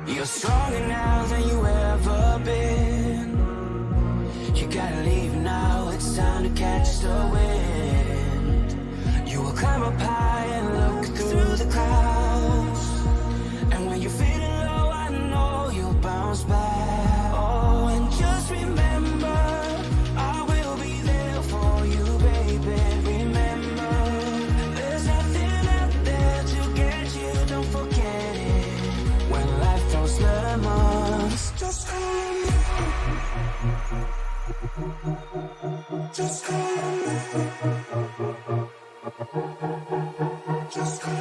You're stronger now than you ever been. You gotta leave now, it's time to catch the wind. You will climb up high and look through the clouds. And when you're feeling low, I know you'll bounce back. Oh, and just remember, I will be there for you, baby. Remember, there's nothing out there to get you, don't forget it. When life throws lemons, just call me. Just call me. Just call me.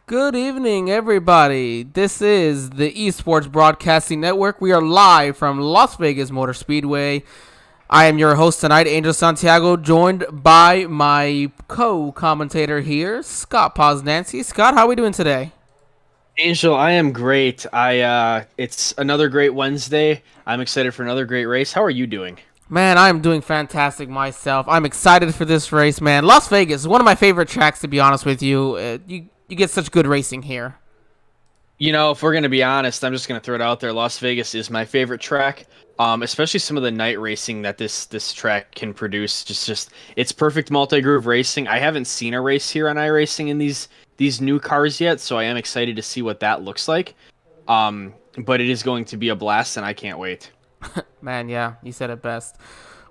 Good evening, everybody. This is the Esports Broadcasting Network. We are live from Las Vegas Motor Speedway. I am your host tonight, Angel Santiago, joined by my co-commentator here, Scott Posnancy. Scott, how are we doing today? Angel, I am great. It's another great Wednesday. I'm excited for another great race. How are you doing? Man, I'm doing fantastic myself. I'm excited for this race, man. Las Vegas is one of my favorite tracks, to be honest with you. You get such good racing here. You know, if we're going to be honest, I'm just going to throw it out there. Las Vegas is my favorite track, especially some of the night racing that this track can produce. Just it's perfect multi-groove racing. I haven't seen a race here on iRacing in these new cars yet, so I am excited to see what that looks like. But it is going to be a blast, and I can't wait. Man, yeah, you said it best.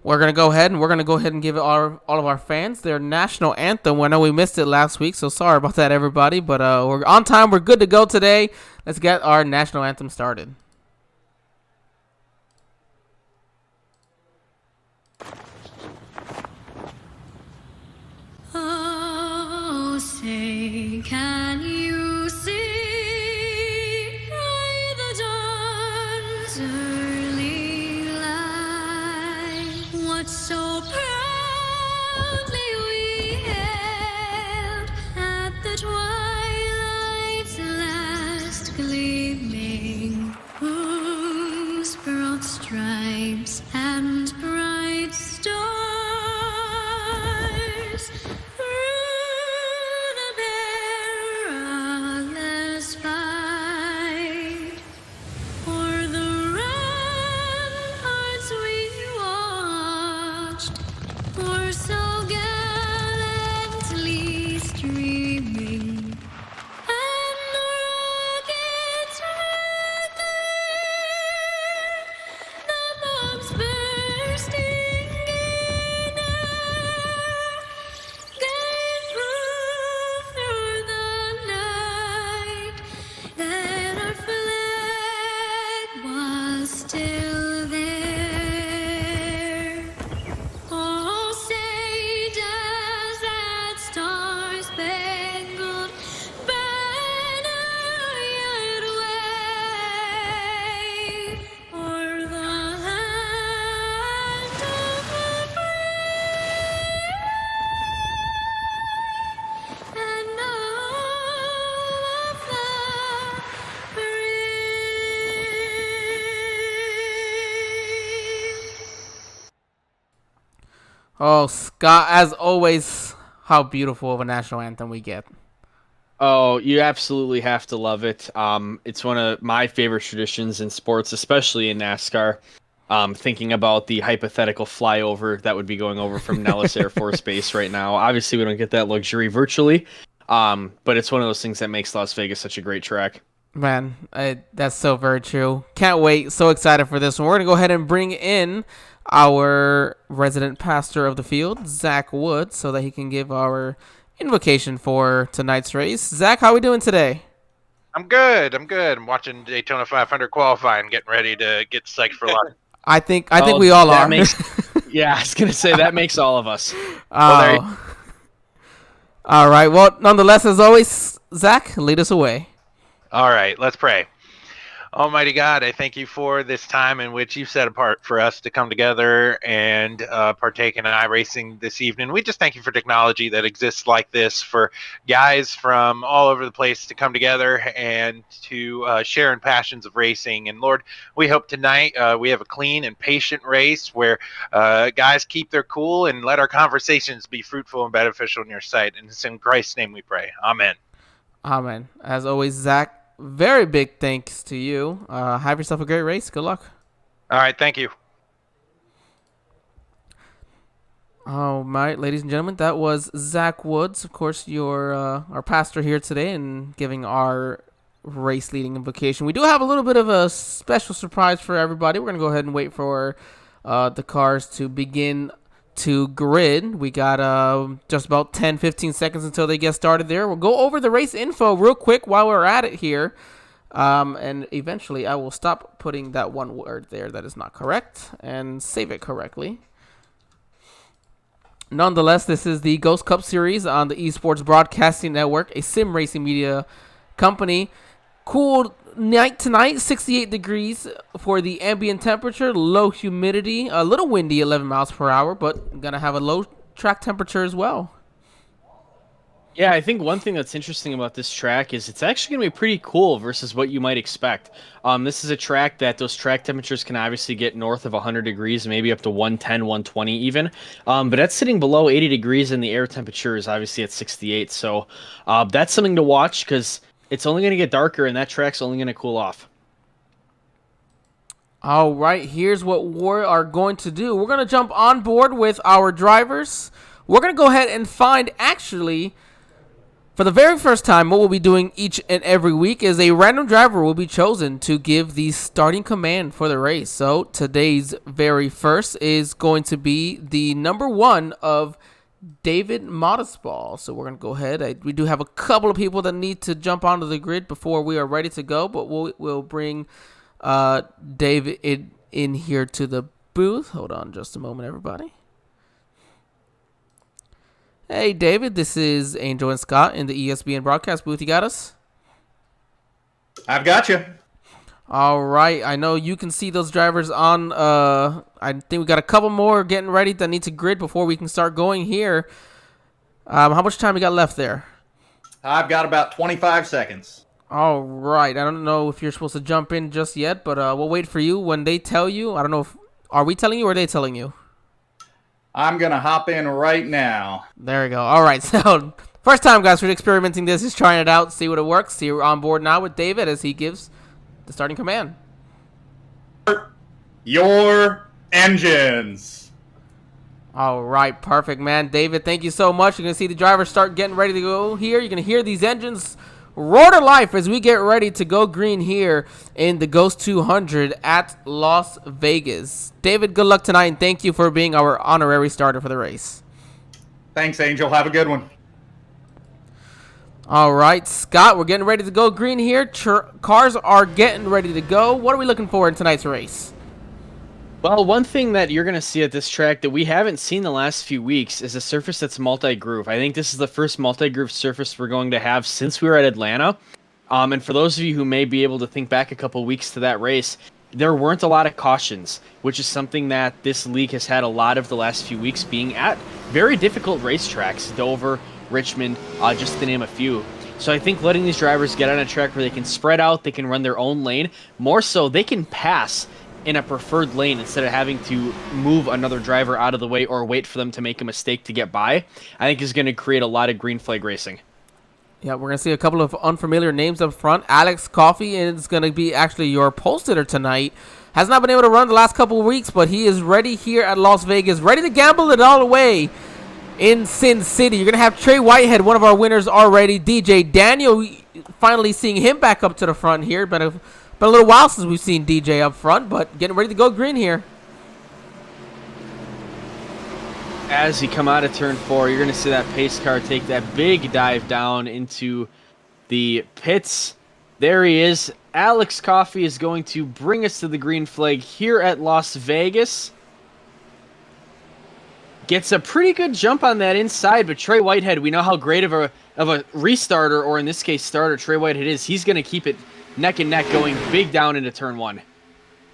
We're gonna go ahead and give all of our fans their national anthem. I know we missed it last week, so sorry about that, everybody. But we're on time. We're good to go today. Let's get our national anthem started. Oh, say, can you see by the dawn's early light what so proudly we hailed at the twilight's last gleaming, whose broad stripes and bright stars through the perilous fight o'er the ramparts we watched were so gallantly streaming, and the rockets red glare, the bombs bursting in air, gave proof through the night that our flag was still there. Oh, say does that star-spangled banner yet wave o'er the land of the free and of the brave? Oh, Scott, as always, how beautiful of a national anthem we get. Oh, you absolutely have to love it. It's one of my favorite traditions in sports, especially in NASCAR. Thinking about the hypothetical flyover that would be going over from Nellis Air Force Base right now. Obviously, we don't get that luxury virtually, but it's one of those things that makes Las Vegas such a great track. Man, that's so very true. Can't wait. So excited for this one. We're going to go ahead and bring in our resident pastor of the field, Zach Wood, so that he can give our invocation for tonight's race. Zach, how are we doing today? I'm good. I'm watching Daytona 500 qualifying, getting ready to get psyched for Las. I think we all that are. Yeah, I was going to say that makes all of us. Oh. All right. Well, nonetheless, as always, Zach, lead us away. All right, let's pray. Almighty God, I thank you for this time in which you've set apart for us to come together and partake in iRacing this evening. We just thank you for technology that exists like this, for guys from all over the place to come together and to share in passions of racing. And Lord, we hope tonight we have a clean and patient race where guys keep their cool and let our conversations be fruitful and beneficial in your sight. And it's in Christ's name we pray. Amen. Amen. As always, Zach, very big thanks to you. Have yourself a great race. Good luck. All right, thank you. All right, ladies and gentlemen, that was Zach Woods, of course, our pastor here today, and giving our race leading invocation. We do have a little bit of a special surprise for everybody. We're going to go ahead and wait for the cars to begin to grid. We got just about 10-15 seconds until they get started there. We'll go over the race info real quick while we're at it here, and eventually I will stop putting that one word there that is not correct and save it correctly. Nonetheless, this is the Ghost Cup Series on the Esports Broadcasting Network, a sim racing media company. Cool night tonight, 68 degrees for the ambient temperature, low humidity, a little windy, 11 miles per hour, but gonna have a low track temperature as well. Yeah, I think one thing that's interesting about this track is it's actually going to be pretty cool versus what you might expect. This is a track that those track temperatures can obviously get north of 100 degrees, maybe up to 110, 120 even. But that's sitting below 80 degrees and the air temperature is obviously at 68. So that's something to watch because it's only going to get darker and that track's only going to cool off. All right, here's what we are going to do. We're going to jump on board with our drivers. We're going to go ahead and find, actually, for the very first time, what we'll be doing each and every week is a random driver will be chosen to give the starting command for the race. So today's very first is going to be the number 1 of David Modestball. So we're going to go ahead. We do have a couple of people that need to jump onto the grid before we are ready to go, but we'll bring David in here to the booth. Hold on just a moment, everybody. Hey, David, this is Angel and Scott in the ESBN broadcast booth. You got us? I've got you. All right. I know you can see those drivers on. I think we got a couple more getting ready that need to grid before we can start going here. How much time we got left there? I've got about 25 seconds. All right. I don't know if you're supposed to jump in just yet, but we'll wait for you when they tell you. I don't know if are we telling you or are they telling you? I'm going to hop in right now. There we go. All right. So first time, guys, we're experimenting this. Just trying it out, see what it works. See, we're on board now with David as he gives the starting command. Your engines. All right. Perfect, man. David, thank you so much. You're going to see the drivers start getting ready to go here. You're going to hear these engines roar to life as we get ready to go green here in the Ghost 200 at Las Vegas. David, good luck tonight, and thank you for being our honorary starter for the race. Thanks, Angel. Have a good one. All right, Scott, we're getting ready to go green here. Cars are getting ready to go. What are we looking for in tonight's race? Well, one thing that you're going to see at this track that we haven't seen the last few weeks is a surface that's multi-groove. I think this is the first multi-groove surface we're going to have since we were at Atlanta. And for those of you who may be able to think back a couple weeks to that race, there weren't a lot of cautions, which is something that this league has had a lot of the last few weeks, being at very difficult racetracks, Dover, Richmond, just to name a few. So I think letting these drivers get on a track where they can spread out, they can run their own lane, more so they can pass in a preferred lane instead of having to move another driver out of the way or wait for them to make a mistake to get by, I think is going to create a lot of green flag racing. Yeah, we're going to see a couple of unfamiliar names up front. Alex Coffey is going to be actually your pole sitter tonight. Has not been able to run the last couple of weeks, but he is ready here at Las Vegas, ready to gamble it all away in Sin City. You're going to have Trey Whitehead, one of our winners already. DJ Daniel, finally seeing him back up to the front here. Been a little while since we've seen DJ up front, but getting ready to go green here. As you come out of turn 4, you're going to see that pace car take that big dive down into the pits. There he is. Alex Coffey is going to bring us to the green flag here at Las Vegas. Gets a pretty good jump on that inside, but Trey Whitehead, we know how great of a restarter, or in this case starter, Trey Whitehead is. He's going to keep it neck and neck going big down into turn 1.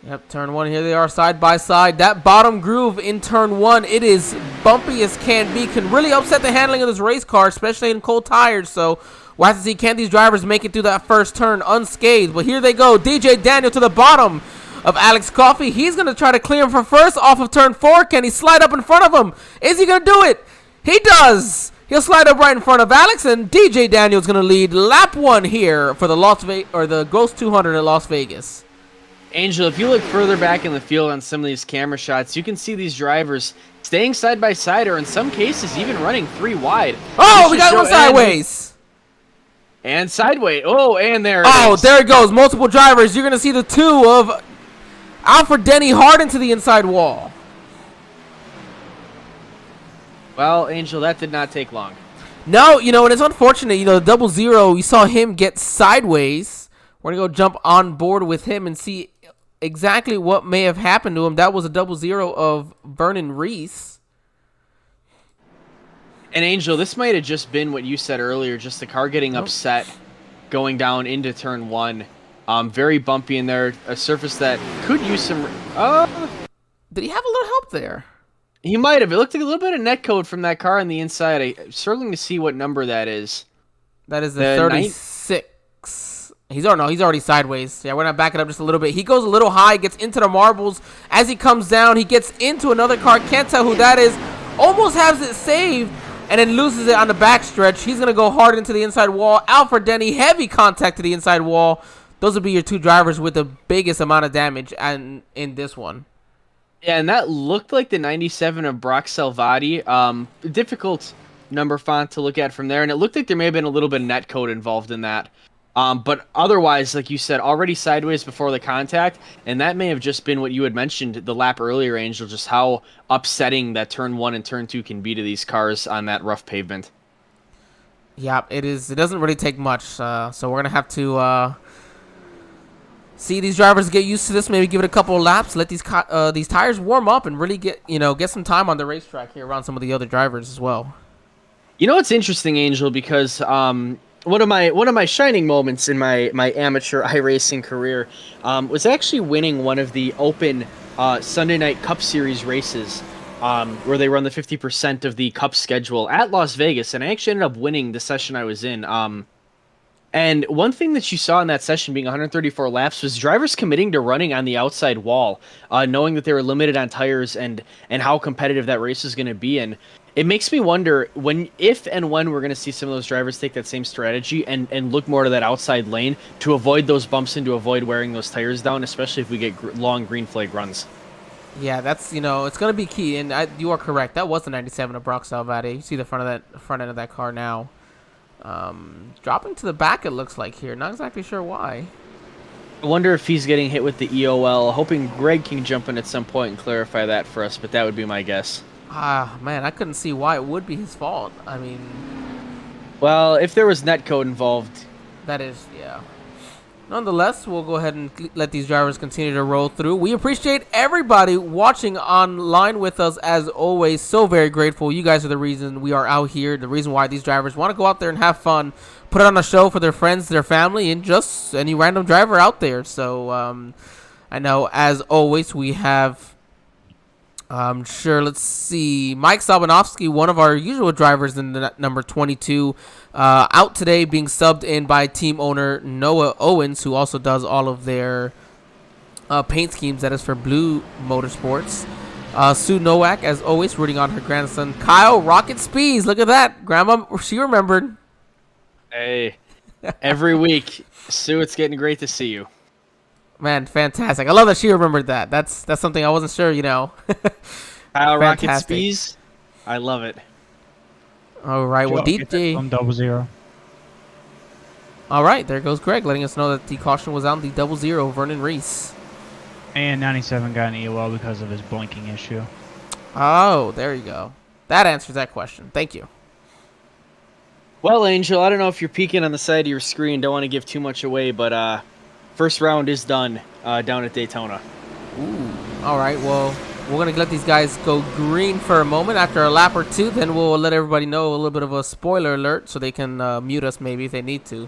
Yep, turn 1, here they are side by side. That bottom groove in turn 1, it is bumpy as can be. Can really upset the handling of this race car, especially in cold tires. So we'll have to see, can these drivers make it through that first turn unscathed. But here they go. DJ Daniel to the bottom of Alex Coffey. He's going to try to clear him for first off of turn 4. Can he slide up in front of him? Is he going to do it? He does. He'll slide up right in front of Alex, and DJ Daniel's going to lead lap 1 here for the Ghost 200 at Las Vegas. Angel, if you look further back in the field on some of these camera shots, you can see these drivers staying side by side, or in some cases even running 3 wide. Oh, we got one sideways. And sideways. Oh, and there it is. There it goes. Multiple drivers. You're going to see the 2 of Alfred Denny hard into the inside wall. Well, Angel, that did not take long. No, and it's unfortunate. The 0-0, you saw him get sideways. We're going to go jump on board with him and see exactly what may have happened to him. That was a 0-0 of Vernon Reese. And Angel, this might have just been what you said earlier, just the car getting upset going down into turn 1. Very bumpy in there, a surface that could use some... Did he have a little help there? He might have. It looked like a little bit of netcode from that car on the inside. I'm struggling to see what number that is. That is the 36. He's already sideways. Yeah, we're not backing up just a little bit. He goes a little high, gets into the marbles. As he comes down, he gets into another car. Can't tell who that is. Almost has it saved, and then loses it on the backstretch. He's going to go hard into the inside wall. Alfred Denny, heavy contact to the inside wall. Those would be your 2 drivers with the biggest amount of damage in this one. Yeah, and that looked like the 97 of Brock Salvati. Difficult number font to look at from there, and it looked like there may have been a little bit of netcode involved in that. But otherwise, like you said, already sideways before the contact, and that may have just been what you had mentioned the lap earlier, Angel, just how upsetting that turn 1 and turn 2 can be to these cars on that rough pavement. Yeah, it is. It doesn't really take much, so we're gonna have to see these drivers get used to this. Maybe give it a couple of laps, let these tires warm up, and really get some time on the racetrack here around some of the other drivers as well. It's interesting, Angel, because one of my shining moments in my amateur iRacing career was actually winning one of the open Sunday night Cup Series races where they run the 50% of the Cup schedule at Las Vegas, and I actually ended up winning the session I was in. And one thing that you saw in that session, being 134 laps, was drivers committing to running on the outside wall, knowing that they were limited on tires and how competitive that race is going to be. And it makes me wonder if and when we're going to see some of those drivers take that same strategy and look more to that outside lane to avoid those bumps and to avoid wearing those tires down, especially if we get long green flag runs. Yeah, that's it's going to be key, and you are correct. That was the 97 of Brock Salvati. You see the front end of that car now. Dropping to the back, it looks like here. Not exactly sure why. I wonder if he's getting hit with the EOL. Hoping Greg can jump in at some point and clarify that for us, but that would be my guess. Man, I couldn't see why it would be his fault. I mean... Well, if there was netcode involved... That is, yeah. Nonetheless, we'll go ahead and let these drivers continue to roll through. We appreciate everybody watching online with us, as always. So very grateful. You guys are the reason we are out here, the reason why these drivers want to go out there and have fun, put on a show for their friends, their family, and just any random driver out there. So I know, as always, we have... let's see. Mike Sabanovsky, one of our usual drivers in the number 22, out today, being subbed in by team owner Noah Owens, who also does all of their paint schemes. That is for Blue Motorsports. Sue Nowak, as always, rooting on her grandson Kyle Rocket Speeds. Look at that, Grandma. She remembered. Hey, every week, Sue, it's getting great to see you. Man, fantastic. I love that she remembered that. That's something I wasn't sure, Kyle Rocket Fantastic. Spees, I love it. All right, well, Get that DJ. from 00. All right, there goes Greg, letting us know that the caution was on the 00, Vernon Reese. And 97 got an EOL because of his blinking issue. Oh, there you go. That answers that question. Thank you. Well, Angel, I don't know if you're peeking on the side of your screen. Don't want to give too much away, but first round is done down at Daytona. Ooh. All right, well, we're going to let these guys go green for a moment after a lap or two. Then we'll let everybody know a little bit of a spoiler alert so they can mute us maybe if they need to.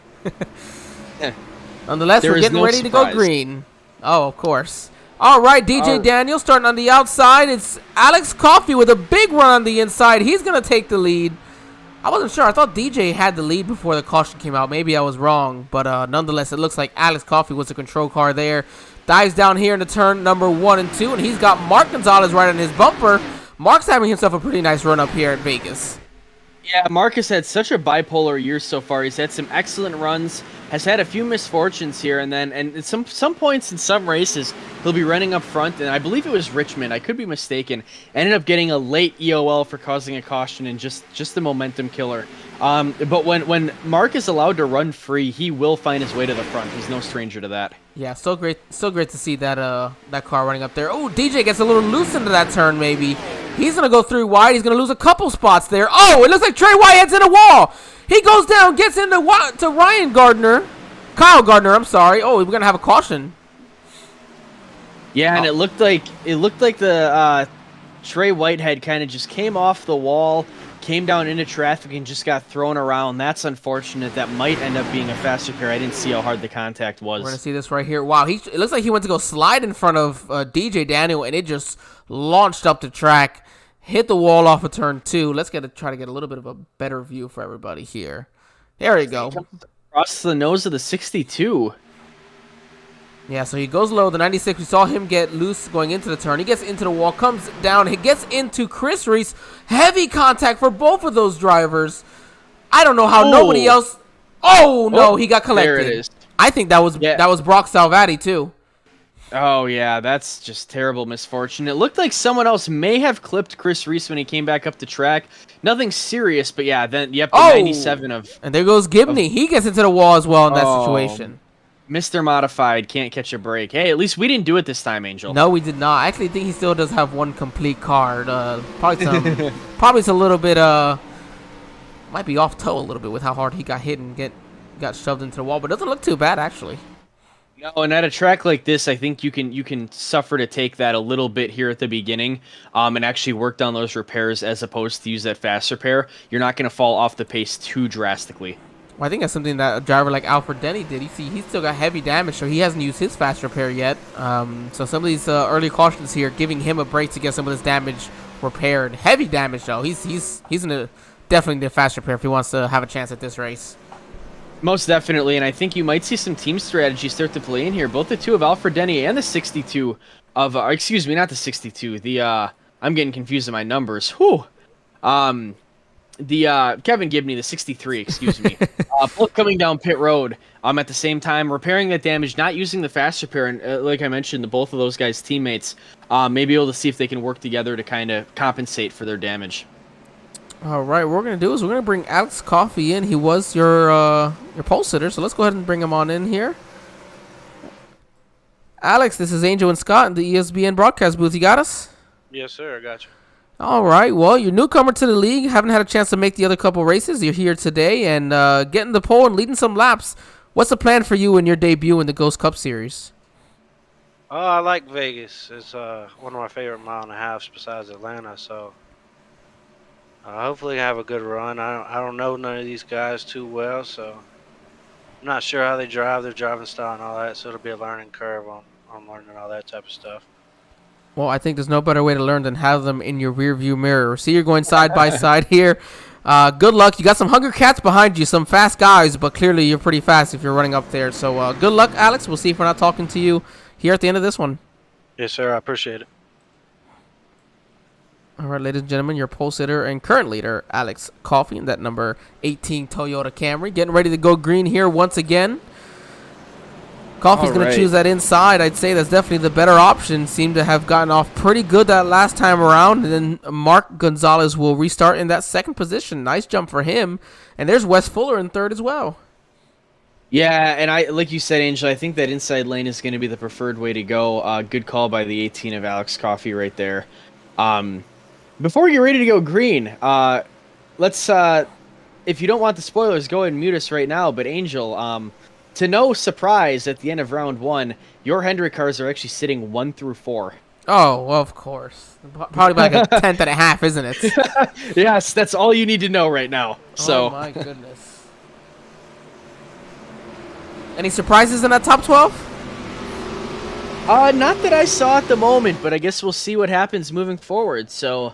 Nonetheless, There we're is getting no ready to go surprise. green. Oh, of course. All right, DJ All right. Daniel starting on the outside. It's Alex Coffey with a big run on the inside. He's going to take the lead. I wasn't sure. I thought DJ had the lead before the caution came out. Maybe I was wrong. But nonetheless, it looks like Alex Coffey was the control car there. Dives down here into turn number 1 and 2. And he's got Mark Gonzalez right on his bumper. Mark's having himself a pretty nice run up here at Vegas. Yeah, Marcus had such a bipolar year so far. He's had some excellent runs, has had a few misfortunes here, and at some points in some races, he'll be running up front, and I believe it was Richmond, I could be mistaken, ended up getting a late EOL for causing a caution and just a momentum killer. But when Mark is allowed to run free, he will find his way to the front. He's no stranger to that. Yeah, so great to see that that car running up there. Oh, DJ gets a little loose into that turn maybe. He's going to go through wide. He's going to lose a couple spots there. Oh, it looks like Trey Whitehead's in a wall. He goes down, gets into to Ryan Gardner. Kyle Gardner, I'm sorry. Oh, we're going to have a caution. Yeah, and it looked like the Trey Whitehead kind of just came off the wall, came down into traffic, and just got thrown around. That's unfortunate. That might end up being a faster pair. I didn't see how hard the contact was. We're going to see this right here. Wow, it looks like he went to go slide in front of DJ Daniel, and it just launched up the track, hit the wall off of turn 2. Let's try to get a little bit of a better view for everybody here. There you go. Across the nose of the 62. Yeah, so he goes low. The 96, we saw him get loose going into the turn. He gets into the wall, comes down. He gets into Chris Reese. Heavy contact for both of those drivers. I don't know how nobody else. Oh, no, he got collected. There it is. I think that was Brock Salvati, too. Oh, yeah, that's just terrible misfortune. It looked like someone else may have clipped Chris Reese when he came back up the track. Nothing serious, but yeah, then, the 97 of... And there goes Gibney. He gets into the wall as well in that situation. Mr. Modified can't catch a break. Hey, at least we didn't do it this time, Angel. No, we did not. I actually think he still does have one complete card. Probably it's a little bit, might be off toe a little bit with how hard he got hit and got shoved into the wall, but it doesn't look too bad, actually. No, and at a track like this, I think you can suffer to take that a little bit here at the beginning, and actually work down those repairs as opposed to use that fast repair. You're not going to fall off the pace too drastically. Well, I think that's something that a driver like Alfred Denny did. You see, he's still got heavy damage, so he hasn't used his fast repair yet. So some of these early cautions here giving him a break to get some of this damage repaired. Heavy damage, though. He's definitely the fast repair if he wants to have a chance at this race. Most definitely, and I think you might see some team strategy start to play in here. Both the two of Alfred Denny and the 62 of, excuse me, not the 62. The I'm getting confused in my numbers. Whew. The Kevin Gibney, the 63, excuse me, both coming down pit road. At the same time repairing that damage, not using the fast repair, and like I mentioned, both of those guys' teammates may be able to see if they can work together to kind of compensate for their damage. All right, what we're going to do is we're going to bring Alex Coffey in. He was your pole sitter, so let's go ahead and bring him on in here. Alex, this is Angel and Scott in the ESBN broadcast booth. You got us? Yes, sir. I got you. All right, well, you're newcomer to the league. Haven't had a chance to make the other couple races. You're here today and getting the pole and leading some laps. What's the plan for you in your debut in the Ghost Cup Series? I like Vegas. It's one of my favorite mile and a halves besides Atlanta, so hopefully I have a good run. I don't know none of these guys too well, so I'm not sure how they drive, their driving style and all that, so it'll be a learning curve on learning all that type of stuff. Well, I think there's no better way to learn than have them in your rearview mirror. See, you're going side by side here. Good luck. You got some Hunger Cats behind you, some fast guys, but clearly you're pretty fast if you're running up there. So good luck, Alex. We'll see if we're not talking to you here at the end of this one. Yes, sir. I appreciate it. All right, ladies and gentlemen, your pole sitter and current leader, Alex Coffey, in that number 18 Toyota Camry, getting ready to go green here once again. Coffey's going to choose that inside. I'd say that's definitely the better option. Seemed to have gotten off pretty good that last time around. And then Mark Gonzalez will restart in that second position. Nice jump for him. And there's Wes Fuller in third as well. Yeah, and I like you said, Angel, I think that inside lane is going to be the preferred way to go. Good call by the 18 of Alex Coffey right there. Before we get ready to go green, let's, if you don't want the spoilers, go ahead and mute us right now. But Angel, to no surprise, at the end of round 1, your Hendrick cars are actually sitting 1 through 4. Oh, well, of course. Probably like a tenth and a half, isn't it? Yes, that's all you need to know right now. So. Oh, my goodness. Any surprises in that top 12? Not that I saw at the moment, but I guess we'll see what happens moving forward. So.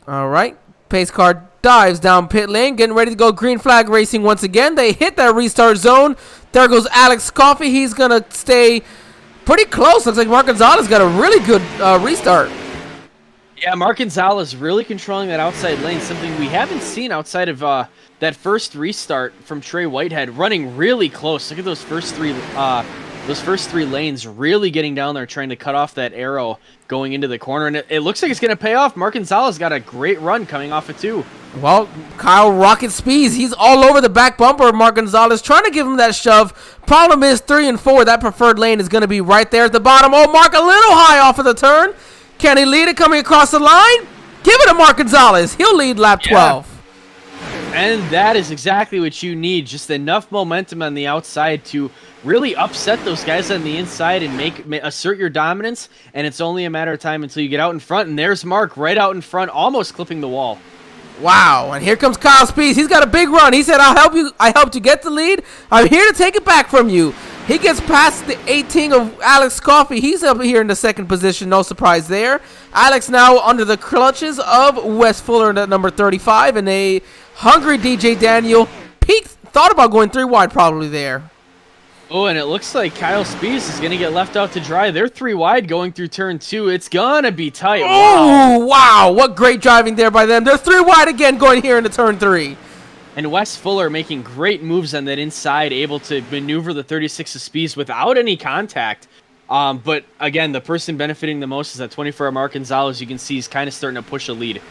All right. Pace car dives down pit lane, getting ready to go green flag racing once again. They hit that restart zone. There goes Alex Coffey. He's going to stay pretty close. Looks like Mark Gonzalez got a really good restart. Yeah, Mark Gonzalez really controlling that outside lane, something we haven't seen outside of that first restart from Trey Whitehead, running really close. Look at those first three lanes really getting down there, trying to cut off that arrow going into the corner, and it looks like it's going to pay off. Mark Gonzalez got a great run coming off it too. Well, Kyle Rocket Speeds, he's all over the back bumper of Mark Gonzalez, trying to give him that shove. Problem is 3 and 4, that preferred lane is going to be right there at the bottom. Oh, Mark a little high off of the turn. Can he lead it coming across the line? Give it to Mark Gonzalez. He'll lead lap 12. And that is exactly what you need, just enough momentum on the outside to really upset those guys on the inside and assert your dominance, and it's only a matter of time until you get out in front, and there's Mark right out in front, almost clipping the wall. Wow, and here comes Kyle Speeds. He's got a big run. He said, I'll help you. I helped you get the lead. I'm here to take it back from you. He gets past the 18 of Alex Coffey. He's up here in the second position. No surprise there. Alex now under the clutches of Wes Fuller at number 35, and a hungry DJ Daniel thought about going 3 wide probably there. Oh, and it looks like Kyle Speeds is going to get left out to dry. They're 3 wide going through turn 2. It's going to be tight. Oh, wow. What great driving there by them. They're 3 wide again going here into turn 3. And Wes Fuller making great moves on that inside, able to maneuver the 36 of Speeds without any contact. But again, the person benefiting the most is that 24 Mark Gonzalez. You can see he's kind of starting to push a lead.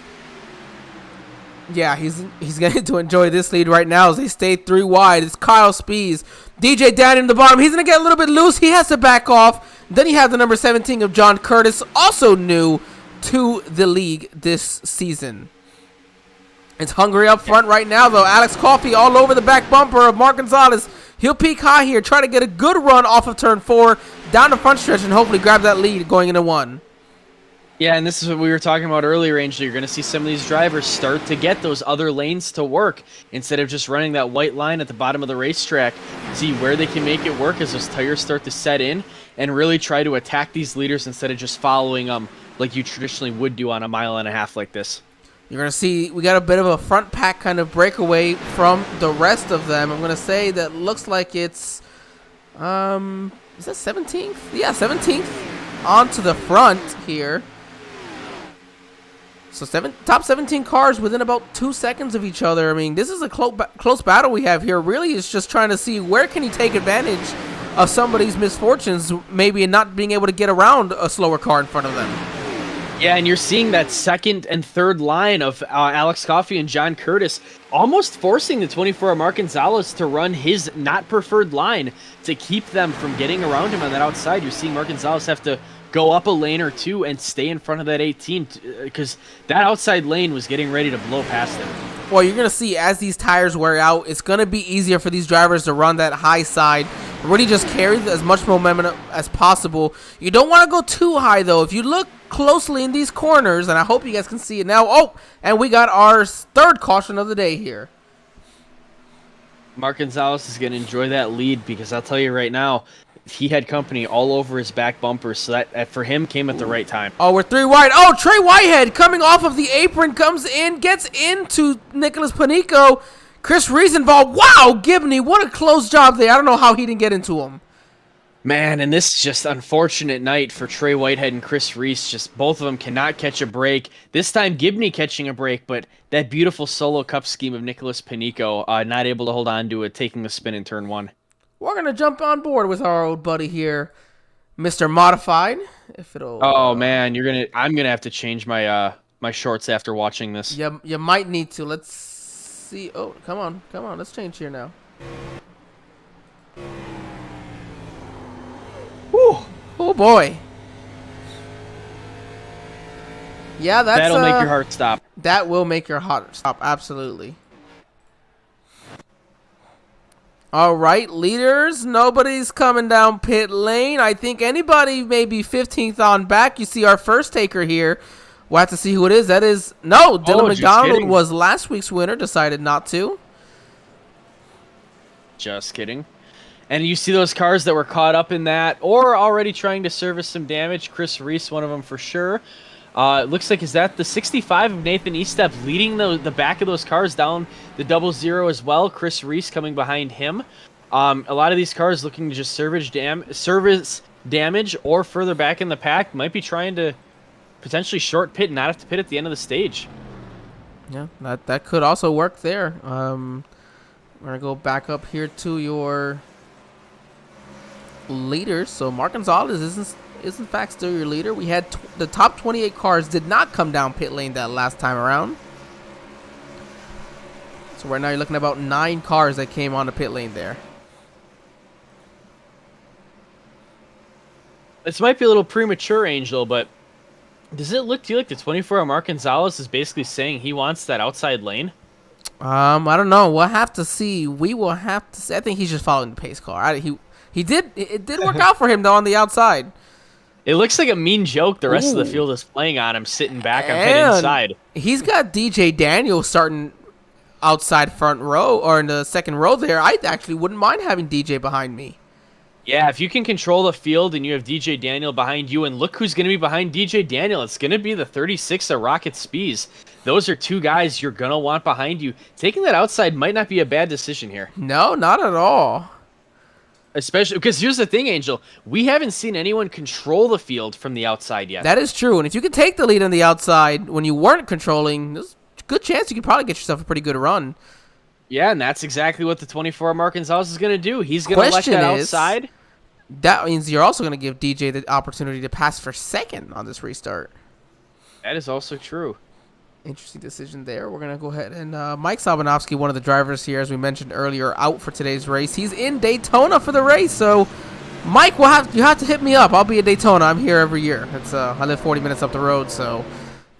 Yeah, he's going to enjoy this lead right now as they stay 3 wide. It's Kyle Speeds. DJ down in the bottom. He's going to get a little bit loose. He has to back off. Then you have the number 17 of John Curtis, also new to the league this season. It's hungry up front right now, though. Alex Coffey all over the back bumper of Mark Gonzalez. He'll peak high here, try to get a good run off of turn 4, down the front stretch, and hopefully grab that lead going into 1. Yeah, and this is what we were talking about earlier, Angel. You're going to see some of these drivers start to get those other lanes to work instead of just running that white line at the bottom of the racetrack. See where they can make it work as those tires start to set in and really try to attack these leaders instead of just following them like you traditionally would do on a 1.5 miles like this. You're going to see we got a bit of a front pack kind of breakaway from the rest of them. I'm going to say that looks like it's, is that 17th? Yeah, 17th onto the front here. So top 17 cars within about 2 seconds of each other. I mean, this is a close battle we have here. Really, it's just trying to see where can he take advantage of somebody's misfortunes, maybe in not being able to get around a slower car in front of them. Yeah, and you're seeing that second and third line of Alex Coffey and John Curtis almost forcing the 24 Mark Gonzalez to run his not preferred line to keep them from getting around him on that outside. You're seeing Mark Gonzalez have to go up a lane or 2 and stay in front of that 18 because that outside lane was getting ready to blow past him. Well, you're going to see as these tires wear out, it's going to be easier for these drivers to run that high side, really just carry as much momentum as possible. You don't want to go too high, though. If you look closely in these corners, and I hope you guys can see it now. Oh, and we got our third caution of the day here. Mark Gonzalez is going to enjoy that lead because I'll tell you right now, he had company all over his back bumper, so that for him came at the right time. Oh, we're 3 wide. Oh, Trey Whitehead coming off of the apron, comes in, gets into Nicholas Panico. Chris Reese involved. Wow, Gibney, what a close job there. I don't know how he didn't get into him. Man, and this is just unfortunate night for Trey Whitehead and Chris Reese. Just both of them cannot catch a break. This time Gibney catching a break, but that beautiful solo cup scheme of Nicholas Panico not able to hold on to it, taking the spin in turn 1. We're going to jump on board with our old buddy here, Mr. Modified. If it'll. Oh man, I'm gonna have to change my my shorts after watching this. You might need to. Let's see. Oh, come on. Let's change here now. Whew. Oh boy. Yeah, That'll make your heart stop. That will make your heart stop. Absolutely. All right, leaders. Nobody's coming down pit lane. I think anybody maybe 15th on back. You see our first taker here. We'll have to see who it is. That is Dylan McDonald was last week's winner. Decided not to. Just kidding. And you see those cars that were caught up in that or already trying to service some damage. Chris Reese, one of them for sure. It looks like, is that the 65 of Nathan Estep leading the back of those cars down the 00 as well? Chris Reese coming behind him. A lot of these cars looking to just service damage or further back in the pack. Might be trying to potentially short pit and not have to pit at the end of the stage. Yeah, that could also work there. We're going to go back up here to your leaders. So Mark Gonzalez is in fact still your leader. We had the top 28 cars did not come down pit lane that last time around. So right now you're looking at about 9 cars that came on the pit lane there. This might be a little premature, Angel, but does it look to you like the 24-hour Mark Gonzalez is basically saying he wants that outside lane? I don't know. We'll have to see. We will have to see. I think he's just following the pace car. It did work out for him though on the outside. It looks like a mean joke the rest of the field is playing on him, sitting back on pit inside. He's got DJ Daniel starting outside front row or in the second row there. I actually wouldn't mind having DJ behind me. Yeah, if you can control the field and you have DJ Daniel behind you, and look who's going to be behind DJ Daniel. It's going to be the 36 of Rocket Spees. Those are 2 guys you're going to want behind you. Taking that outside might not be a bad decision here. No, not at all. Especially because here's the thing, Angel. We haven't seen anyone control the field from the outside yet. That is true. And if you could take the lead on the outside when you weren't controlling, there's a good chance you could probably get yourself a pretty good run. Yeah, and that's exactly what the 24 Mark Gonzalez is going to do. He's going to let that outside. That means you're also going to give DJ the opportunity to pass for second on this restart. That is also true. Interesting decision there. We're going to go ahead and Mike Sabanovsky, one of the drivers here, as we mentioned earlier, out for today's race. He's in Daytona for the race, so Mike, you have to hit me up. I'll be at Daytona. I'm here every year. I live 40 minutes up the road, so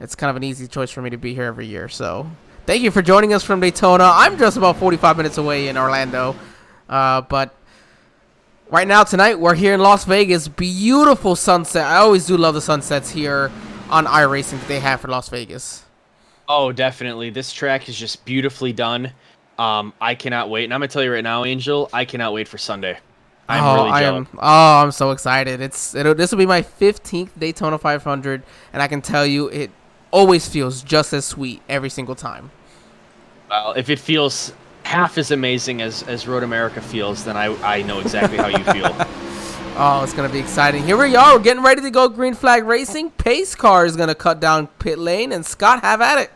it's kind of an easy choice for me to be here every year. So thank you for joining us from Daytona. I'm just about 45 minutes away in Orlando, but right now tonight we're here in Las Vegas. Beautiful sunset. I always do love the sunsets here on iRacing that they have for Las Vegas. Oh, definitely. This track is just beautifully done. I cannot wait. And I'm going to tell you right now, Angel, I cannot wait for Sunday. I'm really jealous. I'm so excited. This will be my 15th Daytona 500, and I can tell you it always feels just as sweet every single time. Well, if it feels half as amazing as Road America feels, then I know exactly how you feel. Oh, it's going to be exciting. Here we are. We're getting ready to go green flag racing. Pace car is going to cut down pit lane, and Scott, have at it.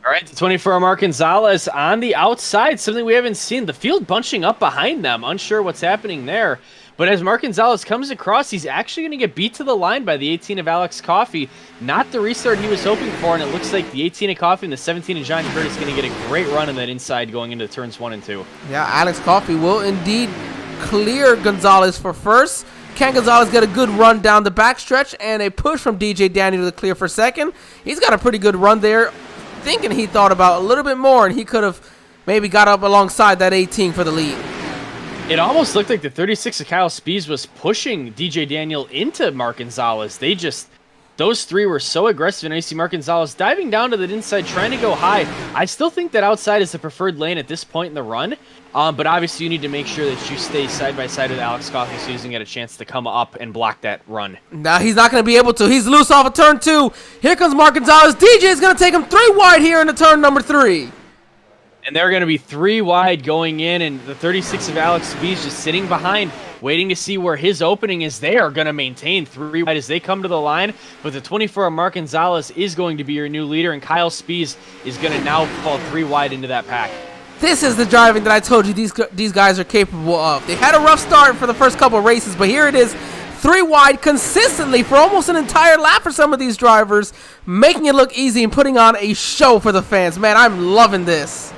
All right, the 24 Mark Gonzalez on the outside, something we haven't seen. The field bunching up behind them, unsure what's happening there. But as Mark Gonzalez comes across, he's actually going to get beat to the line by the 18 of Alex Coffey. Not the restart he was hoping for, and it looks like the 18 of Coffey and the 17 of John Curtis is going to get a great run in that inside going into turns 1 and 2. Yeah, Alex Coffey will indeed clear Gonzalez for first. Can Gonzalez get a good run down the backstretch and a push from DJ Daniel to clear for second? He's got a pretty good run there. Thinking he thought about a little bit more, and he could have maybe got up alongside that 18 for the lead. It almost looked like the 36 of Kyle Spees was pushing DJ Daniel into Mark Gonzalez. Those 3 were so aggressive, and I see Mark Gonzalez diving down to the inside, trying to go high. I still think that outside is the preferred lane at this point in the run, but obviously you need to make sure that you stay side by side with Alex Coffey so he doesn't get a chance to come up and block that run. Now he's not going to be able to. He's loose off of turn 2. Here comes Mark Gonzalez. DJ is going to take him 3 wide here into turn number 3. And they're going to be 3 wide going in, and the 36 of Alex Spees just sitting behind, waiting to see where his opening is. They are going to maintain 3 wide as they come to the line, but the 24 of Mark Gonzalez is going to be your new leader, and Kyle Spees is going to now fall 3 wide into that pack. This is the driving that I told you these guys are capable of. They had a rough start for the first couple of races, but here it is, 3 wide consistently for almost an entire lap for some of these drivers, making it look easy and putting on a show for the fans. Man, I'm loving this.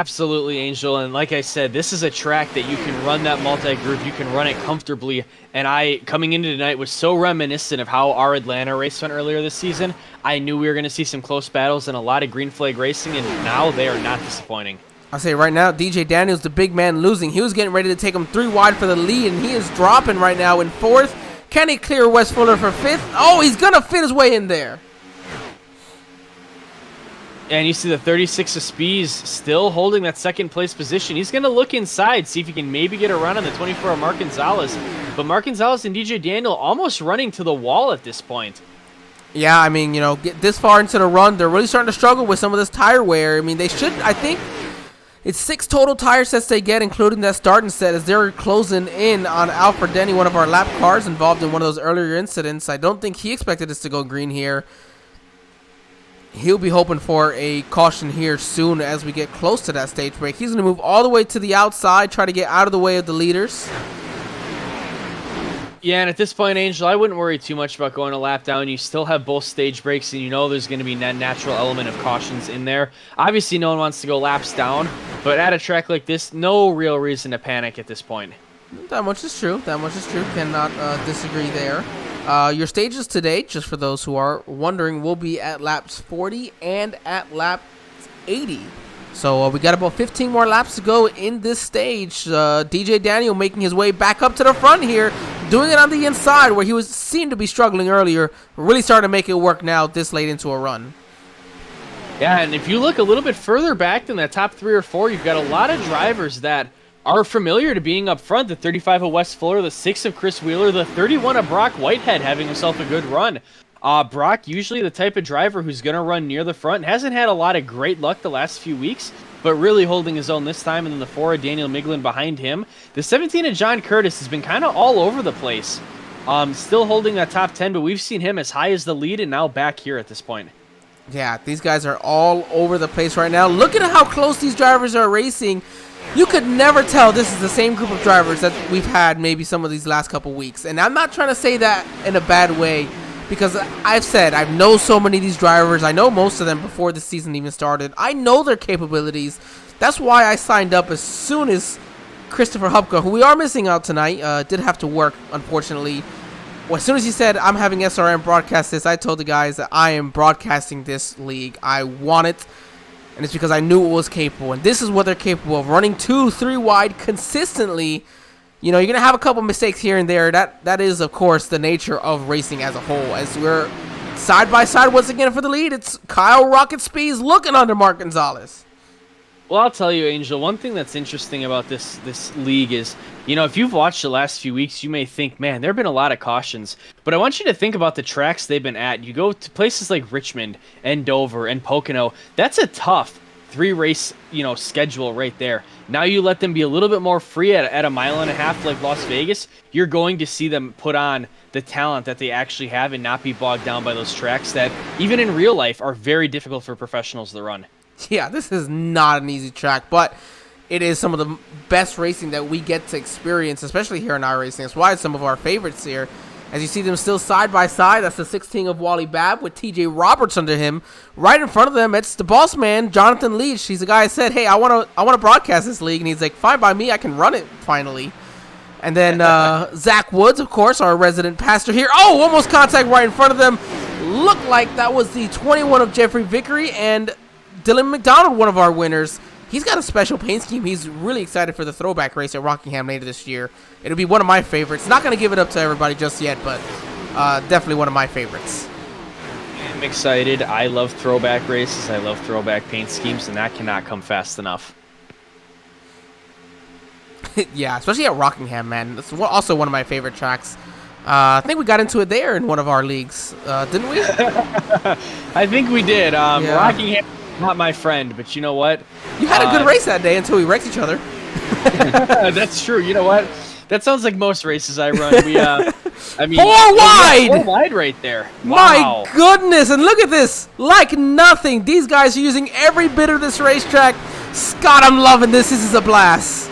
Absolutely, Angel, and like I said, this is a track that you can run that multi-group, you can run it comfortably, and I, coming into tonight, was so reminiscent of how our Atlanta race went earlier this season. I knew we were going to see some close battles and a lot of green flag racing, and now they are not disappointing. I say right now, DJ Daniels, the big man, losing. He was getting ready to take him 3 wide for the lead, and he is dropping right now in 4th. Can he clear Wes Fuller for 5th? Oh, he's going to fit his way in there. And you see the 36 of Spees still holding that second place position. He's going to look inside, see if he can maybe get a run on the 24 of Mark Gonzalez. But Mark Gonzalez and DJ Daniel almost running to the wall at this point. Yeah, I mean, you know, get this far into the run, they're really starting to struggle with some of this tire wear. I mean, they should, I think, it's 6 total tire sets they get, including that starting set, as they're closing in on Alfred Denny, one of our lap cars involved in one of those earlier incidents. I don't think he expected us to go green here. He'll be hoping for a caution here soon as we get close to that stage break. He's going to move all the way to the outside, try to get out of the way of the leaders. Yeah, and at this point, Angel, I wouldn't worry too much about going a lap down. You still have both stage breaks, and you know there's going to be that natural element of cautions in there. Obviously, no one wants to go laps down, but at a track like this, no real reason to panic at this point. That much is true. That much is true. Cannot disagree there. Your stages today, just for those who are wondering, will be at laps 40 and at lap 80. So we got about 15 more laps to go in this stage. DJ Daniel making his way back up to the front here, doing it on the inside where he seemed to be struggling earlier. Really starting to make it work now this late into a run. Yeah, and if you look a little bit further back than that top 3 or 4, you've got a lot of drivers that are familiar to being up front. The 35 of Wes Fuller, the 6 of Chris Wheeler, the 31 of Brock Whitehead having himself a good run. Brock, usually the type of driver who's going to run near the front, hasn't had a lot of great luck the last few weeks, but really holding his own this time. And then the 4 of Daniel Miglin behind him. The 17 of John Curtis has been kind of all over the place. Still holding that top 10, but we've seen him as high as the lead and now back here at this point. Yeah, these guys are all over the place right now. Look at how close these drivers are racing. You could never tell this is the same group of drivers that we've had maybe some of these last couple weeks. And I'm not trying to say that in a bad way, because I've known so many of these drivers. I know most of them before the season even started. I know their capabilities. That's why I signed up as soon as Christopher Hupka, who we are missing out tonight, did have to work, unfortunately. Well, as soon as he said, I'm having SRM broadcast this, I told the guys that I am broadcasting this league. I want it. And it's because I knew it was capable. And this is what they're capable of. Running 2-3 wide consistently. You know, you're going to have a couple mistakes here and there. That is, of course, the nature of racing as a whole. As we're side by side once again for the lead, it's Kyle Rocket Speeds looking under Mark Gonzalez. Well, I'll tell you, Angel, one thing that's interesting about this league is, you know, if you've watched the last few weeks, you may think, man, there have been a lot of cautions. But I want you to think about the tracks they've been at. You go to places like Richmond and Dover and Pocono. That's a tough 3-race, you know, schedule right there. Now you let them be a little bit more free at a mile and a half like Las Vegas. You're going to see them put on the talent that they actually have and not be bogged down by those tracks that, even in real life, are very difficult for professionals to run. Yeah, this is not an easy track, but it is some of the best racing that we get to experience, especially here in iRacing. That's why it's some of our favorites here. As you see them still side by side, that's the 16 of Wally Babb with TJ Roberts under him. Right in front of them, it's the boss man, Jonathan Leach. He's the guy that said, hey, I want to broadcast this league. And he's like, fine by me, I can run it finally. And then Zach Woods, of course, our resident pastor here. Oh, almost contact right in front of them. Looked like that was the 21 of Jeffrey Vickery and Dylan Mcdonald, one of our winners. He's got a special paint scheme. He's really excited for the throwback race at Rockingham later this year. It'll be one of my favorites. Not going to give it up to everybody just yet, but definitely one of my favorites. I'm excited. I love throwback races. I love throwback paint schemes, and that cannot come fast enough. Yeah, especially at Rockingham, man. That's also one of my favorite tracks. I think we got into it there in one of our leagues, didn't we? I think we did. Yeah. Rockingham not my friend, but you know what? You had a good race that day until we wrecked each other. That's true. You know what? That sounds like most races I run. I mean, 4 wide! 4 wide right there. My Wow. goodness, and look at this. Like nothing. These guys are using every bit of this racetrack. Scott, I'm loving this. This is a blast.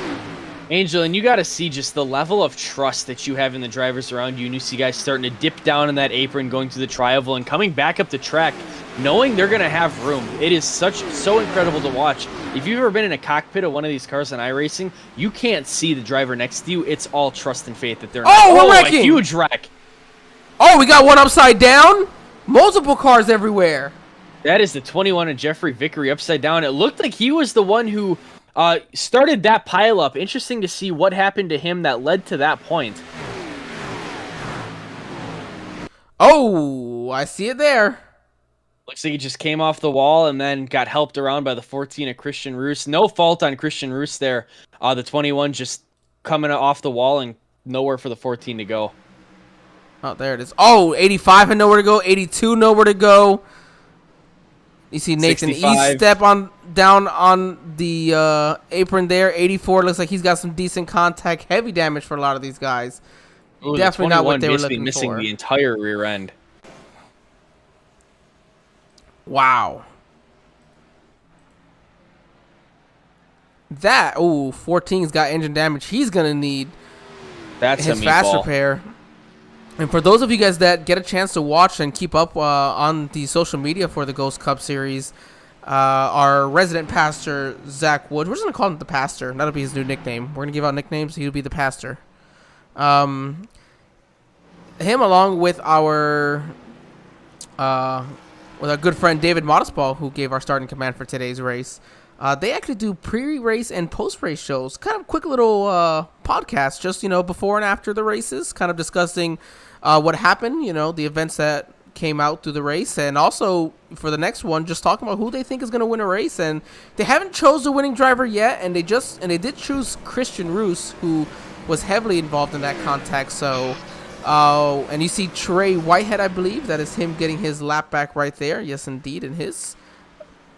Angel, and you got to see just the level of trust that you have in the drivers around you, and you see guys starting to dip down in that apron, going through the tri-oval, and coming back up the track, knowing they're going to have room. It is so incredible to watch. If you've ever been in a cockpit of one of these cars in iRacing, you can't see the driver next to you. It's all trust and faith that they're we're a wrecking! huge wreck. Oh, we got one upside down. Multiple cars everywhere. That is the 21 of Jeffrey Vickery upside down. It looked like he was the one who started that pileup. Interesting to see what happened to him that led to that point. Oh, I see it there. Looks like he just came off the wall and then got helped around by the 14 of Christian Roos. No fault on Christian Roos there. The 21 just coming off the wall and nowhere for the 14 to go. Oh, there it is. Oh, 85 had nowhere to go. 82 nowhere to go. You see Nathan 65. East step down on the apron there. 84 looks like he's got some decent contact. Heavy damage for a lot of these guys. Ooh, Definitely not what they were basically looking missing for. the entire rear end. Wow. That, 14's got engine damage. He's going to need That's his a fast meatball. repair. And for those of you guys that get a chance to watch and keep up on the social media for the Ghost Cup series, our resident pastor, Zach Wood, we're just going to call him the pastor. That'll be his new nickname. We're going to give out nicknames. He'll be the pastor. Him along with our good friend David Modestball, who gave our starting command for today's race. They actually do pre-race and post-race shows. Kind of quick little podcasts, just, before and after the races, kind of discussing what happened, the events that came out through the race, and also for the next one, just talking about who they think is going to win a race. And they haven't chose the winning driver yet, and they did choose Christian Roos, who was heavily involved in that context. So, and you see Trey Whitehead, I believe, that is him getting his lap back right there. Yes, indeed, and his.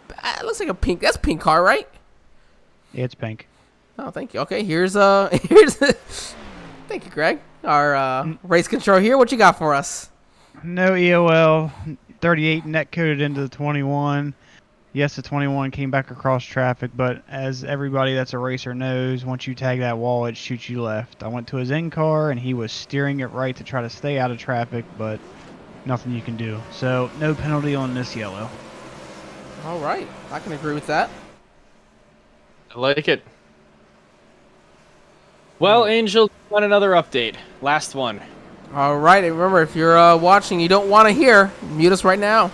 It looks like a pink. That's a pink car, right? Yeah, it's pink. Oh, thank you. Okay, here's thank you, Greg. Our race control here. What you got for us? No EOL. 38 net coded into the 21. Yes, the 21 came back across traffic, but as everybody that's a racer knows, once you tag that wall, it shoots you left. I went to his in car, and he was steering it right to try to stay out of traffic, but nothing you can do. So no penalty on this yellow. All right, I can agree with that. I like it. Well, Angel, want another update. Last one. All right, and remember, if you're watching, you don't want to hear, mute us right now.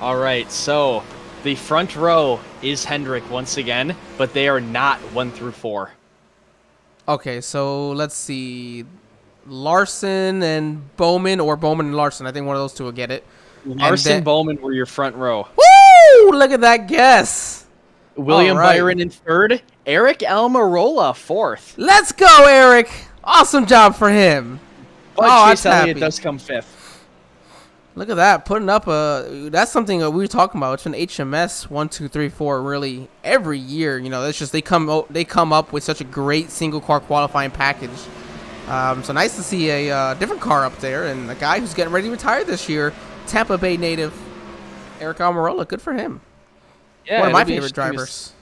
All right, so the front row is Hendrick once again, but they are not 1 through 4. Okay, so let's see. Larson and Bowman, or Bowman and Larson. I think one of those two will get it. Larson, Bowman were your front row. Woo! Look at that guess. William All right. Byron in 3rd. Eric Almirola 4th. Let's go, Eric. Awesome job for him. But that's Chase Elliott happy. does come 5th. Look at that, putting up that's something that we were talking about. It's been HMS 1, 2, 3, 4 really every year. It's just they come up with such a great single car qualifying package. So nice to see a different car up there, and a guy who's getting ready to retire this year, Tampa Bay native Eric Almirola. Good for him. Yeah, One of my it'll be favorite interesting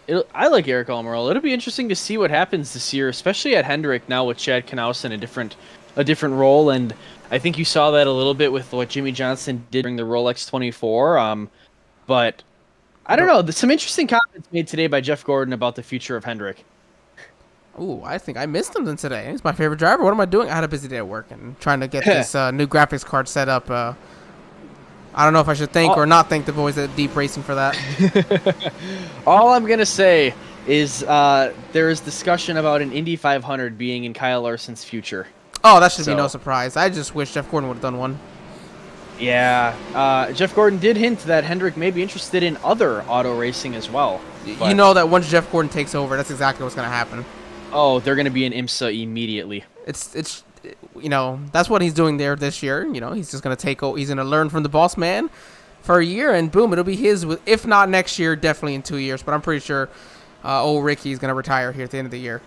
drivers. I like Eric Almirola. It'll be interesting to see what happens this year, especially at Hendrick now with Chad Knaus in a different role. And I think you saw that a little bit with what Jimmy Johnson did during the Rolex 24. But I don't know. There's some interesting comments made today by Jeff Gordon about the future of Hendrick. Ooh, I think I missed him today. He's my favorite driver. What am I doing? I had a busy day at work and trying to get this new graphics card set up. I don't know if I should thank or not thank the boys at Deep Racing for that. All I'm going to say is there is discussion about an Indy 500 being in Kyle Larson's future. Oh, that should be no surprise. I just wish Jeff Gordon would have done one. Yeah, Jeff Gordon did hint that Hendrick may be interested in other auto racing as well. You know that once Jeff Gordon takes over, that's exactly what's going to happen. Oh, they're going to be in IMSA immediately. It's that's what he's doing there this year. He's just going to take over. He's going to learn from the boss man, for a year, and boom, it'll be his. If not next year, definitely in 2 years. But I'm pretty sure old Ricky's going to retire here at the end of the year.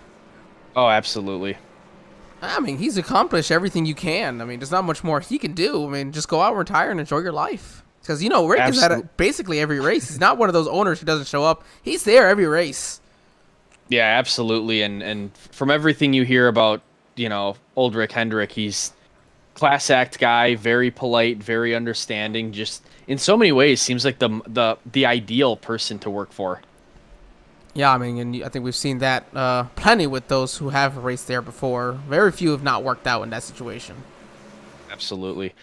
Oh, absolutely. I mean, he's accomplished everything you can. I mean, there's not much more he can do. I mean, just go out, retire, and enjoy your life. Because, Rick is at basically every race. He's not one of those owners who doesn't show up. He's there every race. Yeah, absolutely. And from everything you hear about, old Rick Hendrick, he's class act guy, very polite, very understanding. Just in so many ways, seems like the ideal person to work for. Yeah, I mean, and I think we've seen that plenty with those who have raced there before. Very few have not worked out in that situation. Absolutely.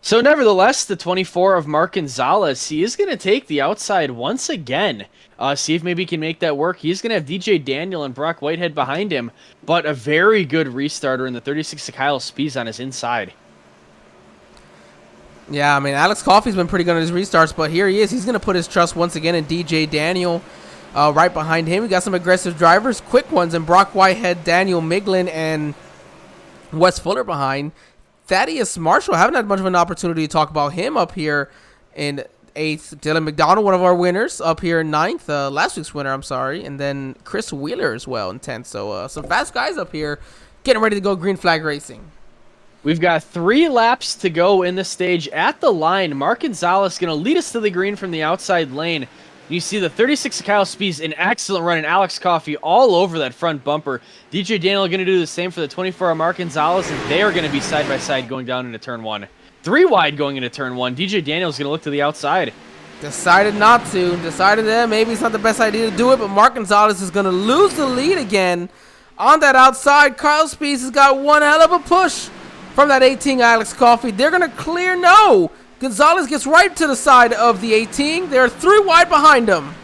So nevertheless, the 24 of Mark Gonzalez, he is going to take the outside once again. See if maybe he can make that work. He's going to have DJ Daniel and Brock Whitehead behind him, but a very good restarter in the 36 of Kyle Spies on his inside. Yeah, I mean, Alex Coffey's been pretty good on his restarts, but here he is. He's going to put his trust once again in DJ Daniel. Right behind him, we got some aggressive drivers, quick ones, and Brock Whitehead, Daniel Miglin, and Wes Fuller behind. Thaddeus Marshall, haven't had much of an opportunity to talk about him up here in 8th. Dylan McDonald, one of our winners, up here in 9th. Last week's winner, I'm sorry. And then Chris Wheeler as well in 10th. So some fast guys up here getting ready to go green flag racing. We've got 3 laps to go in the stage. At the line, Mark Gonzalez going to lead us to the green from the outside lane. You see the 36 of Kyle Spies, an excellent run, and Alex Coffey all over that front bumper. DJ Daniel going to do the same for the 24 of Mark Gonzalez, and they are going to be side by side going down into turn 1. 3 wide going into turn 1. DJ Daniel's going to look to the outside. Decided not to. Decided that maybe it's not the best idea to do it, but Mark Gonzalez is going to lose the lead again on that outside. Kyle Spies has got one hell of a push from that 18 Alex Coffey. They're going to clear no. Gonzalez gets right to the side of the 18. There are 3 wide behind him.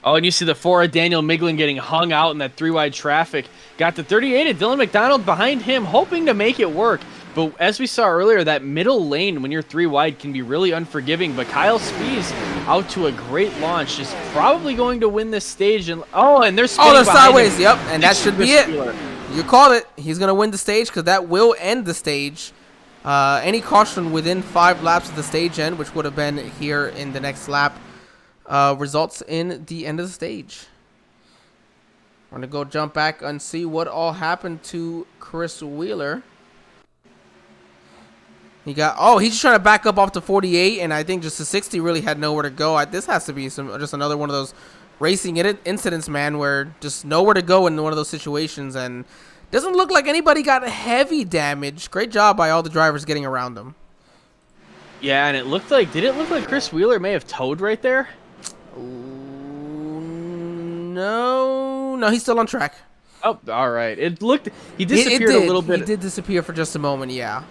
Oh, and you see the 4 of Daniel Miglin getting hung out in that 3 wide traffic. Got the 38 of Dylan McDonald behind him, hoping to make it work. But as we saw earlier, that middle lane when you're 3 wide can be really unforgiving. But Kyle Spies out to a great launch, is probably going to win this stage. And they're spinning they're sideways. Him. Yep, and that should be it. You called it. He's going to win the stage because that will end the stage. Any caution within 5 laps of the stage end, which would have been here in the next lap, results in the end of the stage. We're going to go jump back and see what all happened to Chris Wheeler. He's just trying to back up off the 48, and I think just the 60 really had nowhere to go. This has to be just another one of those racing incidents, man, where just nowhere to go in one of those situations, and doesn't look like anybody got heavy damage. Great job by all the drivers getting around them. Yeah, and did it look like Chris Wheeler may have towed right there? No, he's still on track. Oh, all right. He disappeared a little bit. He did disappear for just a moment, yeah.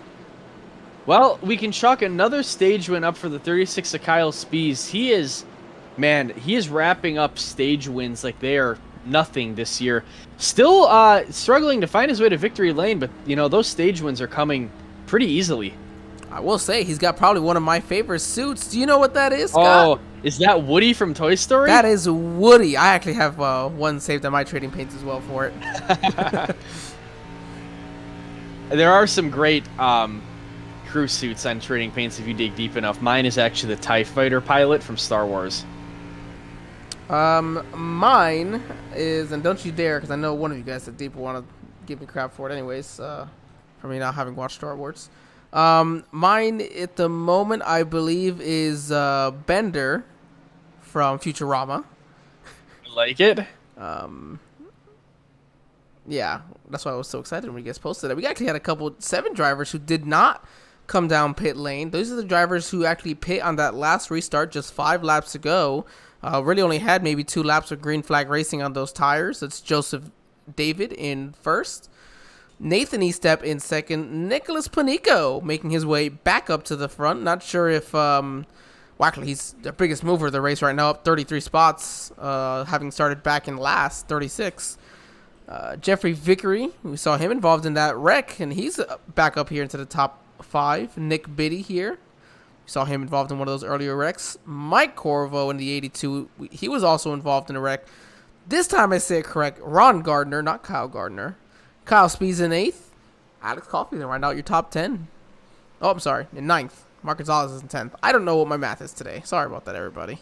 Well, we can chalk another stage win up for the 36 of Kyle Spies. He is wrapping up stage wins like they are nothing this year. Still struggling to find his way to victory lane, but those stage wins are coming pretty easily. I will say he's got probably one of my favorite suits. Do you know what that is, Scott? Oh, is that Woody from Toy Story? That is Woody. I actually have one saved on my trading paints as well for it. There are some great crew suits on trading paints if you dig deep enough. Mine is actually the TIE Fighter pilot from Star Wars. Mine is, and don't you dare, because I know one of you guys that deep want to give me crap for it anyways, for me not having watched Star Wars. Mine at the moment, I believe, is Bender from Futurama. Like it? Yeah, that's why I was so excited when you guys posted it. We actually had a couple 7 drivers who did not come down pit lane. Those are the drivers who actually pit on that last restart, just 5 laps to go. Really only had maybe 2 laps of green flag racing on those tires. It's Joseph David in first, Nathan Estep in second, Nicholas Panico making his way back up to the front. Not sure if, actually he's the biggest mover of the race right now, up 33 spots, having started back in last, 36. Jeffrey Vickery, we saw him involved in that wreck, and he's back up here into the top 5. Nick Biddy here. We saw him involved in one of those earlier wrecks. Mike Corvo in the 82. He was also involved in a wreck. This time I say it correct. Ron Gardner, not Kyle Gardner. Kyle Spies in 8th. Alex Coffey, then right now your top 10. Oh, I'm sorry, in 9th. Mark Gonzalez is in 10th. I don't know what my math is today. Sorry about that, everybody.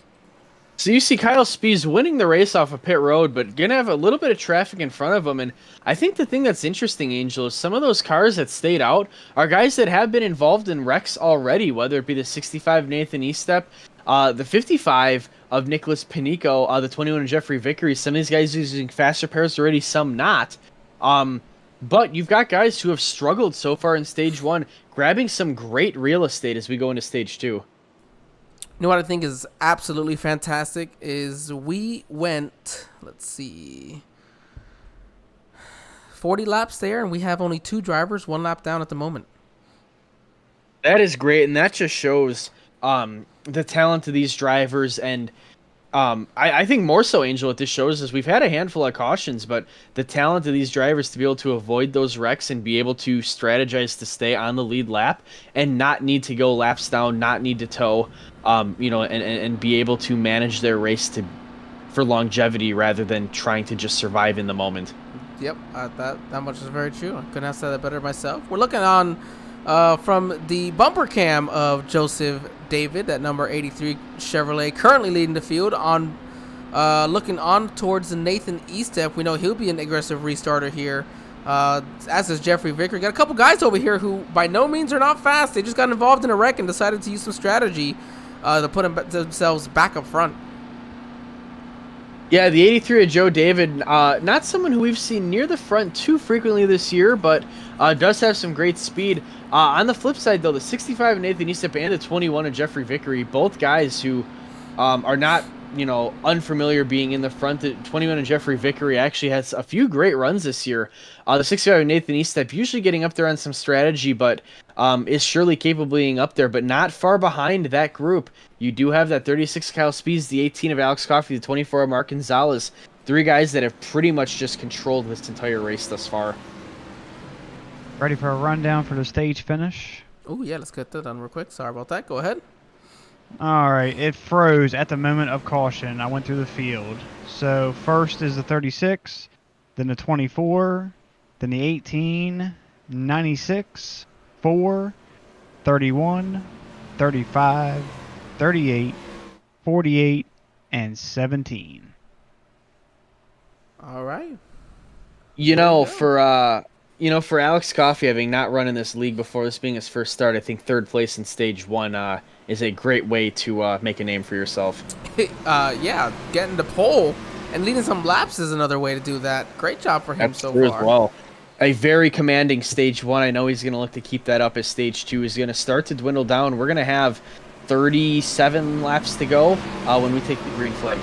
So you see Kyle Spees winning the race off of pit road, but gonna have a little bit of traffic in front of him. And I think the thing that's interesting, Angel, is some of those cars that stayed out are guys that have been involved in wrecks already, whether it be the 65 Nathan Estep, the 55 of Nicholas Panico, the 21 of Jeffrey Vickery. Some of these guys using faster pairs already, some not. But you've got guys who have struggled so far in stage 1, grabbing some great real estate as we go into stage 2. You know what I think is absolutely fantastic is we went, let's see, 40 laps there, and we have only 2 drivers, 1 lap down at the moment. That is great, and that just shows the talent of these drivers. And I think more so, Angel, what this shows is we've had a handful of cautions, but the talent of these drivers to be able to avoid those wrecks and be able to strategize to stay on the lead lap and not need to go laps down, not need to tow, and be able to manage their race for longevity rather than trying to just survive in the moment. Yep, that much is very true. I couldn't have said that better myself. We're looking on from the bumper cam of Joseph David, that number 83 Chevrolet, currently leading the field. On looking on towards the Nathan Estep, we know he'll be an aggressive restarter here, as is Jeffrey Vickery. Got a couple guys over here who by no means are not fast. They just got involved in a wreck and decided to use some strategy to put themselves back up front. Yeah, the 83 of Joe David, not someone who we've seen near the front too frequently this year, but does have some great speed. On the flip side, though, the 65 of Nathan Estep and the 21 of Jeffrey Vickery, both guys who are not, unfamiliar being in the front. The 21 of Jeffrey Vickery actually has a few great runs this year. The 65 of Nathan Estep usually getting up there on some strategy, but is surely capable of being up there, but not far behind that group. You do have that 36 of Kyle Spees, the 18 of Alex Coffey, the 24 of Mark Gonzalez. 3 guys that have pretty much just controlled this entire race thus far. Ready for a rundown for the stage finish? Oh, yeah, let's get that done real quick. Sorry about that. Go ahead. All right, it froze at the moment of caution. I went through the field. So first is the 36, then the 24, then the 18, 96, 4, 31, 35, 38, 48, and 17. All right. For Alex Coffey having not run in this league before, this being his first start, I think 3rd place in stage 1 is a great way to make a name for yourself. Yeah, getting the pole and leading some laps is another way to do that. Great job for him That's so true far. as well. A very commanding stage 1. I know he's going to look to keep that up as stage 2 is going to start to dwindle down. We're going to have 37 laps to go when we take the green flag.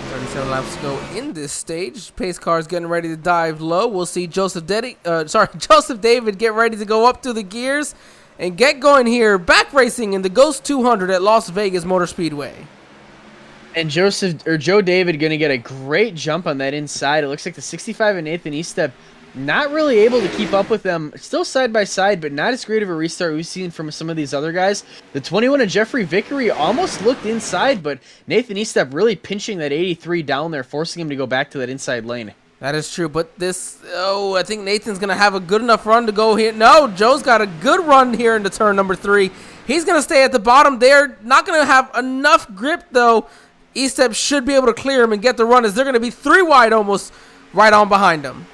37 laps to go in this stage. Pace car is getting ready to dive low. We'll see Joseph David get ready to go up through the gears and get going here. Back racing in the Ghost 200 at Las Vegas Motor Speedway. And Joe David going to get a great jump on that inside. It looks like the 65 of Nathan Estep not really able to keep up with them. Still side by side, but not as great of a restart we've seen from some of these other guys. The 21 of Jeffrey Vickery almost looked inside, but Nathan Estep really pinching that 83 down there, forcing him to go back to that inside lane. That is true, but I think Nathan's going to have a good enough run to go here. No, Joe's got a good run here into turn number 3. He's going to stay at the bottom there. Not going to have enough grip, though. Estep should be able to clear him and get the run, as they're going to be 3 wide almost right on behind him.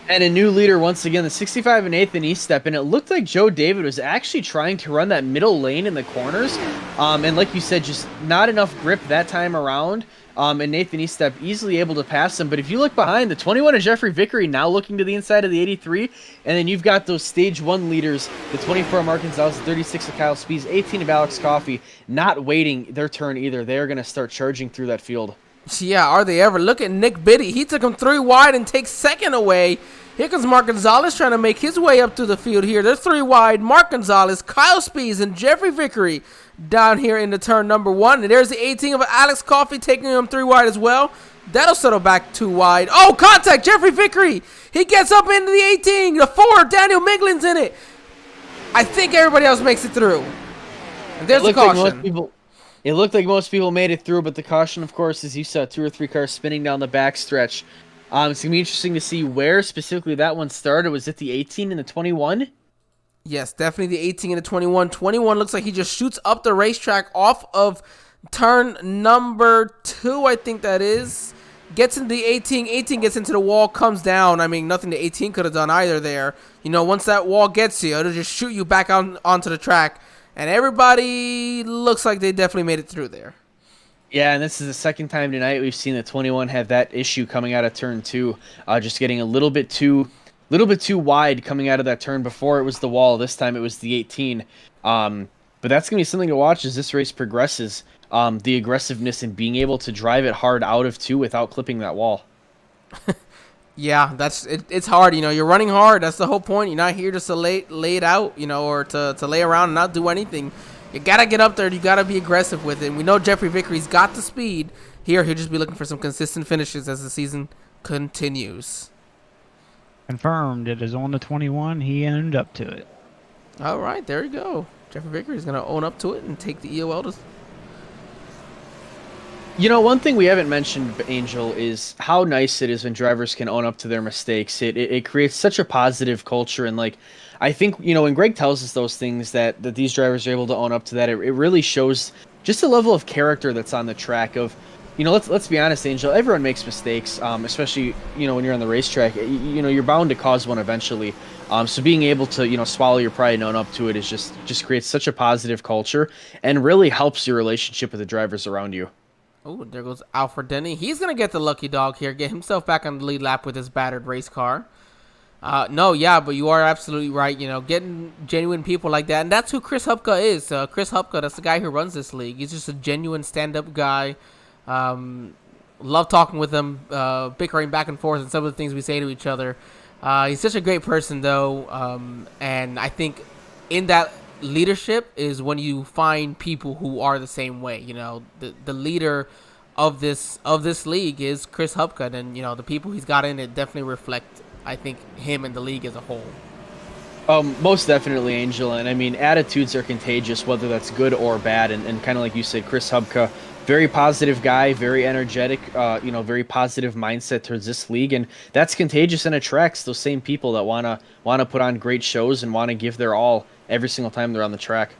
And a new leader once again, the 65 of Nathan Estep, and it looked like Joe David was actually trying to run that middle lane in the corners, and like you said, just not enough grip that time around, and Nathan Estep easily able to pass him. But if you look behind, the 21 of Jeffrey Vickery now looking to the inside of the 83, and then you've got those stage 1 leaders, the 24 of Mark Gonzalez, the 36 of Kyle Spees, 18 of Alex Coffey, not waiting their turn either. They're going to start charging through that field. Yeah, are they ever? Look at Nick Biddy. He took him 3 wide and takes second away. Here comes Mark Gonzalez trying to make his way up to the field here. They're 3 wide. Mark Gonzalez, Kyle Spees, and Jeffrey Vickery down here into turn number 1. And there's the 18 of Alex Coffey taking him 3 wide as well. That'll settle back 2 wide. Oh, contact, Jeffrey Vickery. He gets up into the 18. The 4, Daniel Miglin's in it. I think everybody else makes it through. And there's the caution. It looked like most people made it through, but the caution, of course, is you saw 2 or 3 cars spinning down the backstretch. It's going to be interesting to see where specifically that one started. Was it the 18 and the 21? Yes, definitely the 18 and the 21. 21 looks like he just shoots up the racetrack off of turn number 2, I think that is. Gets into the 18. 18 gets into the wall, comes down. I mean, nothing the 18 could have done either there. You know, once that wall gets you, it'll just shoot you back onto the track. And everybody looks like they definitely made it through there. Yeah, and this is the second time tonight we've seen the 21 have that issue coming out of turn 2, just getting a little bit too wide coming out of that turn. Before it was the wall, this time it was the 18. But that's going to be something to watch as this race progresses. The aggressiveness and being able to drive it hard out of 2 without clipping that wall. Yeah, it's hard. You know, you're running hard. That's the whole point. You're not here just to lay it out, you know, or to lay around and not do anything. You got to get up there. You got to be aggressive with it. And we know Jeffrey Vickery's got the speed. Here, he'll just be looking for some consistent finishes as the season continues. Confirmed. It is on the 21. He owned up to it. All right, there you go. Jeffrey Vickery's going to own up to it and take the EOL to... You know, one thing we haven't mentioned, Angel, is how nice it is when drivers can own up to their mistakes. It creates such a positive culture, and like, I think, you know, when Greg tells us those things that these drivers are able to own up to that, it really shows just a level of character that's on the track. Of, you know, let's be honest, Angel, everyone makes mistakes, especially, you know, when you're on the racetrack. You know, you're bound to cause one eventually. So being able to, you know, swallow your pride and own up to it is just creates such a positive culture and really helps your relationship with the drivers around you. Oh, there goes Alfred Denny. He's going to get the lucky dog here, get himself back on the lead lap with his battered race car. No, yeah, but you are absolutely right. You know, getting genuine people like that. And that's who Chris Hupka is. Chris Hupka, that's the guy who runs this league. He's just a genuine stand-up guy. Love talking with him, bickering back and forth and some of the things we say to each other. He's such a great person, though. And I think in that leadership is when you find people who are the same way. You know, the leader of this league is Chris Hupka, and you know, the people he's got in it definitely reflect, I think, him and the league as a whole. Most definitely, Angel. And I mean, attitudes are contagious, whether that's good or bad. And kind of like you said, Chris Hupka, very positive guy, very energetic, you know, very positive mindset towards this league. And that's contagious and attracts those same people that wanna put on great shows and want to give their all every single time they're on the track.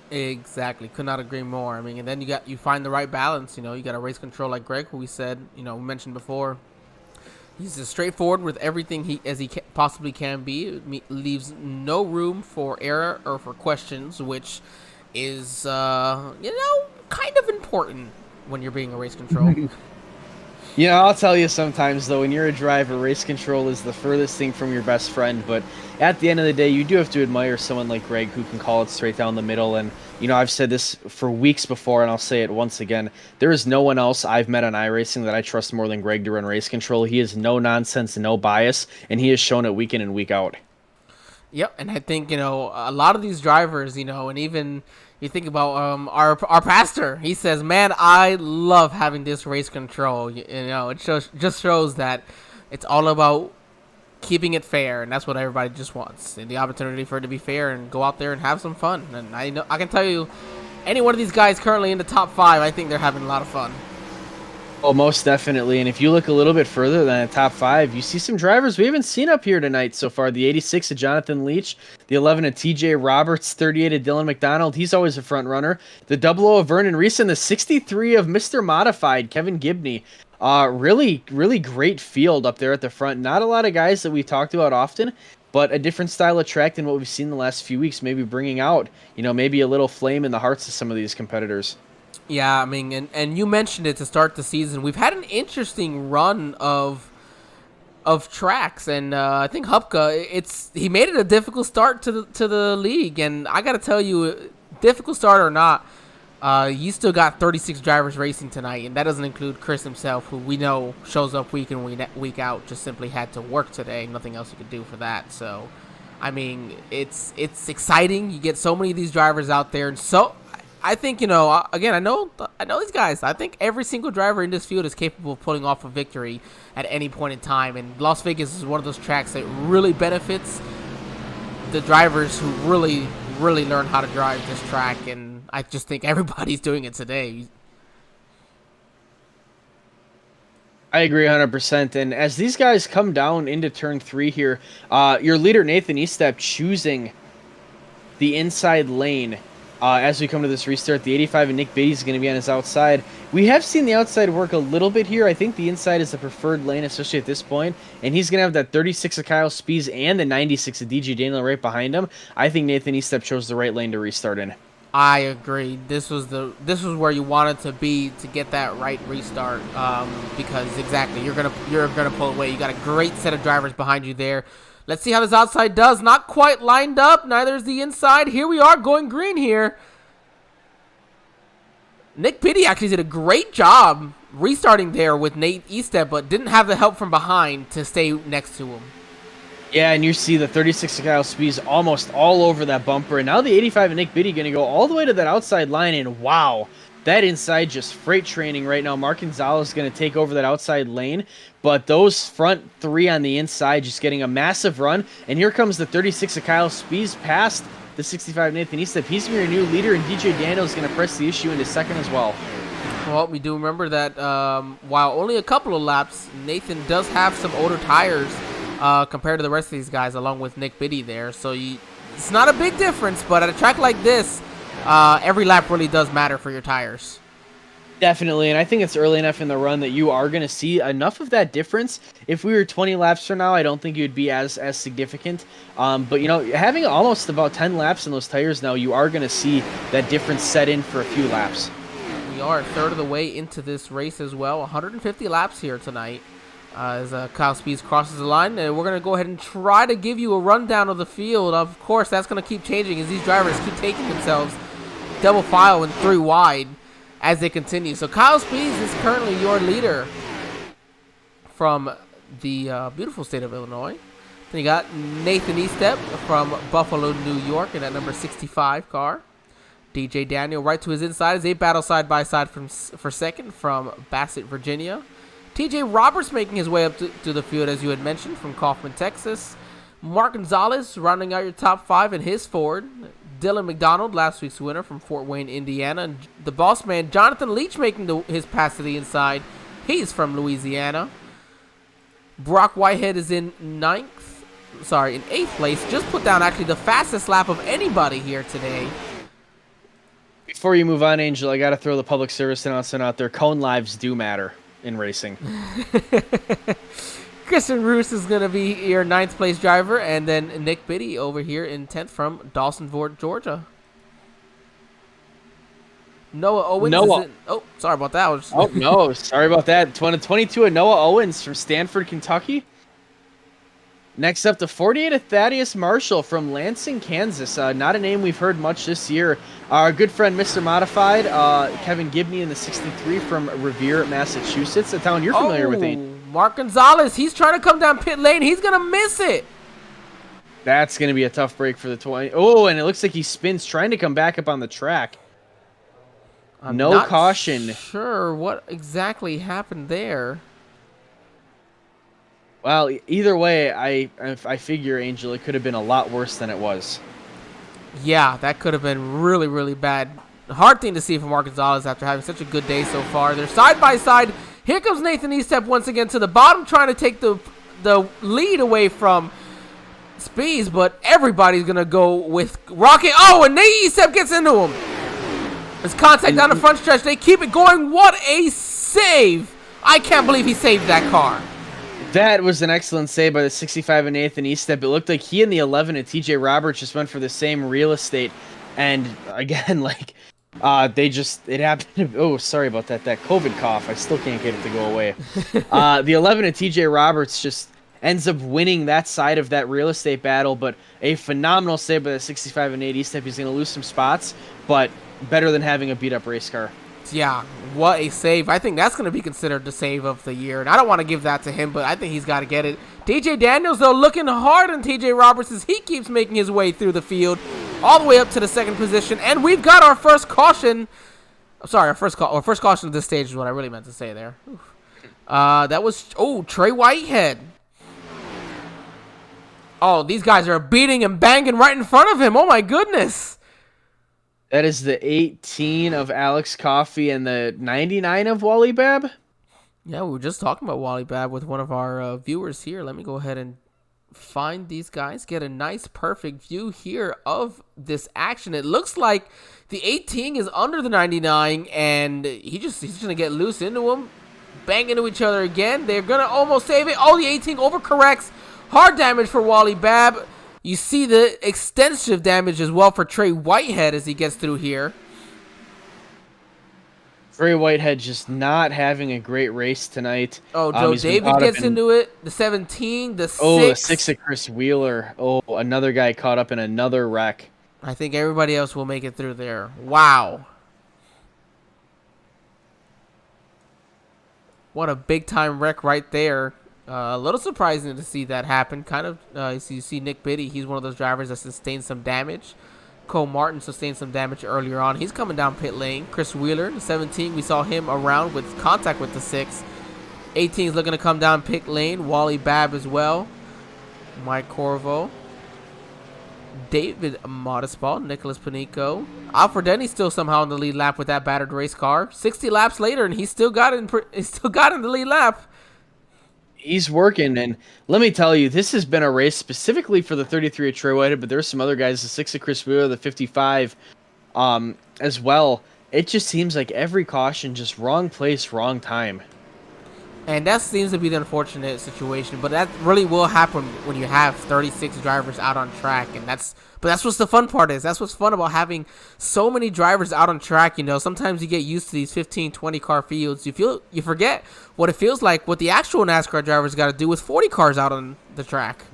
Exactly. Could not agree more. I mean, and then you find the right balance. You know, you got a race control like Greg, who we said, you know, we mentioned before. He's as straightforward with everything he possibly can be. Leaves no room for error or for questions, which is, you know, kind of important when you're being a race control. You know, I'll tell you sometimes, though, when you're a driver, race control is the furthest thing from your best friend. But at the end of the day, you do have to admire someone like Greg who can call it straight down the middle. And, you know, I've said this for weeks before, and I'll say it once again. There is no one else I've met on iRacing that I trust more than Greg to run race control. He is no nonsense, no bias, and he has shown it week in and week out. Yep, and I think, you know, a lot of these drivers, you know, and even you think about our pastor, he says, man, I love having this race control. You know, it just shows that it's all about keeping it fair, and that's what everybody just wants, and the opportunity for it to be fair and go out there and have some fun. And I can tell you, any one of these guys currently in the top 5, I think they're having a lot of fun. Oh, most definitely. And if you look a little bit further than the top 5, you see some drivers we haven't seen up here tonight so far. The 86 of Jonathan Leach, the 11 of TJ Roberts, 38 of Dylan McDonald. He's always a front runner. The 00 of Vernon Reese, and the 63 of Mr. Modified, Kevin Gibney. Really, really great field up there at the front. Not a lot of guys that we talked about often, but a different style of track than what we've seen the last few weeks, maybe bringing out, you know, maybe a little flame in the hearts of some of these competitors. Yeah, I mean, and you mentioned it to start the season. We've had an interesting run of tracks, and I think Hupka, he made it a difficult start to the league, and I got to tell you, difficult start or not, you still got 36 drivers racing tonight, and that doesn't include Chris himself, who we know shows up week in, week out, just simply had to work today, nothing else he could do for that. So, I mean, it's exciting. You get so many of these drivers out there, and so I think, you know, again, I know these guys. I think every single driver in this field is capable of pulling off a victory at any point in time. And Las Vegas is one of those tracks that really benefits the drivers who really, really learn how to drive this track. And I just think everybody's doing it today. I agree 100%. And as these guys come down into turn 3 here, your leader Nathan Eastep choosing the inside lane. As we come to this restart, the 85 and Nick Beatty is going to be on his outside. We have seen the outside work a little bit here. I think the inside is the preferred lane, especially at this point. And he's going to have that 36 of Kyle Spees and the 96 of DJ Daniel right behind him. I think Nathan Eastep chose the right lane to restart in. I agree. This was where you wanted to be to get that right restart. Because exactly, you're gonna pull away. You got a great set of drivers behind you there. Let's see how this outside does. Not quite lined up. Neither is the inside. Here we are going green here. Nick Pitty actually did a great job restarting there with Nate Eastep, but didn't have the help from behind to stay next to him. Yeah, and you see the 36 of Kyle Spees almost all over that bumper. And now the 85 of Nick Biddy going to go all the way to that outside line. And wow, that inside just freight training right now. Mark Gonzalez is going to take over that outside lane. But those front 3 on the inside just getting a massive run. And here comes the 36 of Kyle Spees past the 65 Nathan Eastep. He's going to be your new leader, and DJ Daniel is going to press the issue into second as well. Well, we do remember that while only a couple of laps, Nathan does have some older tires compared to the rest of these guys, along with Nick Biddy there. So it's not a big difference, but at a track like this, every lap really does matter for your tires. Definitely, and I think it's early enough in the run that you are going to see enough of that difference. If we were 20 laps from now, I don't think it would be as significant. But, you know, having almost about 10 laps in those tires now, you are going to see that difference set in for a few laps. We are a third of the way into this race as well. 150 laps here tonight as Kyle Spees crosses the line. And we're going to go ahead and try to give you a rundown of the field. Of course, that's going to keep changing as these drivers keep taking themselves double file and 3 wide as they continue. So Kyle Spees is currently your leader from the beautiful state of Illinois. Then you got Nathan Eastep from Buffalo, New York in that number 65 car. DJ Daniel right to his inside as they battle side by side for second from Bassett, Virginia. TJ Roberts making his way up to the field, as you had mentioned, from Kaufman, Texas. Mark Gonzalez rounding out your top 5 in his Ford. Dylan McDonald, last week's winner from Fort Wayne, Indiana. And the boss man, Jonathan Leach, making his pass to the inside. He's from Louisiana. Brock Whitehead is in 8th place. Just put down actually the fastest lap of anybody here today. Before you move on, Angel, I got to throw the public service announcement out there. Cone lives do matter in racing. Kristen Roos is going to be your 9th place driver, and then Nick Biddy over here in 10th from Dawsonport, Georgia. Noah Owens is in... Oh, sorry about that. Oh, no. Sorry about that. 22 of Noah Owens from Stanford, Kentucky. Next up, the 48 of Thaddeus Marshall from Lansing, Kansas. Not a name we've heard much this year. Our good friend, Mr. Modified, Kevin Gibney in the 63 from Revere, Massachusetts, a town you're familiar with. Mark Gonzalez, he's trying to come down pit lane. He's going to miss it. That's going to be a tough break for the 20. Oh, and it looks like he spins trying to come back up on the track. I'm no not caution. Sure what exactly happened there. Well, either way, I figure, Angel, it could have been a lot worse than it was. Yeah, that could have been really, really bad. Hard thing to see for Mark Gonzalez after having such a good day so far. They're side by side. Here comes Nathan Eastep once again to the bottom, trying to take the lead away from Spees, but everybody's going to go with Rocket. Oh, and Nate Eastep gets into him. There's contact down the front stretch. They keep it going. What a save. I can't believe he saved that car. That was an excellent save by the 65 and Nathan Eastep. It looked like he and the 11 and TJ Roberts just went for the same real estate. And again, it happened. Oh, sorry about that. That COVID cough. I still can't get it to go away. The 11 and TJ Roberts just ends up winning that side of that real estate battle. But a phenomenal save by the 65 and 8 Eastep. He's going to lose some spots, but better than having a beat up race car. Yeah, what a save. I think that's going to be considered the save of the year. And I don't want to give that to him, but I think he's got to get it. DJ Daniels, though, looking hard on TJ Roberts as he keeps making his way through the field all the way up to the 2nd position. And we've got our first caution. Our first caution of this stage is what I really meant to say there. That was, Trey Whitehead. Oh, these guys are beating and banging right in front of him. Oh, my goodness. That is the 18 of Alex Coffey and the 99 of Wally Babb. Yeah, we were just talking about Wally Babb with one of our viewers here. Let me go ahead and find these guys, get a nice perfect view here of this action. It looks like the 18 is under the 99, and he's gonna get loose into him, bang into each other again. They're gonna almost save it. Oh, the 18 overcorrects. Hard damage for Wally Babb. You see the extensive damage as well for Trey Whitehead as he gets through here. Trey Whitehead just not having a great race tonight. Oh, Joe he's been David caught up gets into it. The 17, the 6. Oh, the 6 of Chris Wheeler. Oh, another guy caught up in another wreck. I think everybody else will make it through there. Wow. What a big-time wreck right there. A little surprising to see that happen. Kind of, you see Nick Biddy. He's one of those drivers that sustained some damage. Cole Martin sustained some damage earlier on. He's coming down pit lane. Chris Wheeler, the 17, we saw him around with contact with the 6. 18 is looking to come down pit lane. Wally Babb as well. Mike Corvo. David Modestball, Nicholas Panico. Alfred Denny's still somehow in the lead lap with that battered race car. 60 laps later, and he's still got in the lead lap. He's working, and let me tell you, this has been a race specifically for the 33 of Trey Whitehead, but there's some other guys, the 6 of Chris Wheeler, the 55 as well. It just seems like every caution, just wrong place, wrong time. And that seems to be the unfortunate situation, but that really will happen when you have 36 drivers out on track, and that's what's the fun part is. That's what's fun about having so many drivers out on track. You know, sometimes you get used to these 15, 20 car fields. You forget what it feels like, what the actual NASCAR drivers got to do with 40 cars out on the track.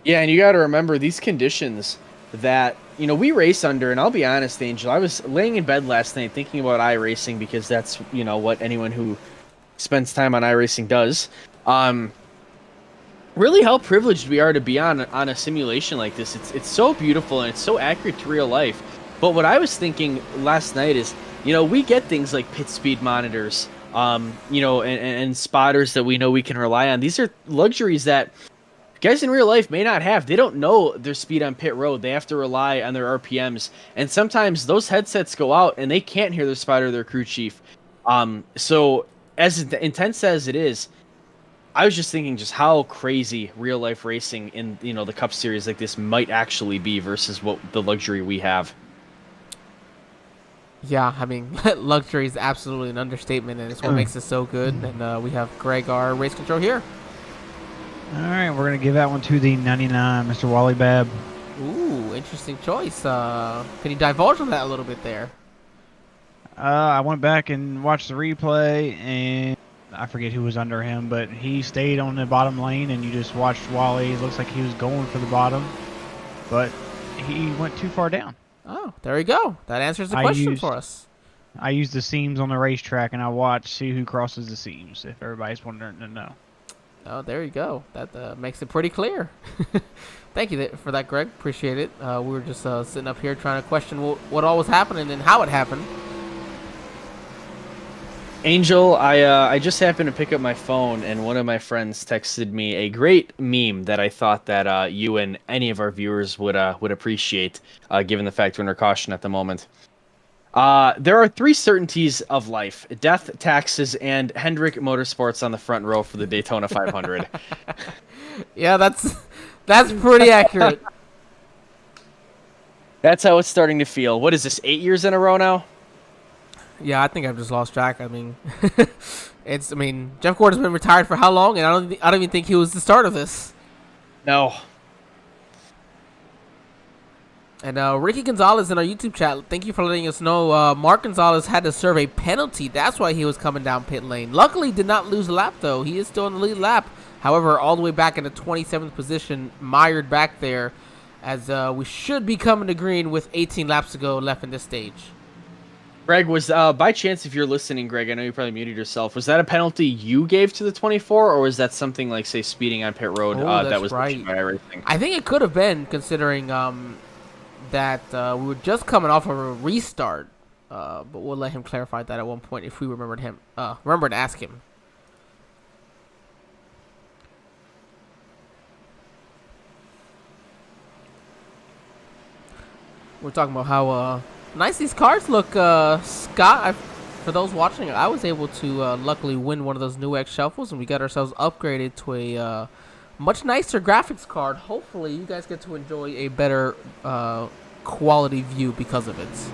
Yeah, and you got to remember these conditions that, you know, we race under, and I'll be honest, Angel, I was laying in bed last night thinking about iRacing because that's, you know, what anyone who spends time on iRacing does. Really how privileged we are to be on a simulation like this. It's so beautiful and it's so accurate to real life. But what I was thinking last night is, you know, we get things like pit speed monitors, you know, and spotters that we know we can rely on. These are luxuries that guys in real life may not have. They don't know their speed on pit road. They have to rely on their RPMs. And sometimes those headsets go out and they can't hear their spotter or their crew chief. So as intense as it is, I was just thinking just how crazy real life racing in, you know, the Cup Series like this might actually be versus what the luxury we have. Yeah, I mean, luxury is absolutely an understatement, and it's what makes it so good. And we have Greg, our race control, here. All right, we're going to give that one to the 99, Mr. Wally Babb. Ooh, interesting choice. Can you divulge on that a little bit there? I went back and watched the replay, and I forget who was under him, but he stayed on the bottom lane, and you just watched Wally. It looks like he was going for the bottom, but he went too far down. Oh, there you go. That answers the question for us. I used the seams on the racetrack, and I watched, see who crosses the seams, if everybody's wondering to know. Oh, there you go. That makes it pretty clear. Thank you for that, Greg. Appreciate it. We were just sitting up here trying to question what all was happening and how it happened. Angel, I just happened to pick up my phone, and one of my friends texted me a great meme that I thought that you and any of our viewers would appreciate, given the fact we're under caution at the moment. There are 3 certainties of life: death, taxes, and Hendrick Motorsports on the front row for the Daytona 500. Yeah, that's pretty accurate. That's how it's starting to feel. What is this, 8 years in a row now? Yeah, I think I've just lost track. I mean, Jeff Gordon's been retired for how long? And I don't even think he was the start of this. No. And Ricky Gonzalez in our YouTube chat, thank you for letting us know. Mark Gonzalez had to serve a penalty. That's why he was coming down pit lane. Luckily, did not lose a lap, though. He is still in the lead lap. However, all the way back in the 27th position, mired back there, as we should be coming to green with 18 laps to go left in this stage. Greg, was by chance, if you're listening, Greg, I know you probably muted yourself. Was that a penalty you gave to the 24, or was that something like, say, speeding on pit road that was right. by everything? I think it could have been, considering that we were just coming off of a restart. But we'll let him clarify that at one point if we remember to ask him. We're talking about how nice these cars look, Scott. for those watching, I was able to luckily win one of those new X shuffles, and we got ourselves upgraded to a much nicer graphics card. Hopefully, you guys get to enjoy a better quality view because of it.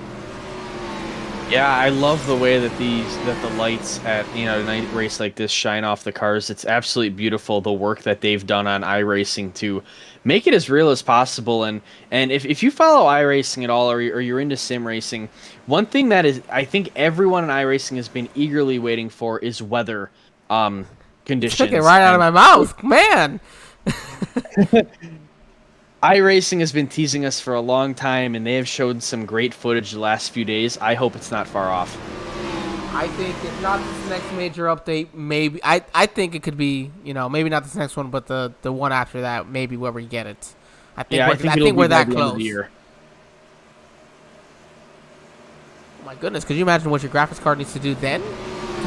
Yeah, I love the way that the lights at a night race like this shine off the cars. It's absolutely beautiful, the work that they've done on iRacing to make it as real as possible. And if you follow iRacing at all, or you're into sim racing, one thing that is I think everyone in iRacing has been eagerly waiting for is weather conditions. Took it right out of my mouth, man. iRacing has been teasing us for a long time, and they have showed some great footage the last few days. I hope it's not far off. I think if not this next major update, maybe I think it could be, maybe not this next one, but the one after that, maybe where we get it. I think we're that close. Oh my goodness, could you imagine what your graphics card needs to do then?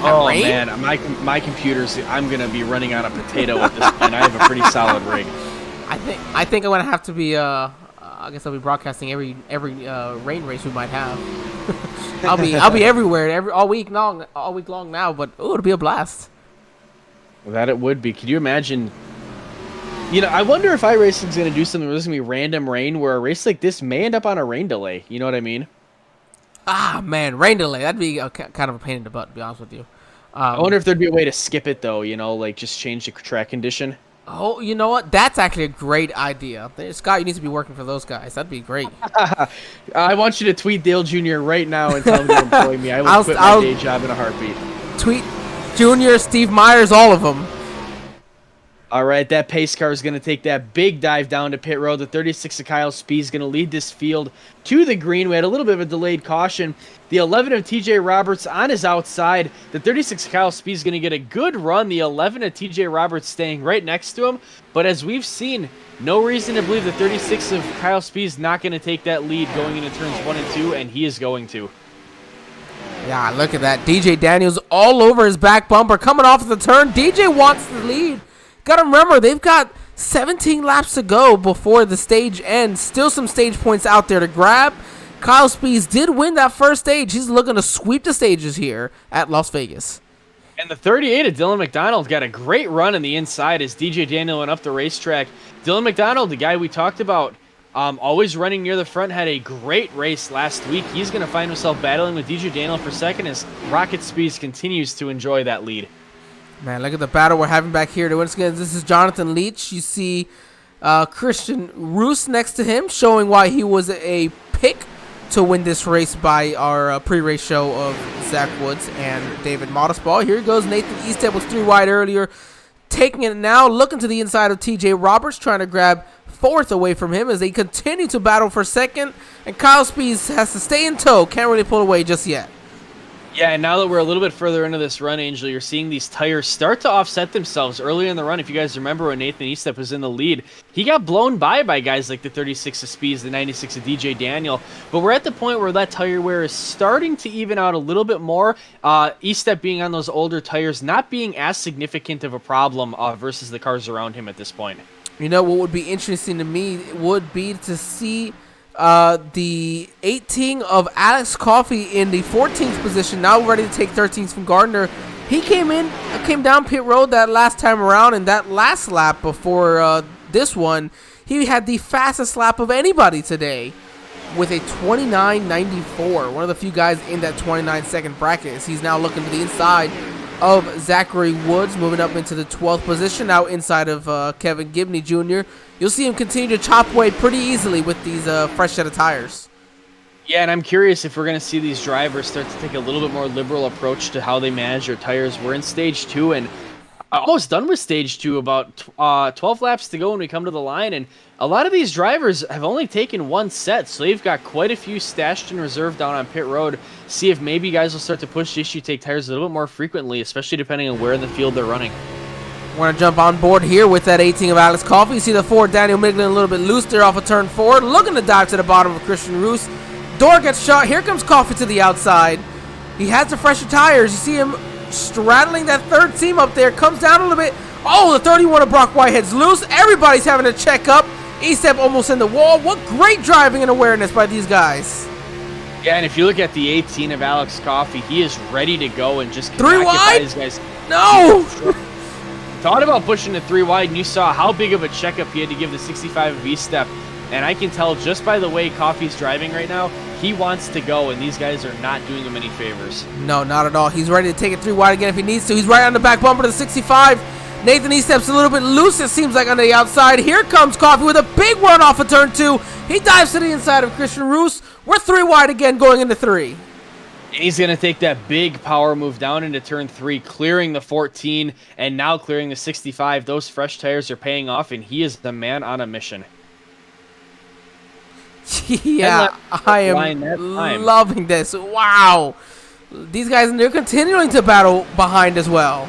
Oh man, my computer's I'm gonna be running on a potato at this point. I have a pretty solid rig. I think I'm gonna have to be I guess I'll be broadcasting every rain race we might have. I'll be everywhere all week long now, but it'll be a blast. That it would be. Could you imagine? I wonder if iRacing's gonna do something where there's gonna be random rain, where a race like this may end up on a rain delay. You know what I mean? Ah man, rain delay. That'd be kind of a pain in the butt, to be honest with you. I wonder if there'd be a way to skip it though. Like just change the track condition. Oh, you know what? That's actually a great idea. Scott, you need to be working for those guys. That'd be great. I want you to tweet Dale Jr. right now and tell him to employ me. I will quit my day job in a heartbeat. Tweet Jr., Steve Myers, all of them. All right, that pace car is going to take that big dive down to pit road. The 36 of Kyle Speed is going to lead this field to the green. We had a little bit of a delayed caution. The 11 of TJ Roberts on his outside. The 36 of Kyle Speed is going to get a good run. The 11 of TJ Roberts staying right next to him. But as we've seen, no reason to believe the 36 of Kyle Speed is not going to take that lead going into turns 1 and 2, and he is going to. Yeah, look at that. DJ Daniels all over his back bumper coming off the turn. DJ wants the lead. Gotta remember, they've got 17 laps to go before the stage ends. Still some stage points out there to grab. Kyle Speeds did win that first stage. He's looking to sweep the stages here at Las Vegas. And the 38 of Dylan Mcdonald got a great run in the inside as DJ Daniel went up the racetrack. Dylan Mcdonald, the guy we talked about, always running near the front, had a great race last week. He's going to find himself battling with DJ Daniel for second as Rocket Speeds continues to enjoy that lead. Man, look at the battle we're having back here. Once again, this is Jonathan Leach. You see Christian Roos next to him, showing why he was a pick to win this race by our pre-race show of Zach Woods and David Modestball. Here goes Nathan Eastep, was 3 wide earlier, taking it now, looking to the inside of TJ Roberts, trying to grab fourth away from him as they continue to battle for second, and Kyle Speeds has to stay in tow. Can't really pull away just yet. Yeah, and now that we're a little bit further into this run, Angel, you're seeing these tires start to offset themselves earlier in the run. If you guys remember when Nathan Eastep was in the lead, he got blown by guys like the 36 of Speeds, the 96 of DJ Daniel. But we're at the point where that tire wear is starting to even out a little bit more. Eastep being on those older tires, not being as significant of a problem versus the cars around him at this point. You know what would be interesting to me would be to see the 18 of Alex Coffey in the 14th position, now ready to take 13th from Gardner. He came down pit road that last time around, and that last lap before this one, he had the fastest lap of anybody today with a 29.94. One of the few guys in that 29-second bracket. As he's now looking to the inside of Zachary Woods, moving up into the 12th position, now inside of Kevin Gibney Jr. You'll see him continue to chop away pretty easily with these fresh set of tires. Yeah, and I'm curious if we're going to see these drivers start to take a little bit more liberal approach to how they manage their tires. We're in Stage 2 and almost done with Stage 2, about 12 laps to go when we come to the line, and a lot of these drivers have only taken one set, so they've got quite a few stashed in reserve down on pit road. See if maybe guys will start to push the issue, take tires a little bit more frequently, especially depending on where in the field they're running. We're going to jump on board here with that 18 of Alex Coffey. You see the Ford Daniel Miglin a little bit loose there off of turn 4, looking to dive to the bottom of Christian Roos. Door gets shot. Here comes Coffey to the outside. He has the fresher tires. You see him straddling that third seam up there. Comes down a little bit. Oh, the 31 of Brock Whitehead's loose. Everybody's having to check up. Eastep almost in the wall. What great driving and awareness by these guys. Yeah, and if you look at the 18 of Alex Coffey, he is ready to go and just Three cannot get by wide? these guys. No! Thought about pushing to 3 wide, and you saw how big of a checkup he had to give the 65 of E-step. And I can tell just by the way Coffey's driving right now, he wants to go, and these guys are not doing him any favors. No, not at all. He's ready to take it 3 wide again if he needs to. He's right on the back bumper to the 65. Nathan E-steps a little bit loose, it seems like, on the outside. Here comes Coffey with a big run off of turn 2. He dives to the inside of Christian Roos. We're 3 wide again going into 3. And he's going to take that big power move down into turn 3, clearing the 14 and now clearing the 65. Those fresh tires are paying off, and he is the man on a mission. Yeah, I am loving this. Wow. These guys, they're continuing to battle behind as well.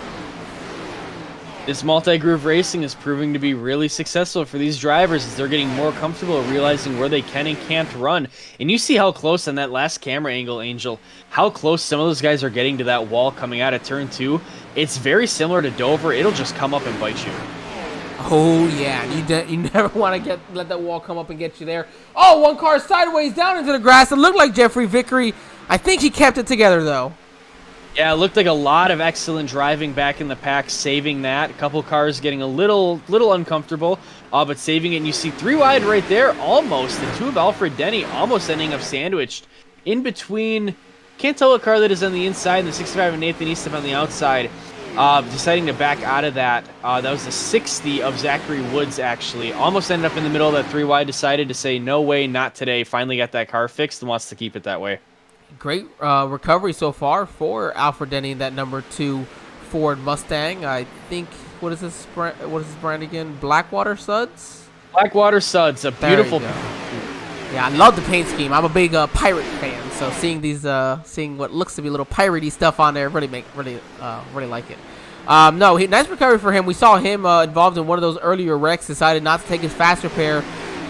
This multi-groove racing is proving to be really successful for these drivers as they're getting more comfortable realizing where they can and can't run. And you see how close on that last camera angle, Angel, how close some of those guys are getting to that wall coming out of turn 2. It's very similar to Dover. It'll just come up and bite you. Oh, yeah. You never want to let that wall come up and get you there. Oh, one car sideways down into the grass. It looked like Jeffrey Vickery. I think he kept it together, though. Yeah, it looked like a lot of excellent driving back in the pack, saving that. A couple cars getting a little uncomfortable, but saving it. And you see 3 wide right there, almost. The 2 of Alfred Denny almost ending up sandwiched in between. Can't tell what car that is on the inside, and the 65 of Nathan Eastham on the outside. Deciding to back out of that. That was the 60 of Zachary Woods, actually. Almost ended up in the middle of that 3 wide. Decided to say, no way, not today. Finally got that car fixed and wants to keep it that way. Great recovery so far for Alfred Denny in that number 2 Ford Mustang. I think, what is this brand again? Blackwater Suds? Blackwater Suds, a beautiful. Yeah, I love the paint scheme. I'm a big pirate fan, so seeing these, seeing what looks to be a little piratey stuff on there, really like it. No, nice recovery for him. We saw him involved in one of those earlier wrecks. Decided not to take his fast repair.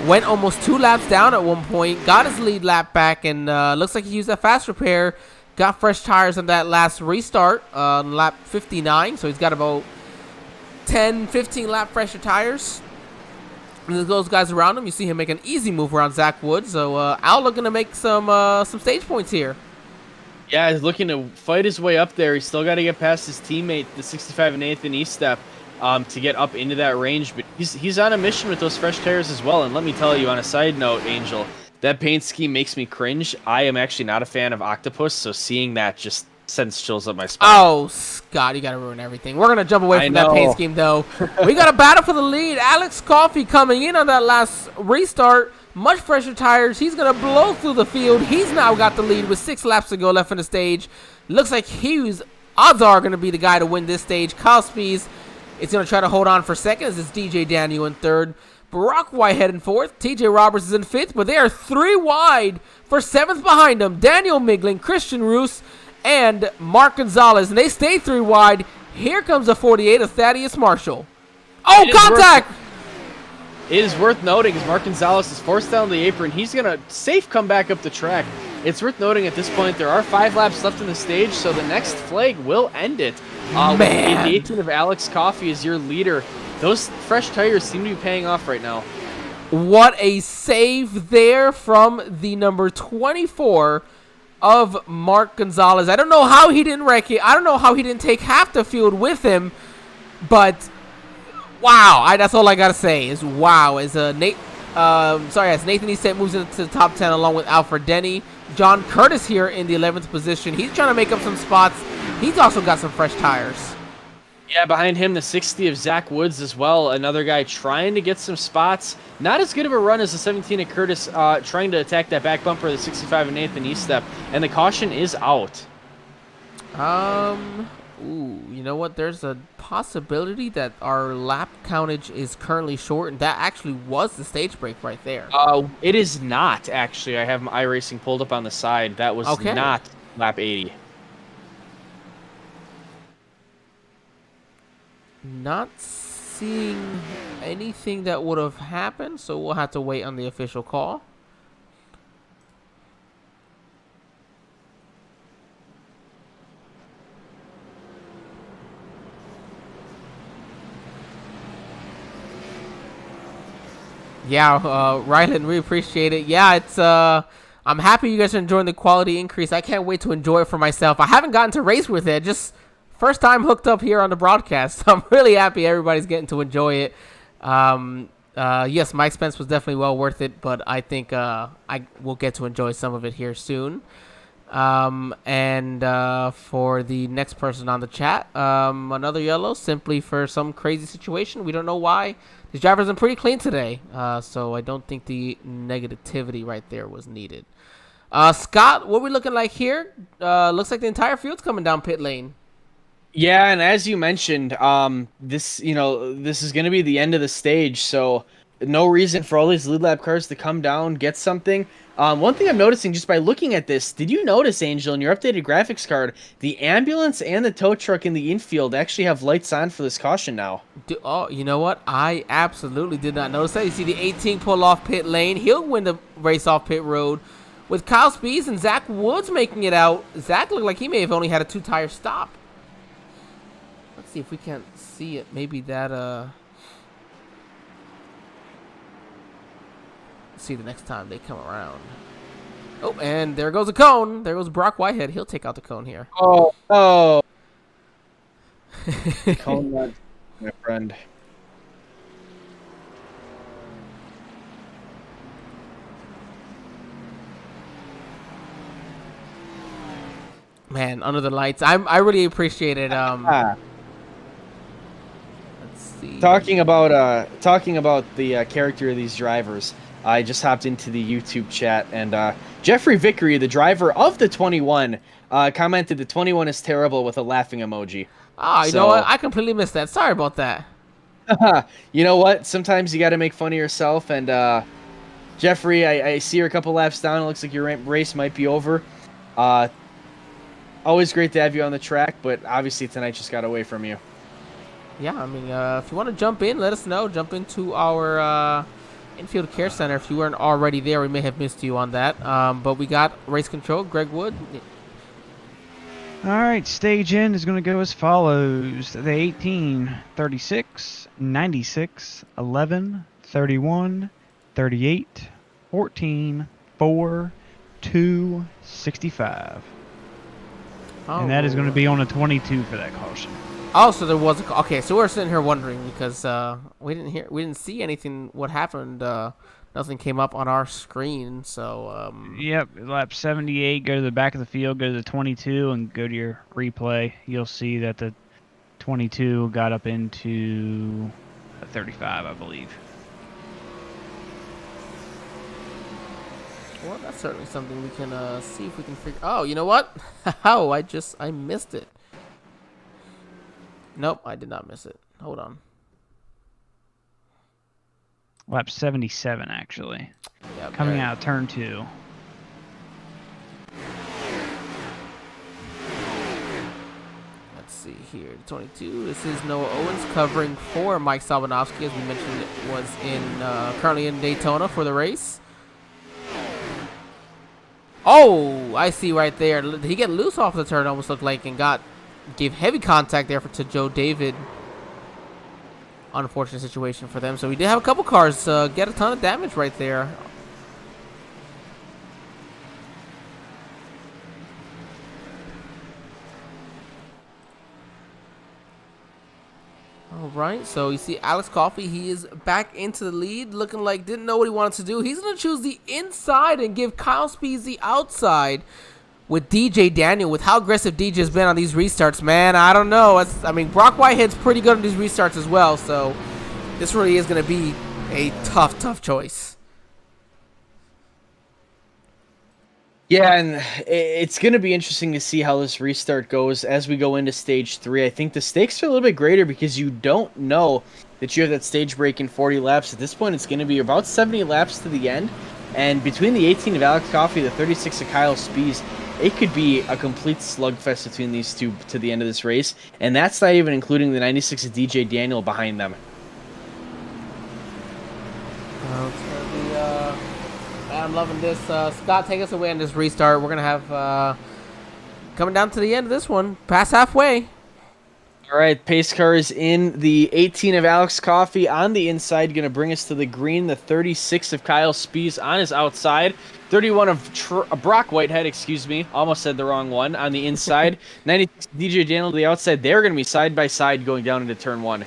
Went almost 2 laps down at one point. Got his lead lap back, and looks like he used that fast repair. Got fresh tires on that last restart on lap 59. So he's got about 10, 15 lap fresher tires. And those guys around him, you see him make an easy move around Zach Woods. So Al looking to make some stage points here. Yeah, he's looking to fight his way up there. He's still got to get past his teammate, the 65 of Nathan Eastep, to get up into that range. But he's on a mission with those fresh tires as well. And let me tell you, on a side note, Angel, that paint scheme makes me cringe. I am actually not a fan of Octopus, so seeing that just sends chills up my spine. Oh, Scott, you got to ruin everything. We're going to jump away from that paint scheme, though. We got a battle for the lead. Alex Coffey coming in on that last restart. Much fresher tires. He's going to blow through the field. He's now got the lead with 6 laps to go left in the stage. Looks like odds are going to be the guy to win this stage. Kyle Spees is going to try to hold on for second as it's DJ Daniel in third. Barack Whitehead in fourth. TJ Roberts is in fifth, but they are 3 wide for 7th behind them. Daniel Miglin, Christian Roos, and Mark Gonzalez. And they stay 3 wide. Here comes the 48 of Thaddeus Marshall. Oh, contact! It is worth noting as Mark Gonzalez is forced down the apron. He's going to safe come back up the track. It's worth noting at this point there are 5 laps left in the stage, so the next flag will end it. Man. The 18 of Alex Coffey is your leader. Those fresh tires seem to be paying off right now. What a save there from the number 24 of Mark Gonzalez. I don't know how he didn't wreck it. I don't know how he didn't take half the field with him, but wow, that's all I gotta say is wow. As Nathan Eastham moves into the top 10 along with Alfred Denny. John Curtis here in the 11th position. He's trying to make up some spots. He's also got some fresh tires. Yeah, behind him, the 60 of Zach Woods as well. Another guy trying to get some spots. Not as good of a run as the 17 of Curtis trying to attack that back bumper of the 65 of Nathan Eastep. And the caution is out. Ooh, you know what? There's a possibility that our lap countage is currently short, and that actually was the stage break right there. It is not, actually. I have my iRacing pulled up on the side. That was not lap 80. Not seeing anything that would have happened, so we'll have to wait on the official call. Yeah, Ryland, we appreciate it. Yeah, it's I'm I'm happy you guys are enjoying the quality increase. I can't wait to enjoy it for myself. I haven't gotten to race with it. Just first time hooked up here on the broadcast. So I'm really happy everybody's getting to enjoy it. Yes, my expense was definitely well worth it, but I think I will get to enjoy some of it here soon. And for the next person on the chat, another yellow, simply for some crazy situation. We don't know why. These drivers are pretty clean today, so I don't think the negativity right there was needed. Scott, what are we looking like here? Looks like the entire field's coming down pit lane. Yeah, and as you mentioned, this is going to be the end of the stage, so no reason for all these lead lap cars to come down, get something. One thing I'm noticing just by looking at this, did you notice, Angel, in your updated graphics card, the ambulance and the tow truck in the infield actually have lights on for this caution now? Oh, you know what? I absolutely did not notice that. You see the 18 pull off pit lane. He'll win the race off pit road. With Kyle Spees and Zach Woods making it out, Zach looked like he may have only had a 2-tire stop. Let's see if we can't see it. Maybe that, see the next time they come around. Oh, and there goes a cone. There goes Brock Whitehead. He'll take out the cone here. Oh. Cone run, my friend. Man, under the lights. I really appreciate it. Let's see. Talking about the character of these drivers, I just hopped into the YouTube chat, and Jeffrey Vickery, the driver of the 21, commented the 21 is terrible with a laughing emoji. You know what? I completely missed that. Sorry about that. You know what? Sometimes you got to make fun of yourself, and Jeffrey, I see you're a couple laps down. It looks like your race might be over. Always great to have you on the track, but obviously tonight just got away from you. Yeah, I mean, if you want to jump in, let us know. Jump into our infield care center. If you weren't already there, we may have missed you on that. But we got race control, Greg Wood. All right, stage end is going to go as follows. The 18, 36, 96, 11, 31, 38, 14, 4, 2, 65. And that is going to be on a 22 for that caution. Oh, so there was a... Okay, so we're sitting here wondering because we didn't see anything. What happened? Nothing came up on our screen. So Yep, lap 78. Go to the back of the field. Go to the 22 and go to your replay. You'll see that the 22 got up into a 35, I believe. Well, that's certainly something we can see if we can figure... Oh, you know what? Oh, I missed it. Nope, I did not miss it. Hold on. Lap 77, actually. Yeah, Coming out of turn 2. Let's see here. 22. This is Noah Owens covering for Mike Sabanowski, as we mentioned. It was currently in Daytona for the race. Oh, I see right there. Did he get loose off the turn? Almost looked like, and gave heavy contact there to Joe David. Unfortunate situation for them. So we did have a couple cars get a ton of damage right there. All right, so you see Alex Coffey, he is back into the lead, looking like didn't know what he wanted to do. He's going to choose the inside and give Kyle Spees the outside with DJ Daniel. With how aggressive DJ has been on these restarts, man, I don't know. I mean, Brock Whitehead's pretty good on these restarts as well, so this really is going to be a tough choice. Yeah, and it's going to be interesting to see how this restart goes as we go into stage 3. I think the stakes are a little bit greater because you don't know that you have that stage break in 40 laps. At this point, it's going to be about 70 laps to the end. And between the 18 of Alex Coffey, the 36 of Kyle Spees, it could be a complete slugfest between these two to the end of this race. And that's not even including the 96 of DJ Daniel behind them. I'm loving this. Scott, take us away on this restart. We're going to have, coming down to the end of this one, past halfway. All right, pace car is in. The 18 of Alex Coffey on the inside, going to bring us to the green. The 36 of Kyle Spees on his outside. 31 of Brock Whitehead, excuse me. Almost said the wrong one, on the inside. 96 DJ Daniel to the outside. They're going to be side by side going down into turn 1.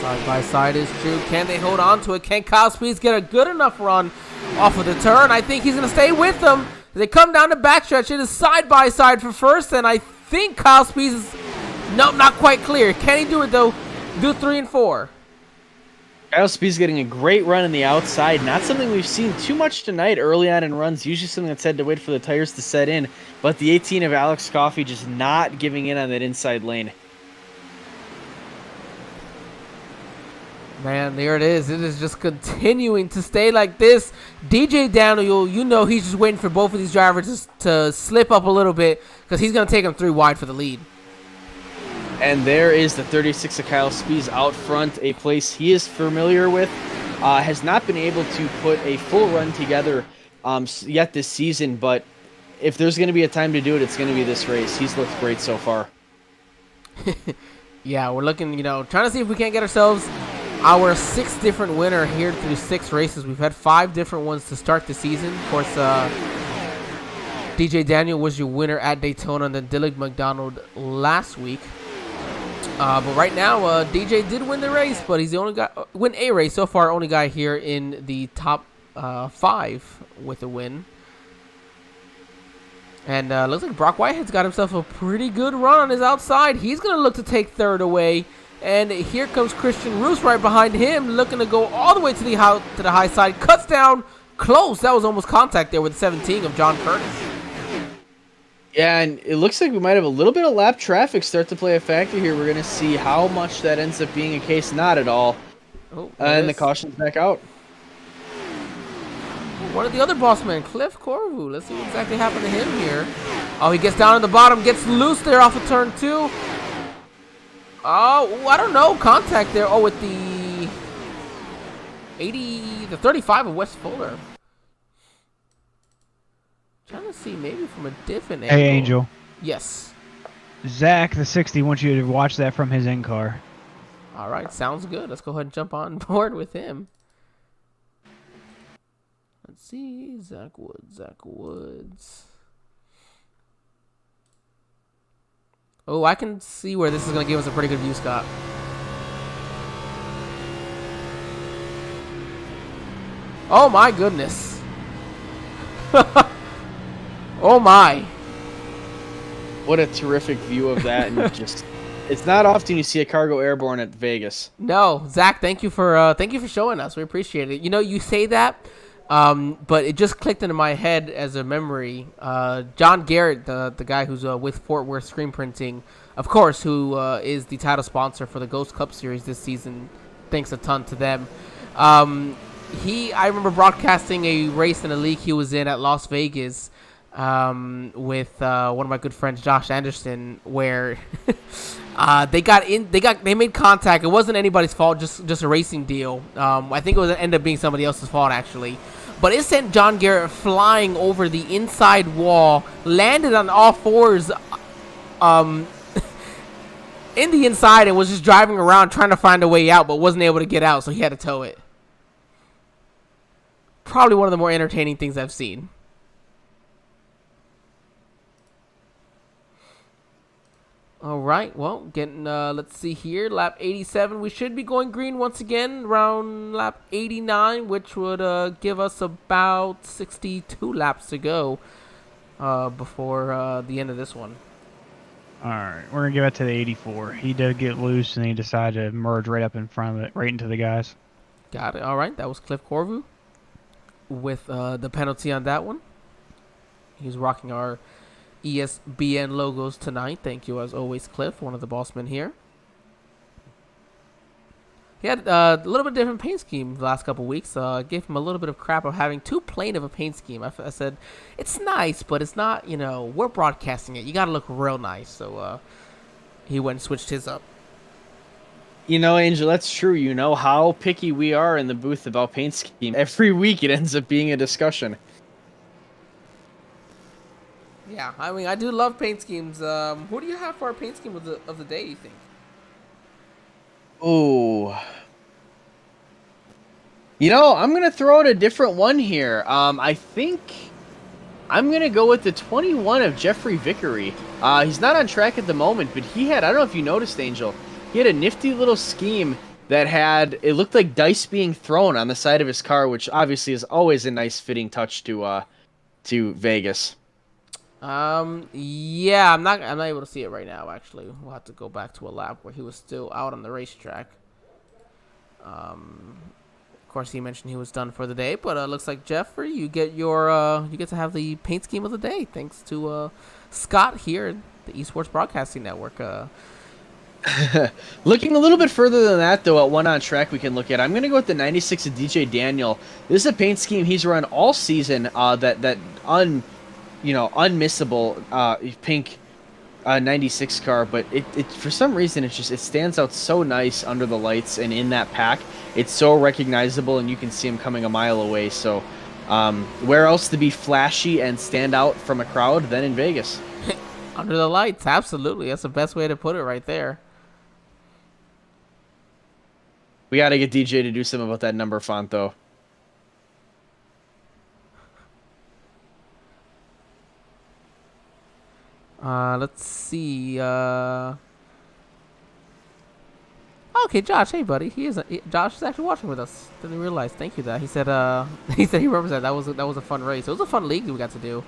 Side by side is true. Can they hold on to it? Can Kyle Spees get a good enough run off of the turn? I think he's going to stay with them. They come down the backstretch. It is side by side for first, and I think Kyle Spees is... Nope, not quite clear. Can he do it, though? Do 3 and 4. Kyle Spees getting a great run in the outside. Not something we've seen too much tonight early on in runs. Usually something that's had to wait for the tires to set in. But the 18 of Alex Coffey just not giving in on that inside lane. Man, there it is. It is just continuing to stay like this. DJ Daniel, you know he's just waiting for both of these drivers to slip up a little bit because he's going to take them 3 wide for the lead. And there is the 36 of Kyle Spees out front, a place he is familiar with. Has not been able to put a full run together yet this season, but if there's going to be a time to do it, it's going to be this race. He's looked great so far. Yeah, we're looking, trying to see if we can't get ourselves our 6th different winner here through 6 races. We've had 5 different ones to start the season. Of course, DJ Daniel was your winner at Daytona, and then Dylan McDonald last week. But right now, DJ did win the race, but he's the only guy win a race so far. Only guy here in the top 5 with a win. And looks like Brock Whitehead's got himself a pretty good run on his outside. He's gonna look to take 3rd away. And here comes Christian Roos right behind him, looking to go all the way to the high side. Cuts down, close. That was almost contact there with 17 of John Curtis. Yeah, and it looks like we might have a little bit of lap traffic start to play a factor here. We're going to see how much that ends up being a case. Not at all. Oh, and the caution's back out. One of the other boss men, Cliff Corvu. Let's see what exactly happened to him here. Oh, he gets down at the bottom, gets loose there off of turn 2. Oh, I don't know. Contact there. Oh, with the 35 of West Fuller. Trying to see maybe from a different angle. Hey, Angel. Yes. Zach, the 60, wants you to watch that from his in-car. All right, sounds good. Let's go ahead and jump on board with him. Let's see. Zach Woods. Oh, I can see where this is going to give us a pretty good view, Scott. Oh, my goodness. Oh, my. What a terrific view of that. And just, it's not often you see a cargo airborne at Vegas. No, Zach, thank you for showing us. We appreciate it. You say that, but it just clicked into my head as a memory. John Garrett, the guy who's with Fort Worth Screen Printing, of course, who is the title sponsor for the Ghost Cup Series this season. Thanks a ton to them. I remember broadcasting a race in a league he was in at Las Vegas with one of my good friends, Josh Anderson, where they made contact. It wasn't anybody's fault, just a racing deal. I think it was ended up being somebody else's fault actually. But it sent John Garrett flying over the inside wall, landed on all fours in the inside, and was just driving around trying to find a way out, but wasn't able to get out, so he had to tow it. Probably one of the more entertaining things I've seen. All right, well, getting, let's see here, lap 87. We should be going green once again around lap 89, which would give us about 62 laps to go before the end of this one. All right, we're going to give it to the 84. He did get loose, and he decided to merge right up in front of it, right into the guys. Got it. All right, that was Cliff Corvu with the penalty on that one. He's rocking our ESBN logos tonight. Thank you, as always, Cliff, one of the boss men here. He had a little bit different paint scheme the last couple weeks. I gave him a little bit of crap of having too plain of a paint scheme. I said, it's nice, but it's not, we're broadcasting it. You got to look real nice. So he went and switched his up. Angel, that's true. You know how picky we are in the booth about paint scheme. Every week it ends up being a discussion. Yeah, I mean, I do love paint schemes. Who do you have for our paint scheme of the day, you think? Ooh. You know, I'm going to throw out a different one here. I think I'm going to go with the 21 of Jeffrey Vickery. He's not on track at the moment, but he had, I don't know if you noticed, Angel, he had a nifty little scheme that had, it looked like dice being thrown on the side of his car, which obviously is always a nice fitting touch to Vegas. Yeah, I'm not able to see it right now, actually. We'll have to go back to a lap where he was still out on the racetrack. Of course, he mentioned he was done for the day, but looks like Jeffrey, you get to have the paint scheme of the day, thanks to Scott here at the Esports Broadcasting Network. Looking a little bit further than that, though, at one on track we can look at. I'm going to go with the 96 of DJ Daniel. This is a paint scheme he's run all season. Unmissable pink 96 car, but it for some reason it stands out so nice under the lights and in that pack. It's so recognizable, and you can see him coming a mile away. So, where else to be flashy and stand out from a crowd than in Vegas? Under the lights, absolutely. That's the best way to put it right there. We got to get DJ to do something about that number font, though. Let's see. Okay, Josh. Hey, buddy. Josh is actually watching with us. Didn't realize. Thank you. That he said. He represented. That was a fun race. It was a fun league that we got to do.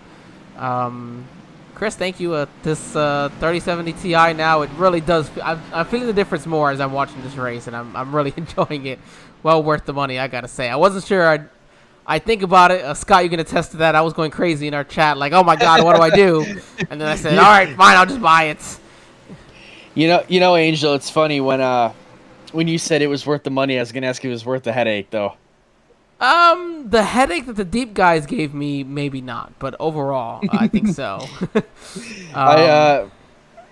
Chris, thank you. This 3070 Ti now, it really does. I'm feeling the difference more as I'm watching this race, and I'm really enjoying it. Well worth the money, I gotta say. I wasn't sure. I think about it. Scott, you can attest to that. I was going crazy in our chat, like, oh my god, what do I do? And then I said, all right, fine, I'll just buy it. You know, Angel, it's funny when you said it was worth the money. I was gonna ask if it was worth the headache, though. The headache that the deep guys gave me, maybe not, but overall, I think so.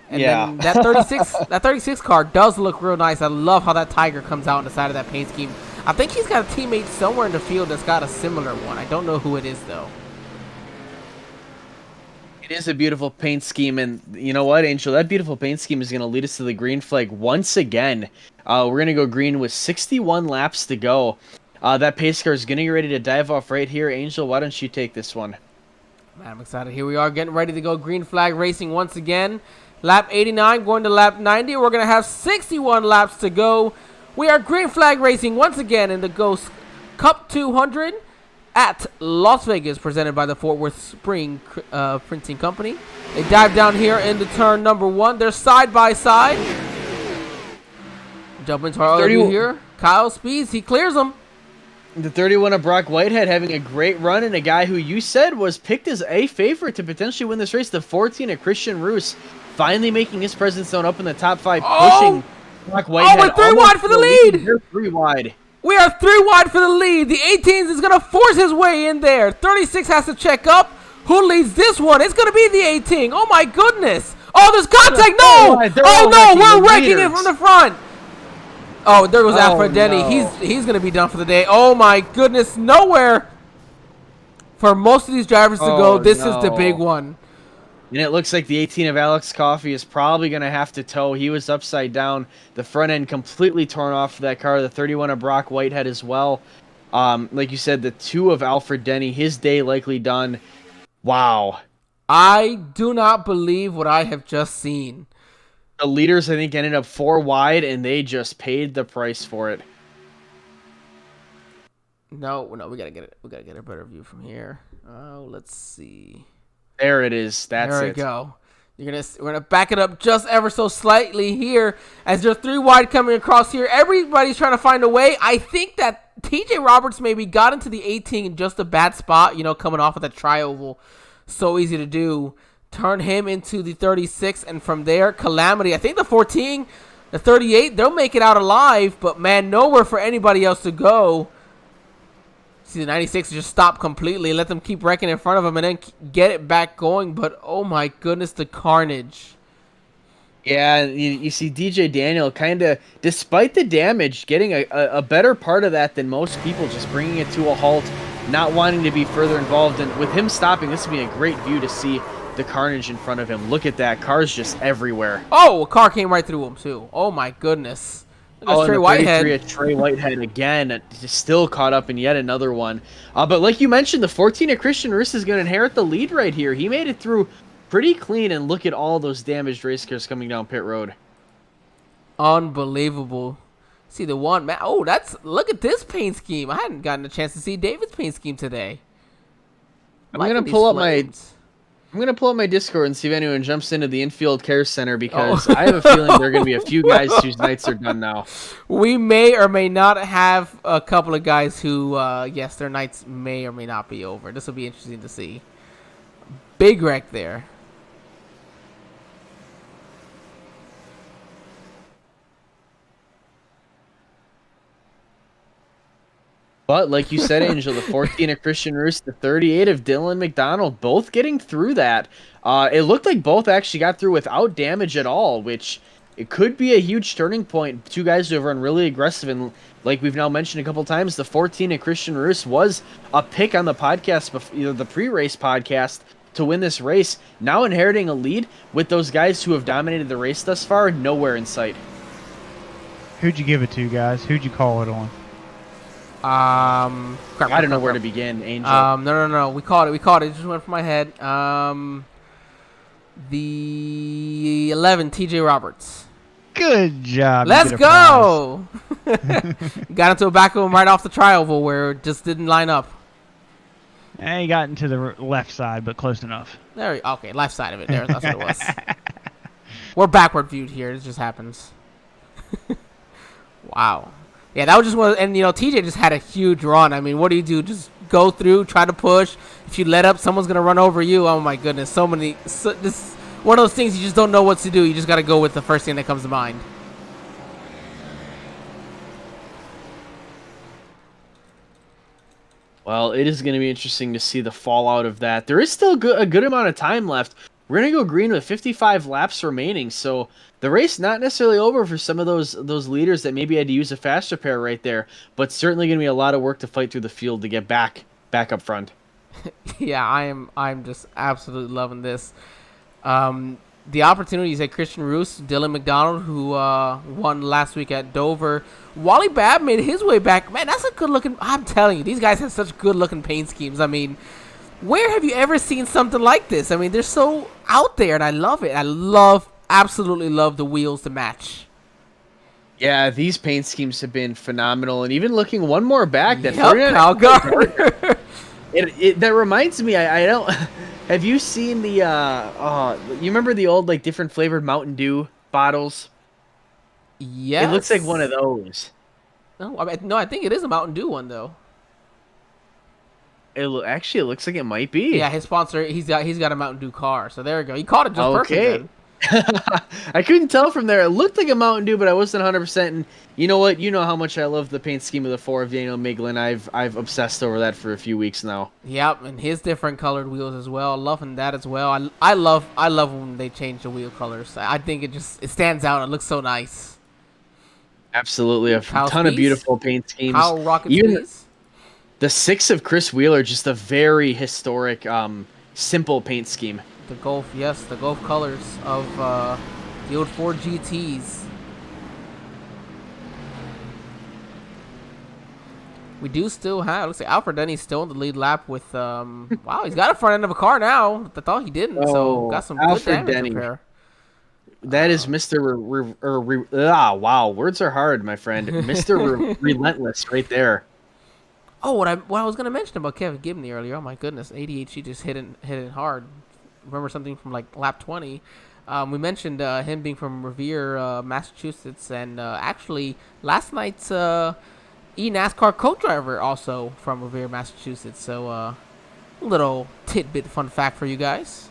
And yeah. then that 36 car does look real nice. I love how that Tiger comes out on the side of that paint scheme. I think he's got a teammate somewhere in the field that's got a similar one. I don't know who it is, though. It is a beautiful paint scheme, and you know what, Angel? That beautiful paint scheme is going to lead us to the green flag once again. We're going to go green with 61 laps to go. That pace car is going to get ready to dive off right here. Angel, why don't you take this one? Man, I'm excited. Here we are getting ready to go green flag racing once again. Lap 89 going to lap 90. We're going to have 61 laps to go. We are green flag racing once again in the Ghost Cup 200 at Las Vegas, presented by the Fort Worth Spring Printing Company. They dive down here into turn number 1. They're side by side. Jump into our other view here. Kyle Speeds, he clears them. The 31 of Brock Whitehead having a great run, and a guy who you said was picked as a favorite to potentially win this race. The 14 of Christian Roos finally making his presence known up in the top 5, pushing Brock Whitehead. Oh, we're 3 wide for the lead. They're 3 wide. We are 3 wide for the lead. The 18s is going to force his way in there. 36 has to check up. Who leads this one? It's going to be the 18. Oh, my goodness. Oh, there's contact. No. Oh, no. We're wrecking it from the front. Oh, there goes Alfred Denny. No. He's going to be done for the day. Oh, my goodness. Nowhere for most of these drivers to go. This is the big one. And it looks like the 18 of Alex Coffey is probably going to have to tow. He was upside down. The front end completely torn off that car. The 31 of Brock Whitehead as well. Like you said, the 2 of Alfred Denny, his day likely done. Wow. I do not believe what I have just seen. The leaders, I think, ended up 4 wide, and they just paid the price for it. No, we gotta get it. We gotta get a better view from here. Oh, let's see. There it is. That's it. There we go. We're gonna back it up just ever so slightly here as there's 3 wide coming across here. Everybody's trying to find a way. I think that TJ Roberts maybe got into the 18 in just a bad spot. You know, coming off of that tri-oval, so easy to do. Turn him into the 36, and from there, Calamity. I think the 14, the 38, they'll make it out alive, but man, nowhere for anybody else to go. See, the 96 just stop completely, let them keep wrecking in front of them, and then get it back going. But oh my goodness, the carnage. Yeah, you see DJ Daniel kind of, despite the damage, getting a better part of that than most people, just bringing it to a halt, not wanting to be further involved. And with him stopping, this would be a great view to see the carnage in front of him. Look at that. Cars just everywhere. Oh, a car came right through him, too. Oh, my goodness. Look at And Trey the Whitehead. 33 at Trey Whitehead again, just still caught up in yet another one. But like you mentioned, the 14 at Christian Roos is going to inherit the lead right here. He made it through pretty clean, and look at all those damaged race cars coming down pit road. Unbelievable. See the one, man. Oh, look at this paint scheme. I hadn't gotten a chance to see David's paint scheme today. I'm going to pull up my Discord and see if anyone jumps into the infield care center, because I have a feeling there are going to be a few guys whose nights are done now. We may or may not have a couple of guys who, yes, their nights may or may not be over. This will be interesting to see. Big wreck there. But like you said, Angel, the 14 of Christian Roos, the 38 of Dylan Mcdonald, both getting through that. It looked like both actually got through without damage at all, which it could be a huge turning point. Two guys who have run really aggressive, and like we've now mentioned a couple times, the 14 of Christian Roos was a pick on the podcast, the pre-race podcast, to win this race. Now inheriting a lead with those guys who have dominated the race thus far, nowhere in sight. Who'd you give it to, guys? Who'd you call it on? I don't know where to begin, Angel. No. We caught it. It just went from my head. The 11, TJ Roberts. Good job. Let's go. Got into a back of him right off the trioval where it just didn't line up. And he got into the left side, but close enough. Okay, left side of it. There, that's what it was. We're backward viewed here. It just happens. Wow. Yeah, that was just one. And, TJ just had a huge run. I mean, what do you do? Just go through, try to push. If you let up, someone's going to run over you. Oh, my goodness. This is one of those things you just don't know what to do. You just got to go with the first thing that comes to mind. Well, it is going to be interesting to see the fallout of that. There is still a good amount of time left. We're going to go green with 55 laps remaining, so the race not necessarily over for some of those leaders that maybe had to use a fast repair right there, but certainly going to be a lot of work to fight through the field to get back up front. Yeah, I'm just absolutely loving this. The opportunities at Christian Roos, Dylan Mcdonald, who won last week at Dover. Wally Babb made his way back. Man, that's a good-looking... I'm telling you, these guys have such good-looking paint schemes. I mean, where have you ever seen something like this? I mean, they're so out there, and I love it. Absolutely love the wheels to match. Yeah, these paint schemes have been phenomenal, and even looking one more back, that Kyle Gardner. That reminds me, I don't... Have you seen the, you remember the old, like, different flavored Mountain Dew bottles? Yes. It looks like one of those. No, I think it is a Mountain Dew one, though. Actually, it looks like it might be. Yeah, his sponsor, he's got a Mountain Dew car, so there we go. He caught it just perfect then. I couldn't tell from there. It looked like a Mountain Dew, but I wasn't 100%. And you know what? You know how much I love the paint scheme of the 4 of Daniel Miglin. I've obsessed over that for a few weeks now. Yep, and his different colored wheels as well. Loving that as well. I love when they change the wheel colors. I think it stands out. It looks so nice. Absolutely, a ton of beautiful paint schemes. How Rocket Even Speeds? The 6 of Chris Wheeler, just a very historic, simple paint scheme. The Gulf colors of the old Ford GTs. We do still have, looks like Alfred Denny's still in the lead lap with, wow, he's got a front end of a car now. I thought he didn't, so got some Alfred good damage Denny. repair. That is Mr. Wow, words are hard, my friend. Mr. Relentless right there. Oh, what I was going to mention about Kevin Gibney earlier, oh my goodness, ADHD just hit it hard. Remember something from like lap 20. We mentioned him being from Revere, Massachusetts, and actually last night's NASCAR co-driver also from Revere, Massachusetts. So a little tidbit fun fact for you guys.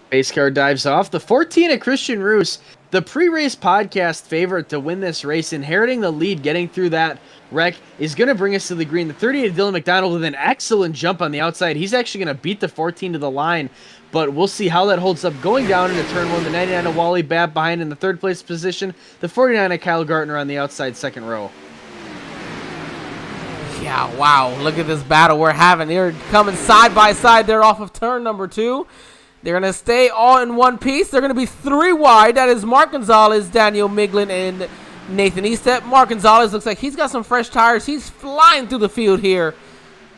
Base car dives off. The 14 at Christian Roos, the pre-race podcast favorite to win this race, inheriting the lead, getting through that wreck, is going to bring us to the green. The 38 Dylan Mcdonald with an excellent jump on the outside. He's actually going to beat the 14 to the line, but we'll see how that holds up going down into turn 1. The 99 of Wally Babb behind in the 3rd place position. The 49 of Kyle Gardner on the outside 2nd row. Yeah, wow. Look at this battle we're having. They're coming side by side there off of turn number 2. They're going to stay all in one piece. They're going to be 3 wide. That is Mark Gonzalez, Daniel Miglin, and Nathan Estep. Mark Gonzalez looks like he's got some fresh tires. He's flying through the field here.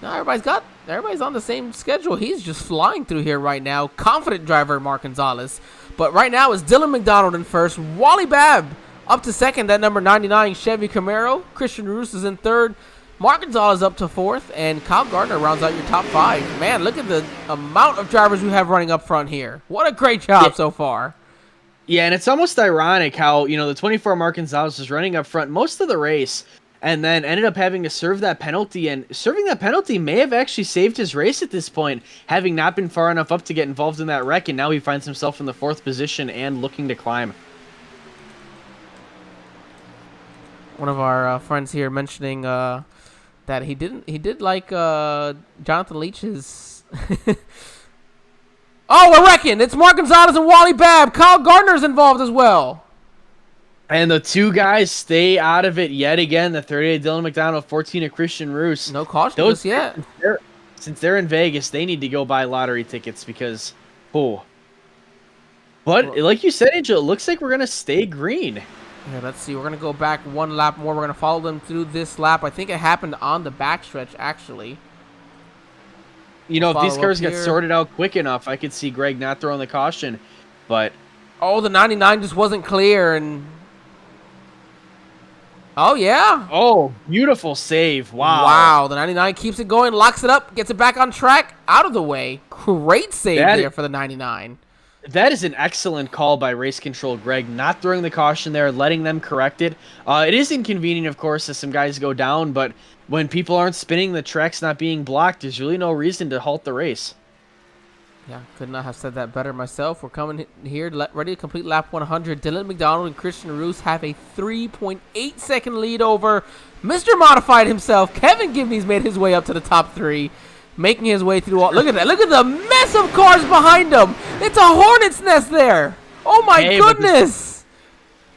Now everybody's on the same schedule. He's just flying through here right now. Confident driver, Mark Gonzalez. But right now it's Dylan McDonald in first. Wally Babb up to second. That number 99 Chevy Camaro. Christian Roos is in third. Mark Gonzalez up to fourth. And Kyle Gardner rounds out your top 5. Man, look at the amount of drivers we have running up front here. What a great job so far. Yeah, and it's almost ironic how, the 24 Mark Gonzalez was running up front most of the race and then ended up having to serve that penalty. And serving that penalty may have actually saved his race at this point, having not been far enough up to get involved in that wreck. And now he finds himself in the 4th position and looking to climb. One of our friends here mentioning that he did like Jonathan Leach's. Oh, we're wrecking. It's Mark Gonzalez and Wally Babb. Kyle Gardner's involved as well. And the 2 guys stay out of it yet again. The 38 Dylan McDonald, 14 of Christian Roos. No caution just yet. Since they're in Vegas, they need to go buy lottery tickets because, But like you said, Angel, it looks like we're going to stay green. Yeah, let's see. We're going to go back 1 lap more. We're going to follow them through this lap. I think it happened on the backstretch, actually. If these cars get sorted out quick enough, I could see Greg not throwing the caution. But oh, the 99 just wasn't clear, and oh yeah. Oh, beautiful save! Wow. Wow, the 99 keeps it going, locks it up, gets it back on track, out of the way. Great save there for the 99. That is an excellent call by race control Greg, not throwing the caution there, letting them correct it. It is inconvenient, of course, as some guys go down, but when people aren't spinning, the track's not being blocked, there's really no reason to halt the race. Yeah, could not have said that better myself. We're coming here, ready to complete lap 100. Dylan McDonald and Christian Roos have a 3.8 second lead over Mr. Modified himself. Kevin Gibney's made his way up to the top 3, making his way through all. Look at that. Look at the mess of cars behind him. It's a hornet's nest there. Oh, my goodness.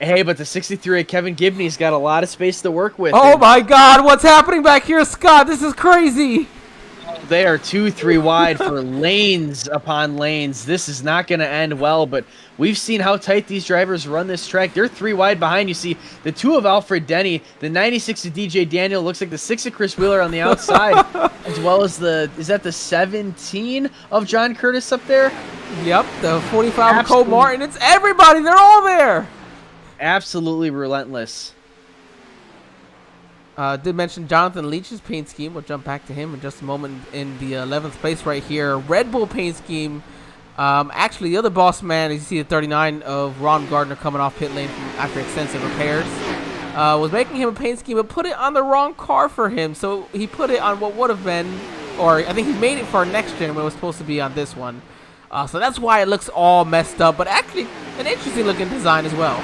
But the 63 Kevin Gibney's got a lot of space to work with. Oh, my God. What's happening back here, Scott? This is crazy. They are 2-3 wide for lanes upon lanes. This is not going to end well, but we've seen how tight these drivers run this track. They're 3 wide behind. You see the 2 of Alfred Denny, the 96 of DJ Daniel, looks like the 6 of Chris Wheeler on the outside, as well as is that the 17 of John Curtis up there? Yep, the 45 of Cole Martin. It's everybody. They're all there. Absolutely relentless. Did mention Jonathan Leach's paint scheme. We'll jump back to him in just a moment. In the 11th place right here, Red Bull paint scheme. Actually, the other boss man, as you see the 39 of Ron Gardner coming off pit lane after extensive repairs, was making him a paint scheme, but put it on the wrong car for him. So he put it on what would have been, or I think he made it for our next gen when it was supposed to be on this one. So that's why it looks all messed up, but actually an interesting looking design as well.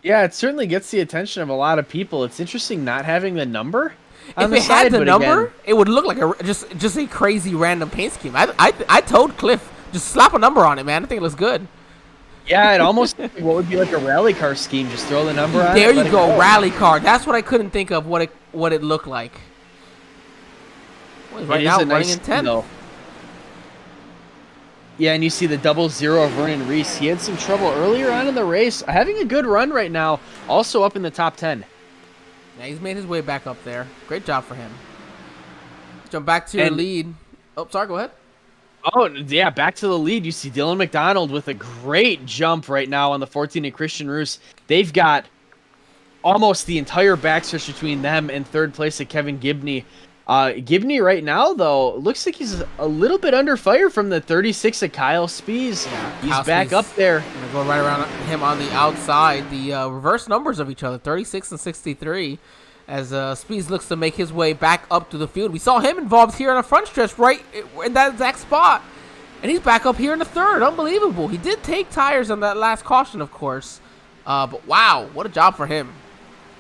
Yeah, it certainly gets the attention of a lot of people. It's interesting not having the number on the side. If it had the number, it would look like just a crazy random paint scheme. I told Cliff, just slap a number on it, man. I think it looks good. Yeah, it almost what would be like a rally car scheme. Just throw the number on it. There you go, rally car. That's what I couldn't think of what it looked like. Well, right now, running in 10th. Yeah, and you see the 00 of Vernon Reese. He had some trouble earlier on in the race. Having a good run right now. Also up in the top 10. Yeah, he's made his way back up there. Great job for him. Jump back to your lead. Oh, sorry, go ahead. Oh, yeah, back to the lead. You see Dylan McDonald with a great jump right now on the 14 of Christian Roos. They've got almost the entire backstretch between them and 3rd place of Kevin Gibney. Gibney right now, though, looks like he's a little bit under fire from the 36 of Kyle Spees. Yeah, he's back up there. Gonna go right around him on the outside. The reverse numbers of each other, 36 and 63, as Spees looks to make his way back up to the field. We saw him involved here on the front stretch right in that exact spot, and he's back up here in the 3rd. Unbelievable. He did take tires on that last caution, of course, but wow, what a job for him.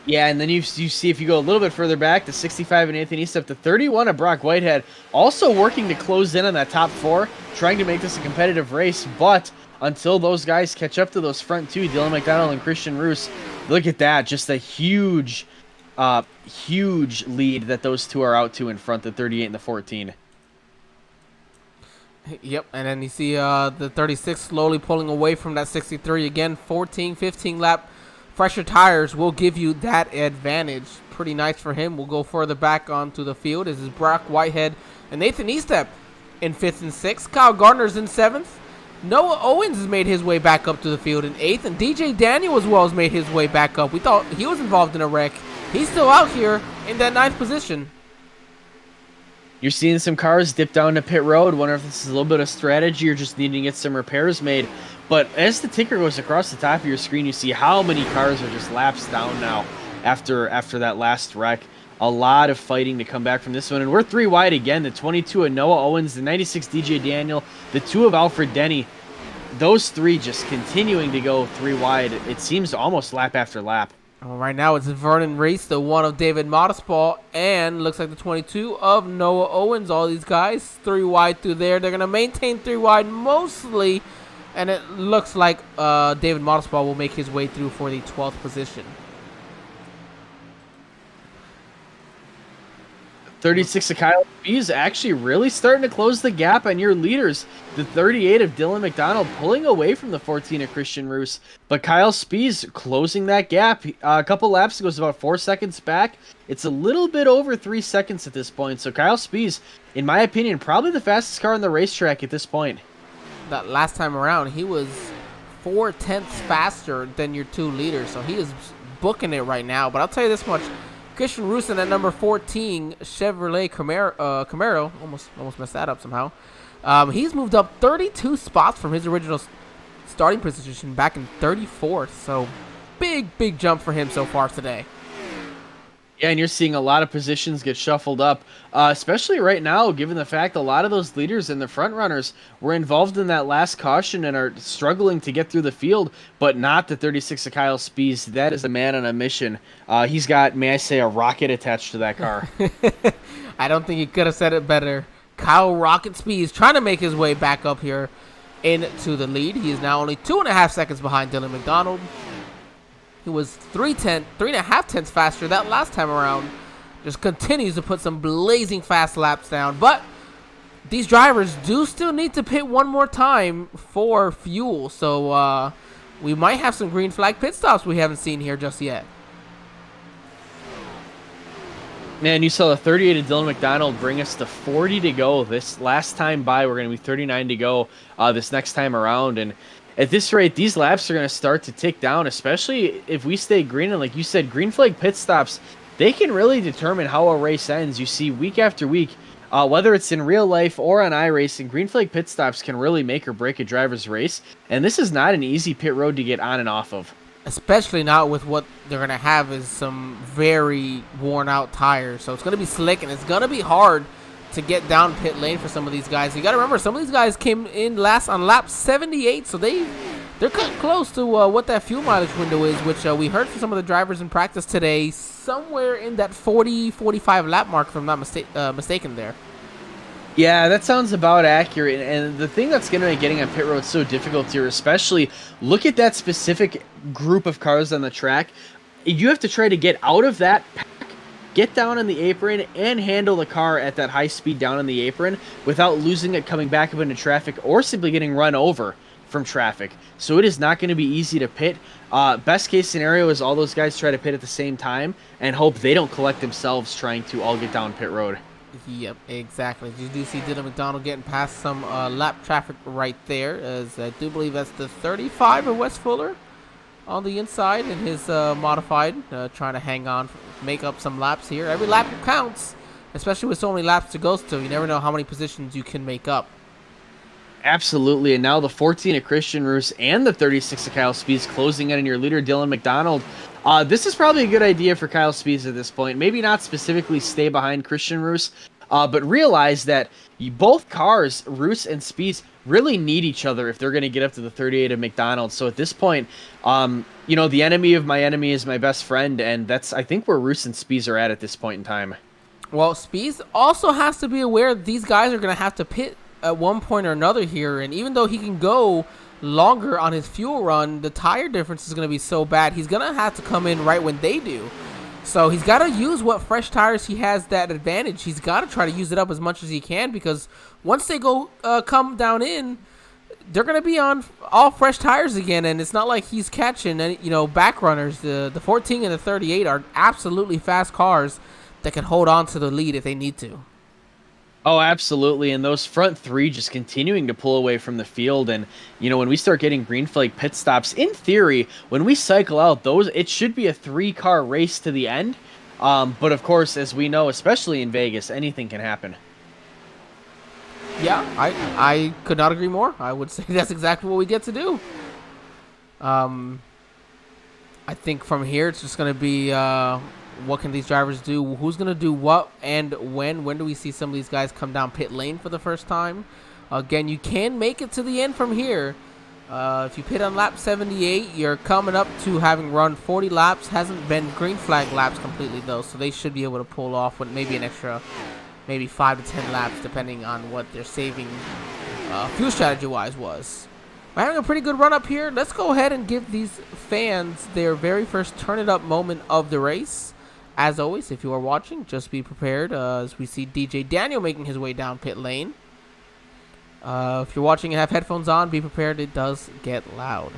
Yeah, and then you see if you go a little bit further back, the 65 of Anthony Estep, the 31 of Brock Whitehead, also working to close in on that top 4, trying to make this a competitive race, but until those guys catch up to those front 2, Dylan McDonald and Christian Roos, look at that, just a huge huge lead that those two are out to in front, the 38 and the 14. Yep, and then you see the 36 slowly pulling away from that 63. Again, 14, 15 lap. Fresher tires will give you that advantage. Pretty nice for him. We'll go further back onto the field. This is Brock Whitehead and Nathan Eastep in 5th and 6th. Kyle Gardner's in 7th. Noah Owens has made his way back up to the field in 8th. And DJ Daniel as well has made his way back up. We thought he was involved in a wreck. He's still out here in that 9th position. You're seeing some cars dip down to pit road. Wonder if this is a little bit of strategy or just needing to get some repairs made. But as the ticker goes across the top of your screen, you see how many cars are just laps down now after that last wreck. A lot of fighting to come back from this one. And we're 3 wide again. The 22 of Noah Owens, the 96 DJ Daniel, the 2 of Alfred Denny. Those 3 just continuing to go 3 wide. It seems almost lap after lap. Well, right now it's Vernon Reese, the 1 of David Modespall, and looks like the 22 of Noah Owens. All these guys 3 wide through there. They're going to maintain 3 wide mostly, and it looks like David Modespall will make his way through for the 12th position. 36 of Kyle Spees actually really starting to close the gap on your leaders. The 38 of Dylan McDonald pulling away from the 14 of Christian Roos. But Kyle Spees closing that gap. A couple laps goes about 4 seconds back. It's a little bit over 3 seconds at this point. So Kyle Spees, in my opinion, probably the fastest car on the racetrack at this point. That last time around, he was 4/10 faster than your 2 leaders. So he is booking it right now. But I'll tell you this much. Christian Roos in at number 14, Chevrolet Camaro, almost messed that up somehow. He's moved up 32 spots from his original starting position back in 34th. So big jump for him so far today. Yeah, and you're seeing a lot of positions get shuffled up, especially right now, given the fact a lot of those leaders and the front runners were involved in that last caution and are struggling to get through the field, but not the 36 of Kyle Spees. That is a man on a mission. He's got, may I say, a rocket attached to that car. I don't think you could have said it better. Kyle Rocket Spees trying to make his way back up here into the lead. He is now only 2.5 seconds behind Dylan McDonald. He was 3.5 tenths faster that last time around. Just continues to put some blazing fast laps down. But these drivers do still need to pit one more time for fuel. So we might have some green flag pit stops we haven't seen here just yet. Man, you saw the 38 of Dylan McDonald bring us to 40 to go. This last time by, we're going to be 39 to go this next time around. And at this rate, these laps are going to start to tick down, especially if we stay green. And like you said, green flag pit stops, they can really determine how a race ends. You see week after week, whether it's in real life or on iRacing, green flag pit stops can really make or break a driver's race. And this is not an easy pit road to get on and off of. Especially not with what they're going to have is some very worn out tires. So it's going to be slick and it's going to be hard to get down pit lane for some of these guys. You got to remember, some of these guys came in last on lap 78, so they're cutting close to what that fuel mileage window is, which we heard from some of the drivers in practice today, somewhere in that 40-45 lap mark, if I'm not mistaken there. Yeah, that sounds about accurate. And the thing that's going to make getting on pit road so difficult here, especially look at that specific group of cars on the track. You have to try to get out of that pack, get down on the apron, and handle the car at that high speed down on the apron without losing it coming back up into traffic or simply getting run over from traffic. So it is not going to be easy to pit. Best case scenario is all those guys try to pit at the same time and hope they don't collect themselves trying to all get down pit road. Yep, exactly. You do see Dylan McDonald getting past some lap traffic right there, as I do believe that's the 35 of Wes Fuller on the inside in his modified, trying to hang on, make up some laps here. Every lap counts, especially with so many laps to go still. You never know how many positions you can make up. Absolutely, and now the 14 of Christian Roos and the 36 of Kyle Spees closing in on your leader, Dylan McDonald. This is probably a good idea for Kyle Spees at this point. Maybe not specifically stay behind Christian Roos, but realize that both cars, Roos and Spees, really need each other if they're going to get up to the 38 of McDonald. So at this point, the enemy of my enemy is my best friend, and that's, I think, where Roos and Spees are at this point in time. Well, Spees also has to be aware that these guys are going to have to pit at one point or another here, and even though he can go longer on his fuel run, the tire difference is going to be so bad, he's going to have to come in right when they do. So he's got to use what fresh tires he has that advantage. He's got to try to use it up as much as he can, because once they go come down in, they're going to be on all fresh tires again, and it's not like he's catching any, back runners. The 14 and the 38 are absolutely fast cars that can hold on to the lead if they need to. Oh, absolutely. And those front three just continuing to pull away from the field. And, when we start getting green flag pit stops, in theory, when we cycle out those, it should be a 3-car race to the end. But of course, as we know, especially in Vegas, anything can happen. Yeah, I could not agree more. I would say that's exactly what we get to do. I think from here, it's just going to be what can these drivers do? Who's going to do what and when? When do we see some of these guys come down pit lane for the first time? Again, you can make it to the end from here. If you pit on lap 78, you're coming up to having run 40 laps. Hasn't been green flag laps completely, though, so they should be able to pull off with maybe an extra, maybe 5 to 10 laps, depending on what their saving fuel strategy-wise was. We're having a pretty good run up here. Let's go ahead and give these fans their very first turn-it-up moment of the race. As always, if you are watching, just be prepared as we see DJ Daniel making his way down pit lane. If you're watching and have headphones on, be prepared. It does get loud.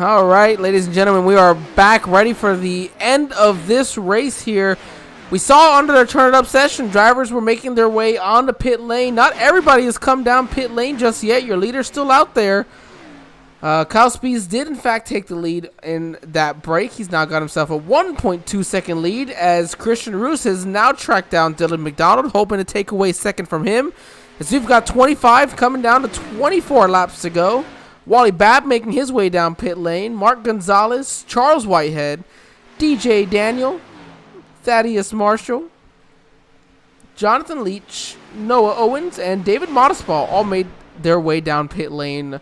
All right, ladies and gentlemen, we are back ready for the end of this race here. We saw under the turn it up session, drivers were making their way on the pit lane. Not everybody has come down pit lane just yet. Your leader's still out there. Kyle Spees did, in fact, take the lead in that break. He's now got himself a 1.2 second lead as Christian Roos has now tracked down Dylan McDonald, hoping to take away second from him. As we've got 25 coming down to 24 laps to go. Wally Babb making his way down pit lane. Mark Gonzalez, Charles Whitehead, DJ Daniel, Thaddeus Marshall, Jonathan Leach, Noah Owens, and David Modespall all made their way down pit lane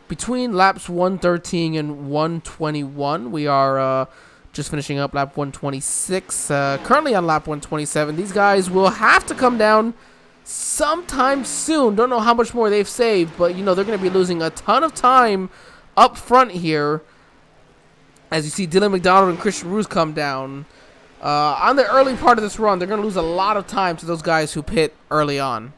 between laps 113 and 121. We are just finishing up lap 126. Currently on lap 127. These guys will have to come down sometime soon. Don't know how much more they've saved, but you know they're going to be losing a ton of time up front here. As you see Dylan McDonald and Christian Roos come down. On the early part of this run, they're going to lose a lot of time to those guys who pit early on.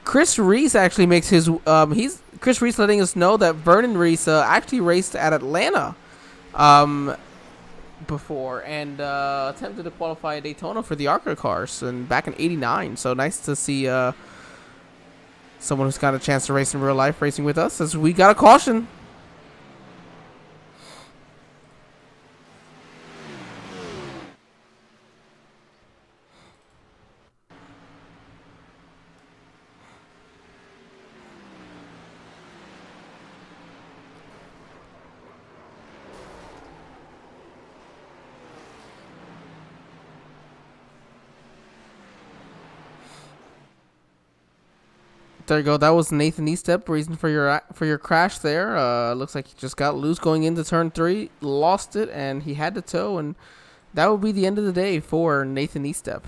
Chris Reese actually makes his Chris Reese letting us know that Vernon Reese actually raced at Atlanta before and attempted to qualify at Daytona for the ARCA cars and back in '89. So nice to see someone who's got a chance to race in real life racing with us. As we got a caution. There you go. That was Nathan Eastep. Reason for your crash there. Looks like he just got loose going into turn 3, lost it, and he had to tow, and that would be the end of the day for Nathan Eastep.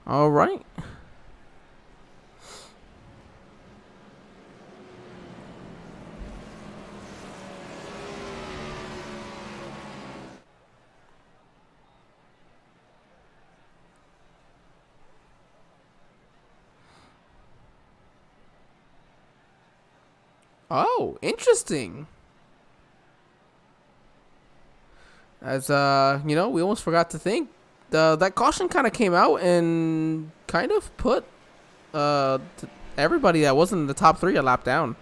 All right. Oh, interesting. As we almost forgot to think. That caution kind of came out and kind of put everybody that wasn't in the top 3 a lap down.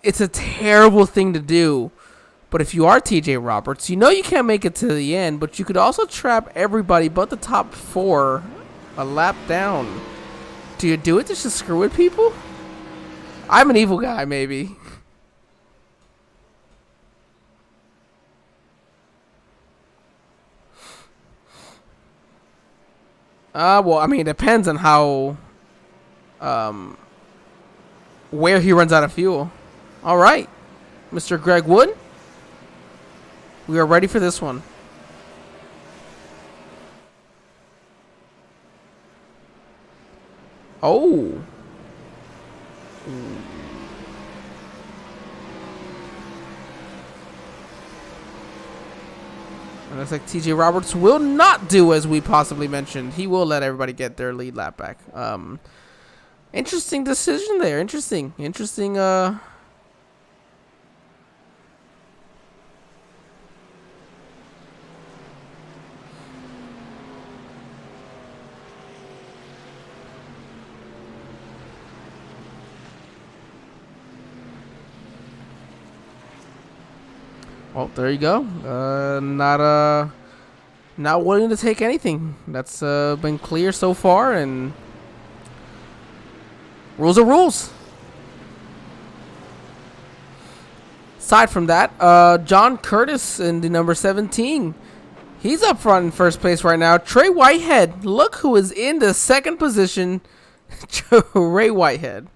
It's a terrible thing to do. But if you are TJ Roberts, you can't make it to the end, but you could also trap everybody but the top 4 a lap down. Do you do it to just screw with people? I'm an evil guy, maybe. Well, I mean, it depends on how, where he runs out of fuel. All right, Mr. Greg Wood. We are ready for this one. Oh. And looks like TJ Roberts will not do as we possibly mentioned. He will let everybody get their lead lap back. Interesting decision there. Interesting. Well, there you go. Not willing to take anything. That's been clear so far, and rules are rules. Aside from that, John Curtis in the number 17. He's up front in first place right now. Trey Whitehead. Look who is in the second position. Trey Whitehead.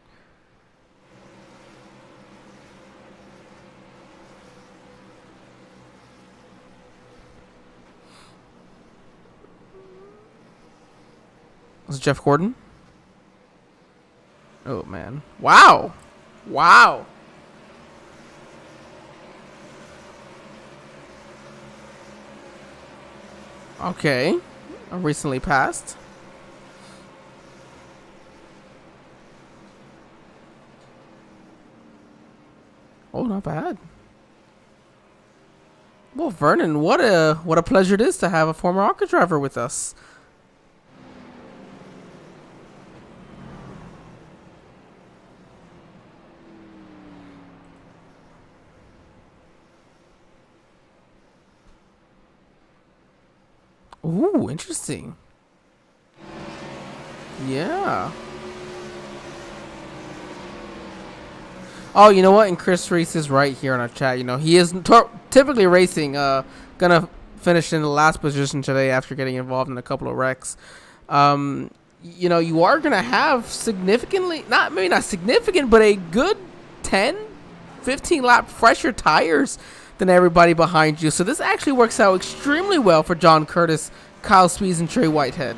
Was it Jeff Gordon? Oh, man. Wow. Okay. Recently passed. Oh, not bad. Well, Vernon, what a pleasure it is to have a former ARCA driver with us. Ooh, interesting. Yeah. Oh, you know what? And Chris Reese is right here in our chat. He is typically racing. Gonna finish in the last position today after getting involved in a couple of wrecks. You are gonna have maybe not significant, but a good 10, 15 lap fresher tires than everybody behind you. So this actually works out extremely well for John Curtis, Kyle Spees, and Trey Whitehead.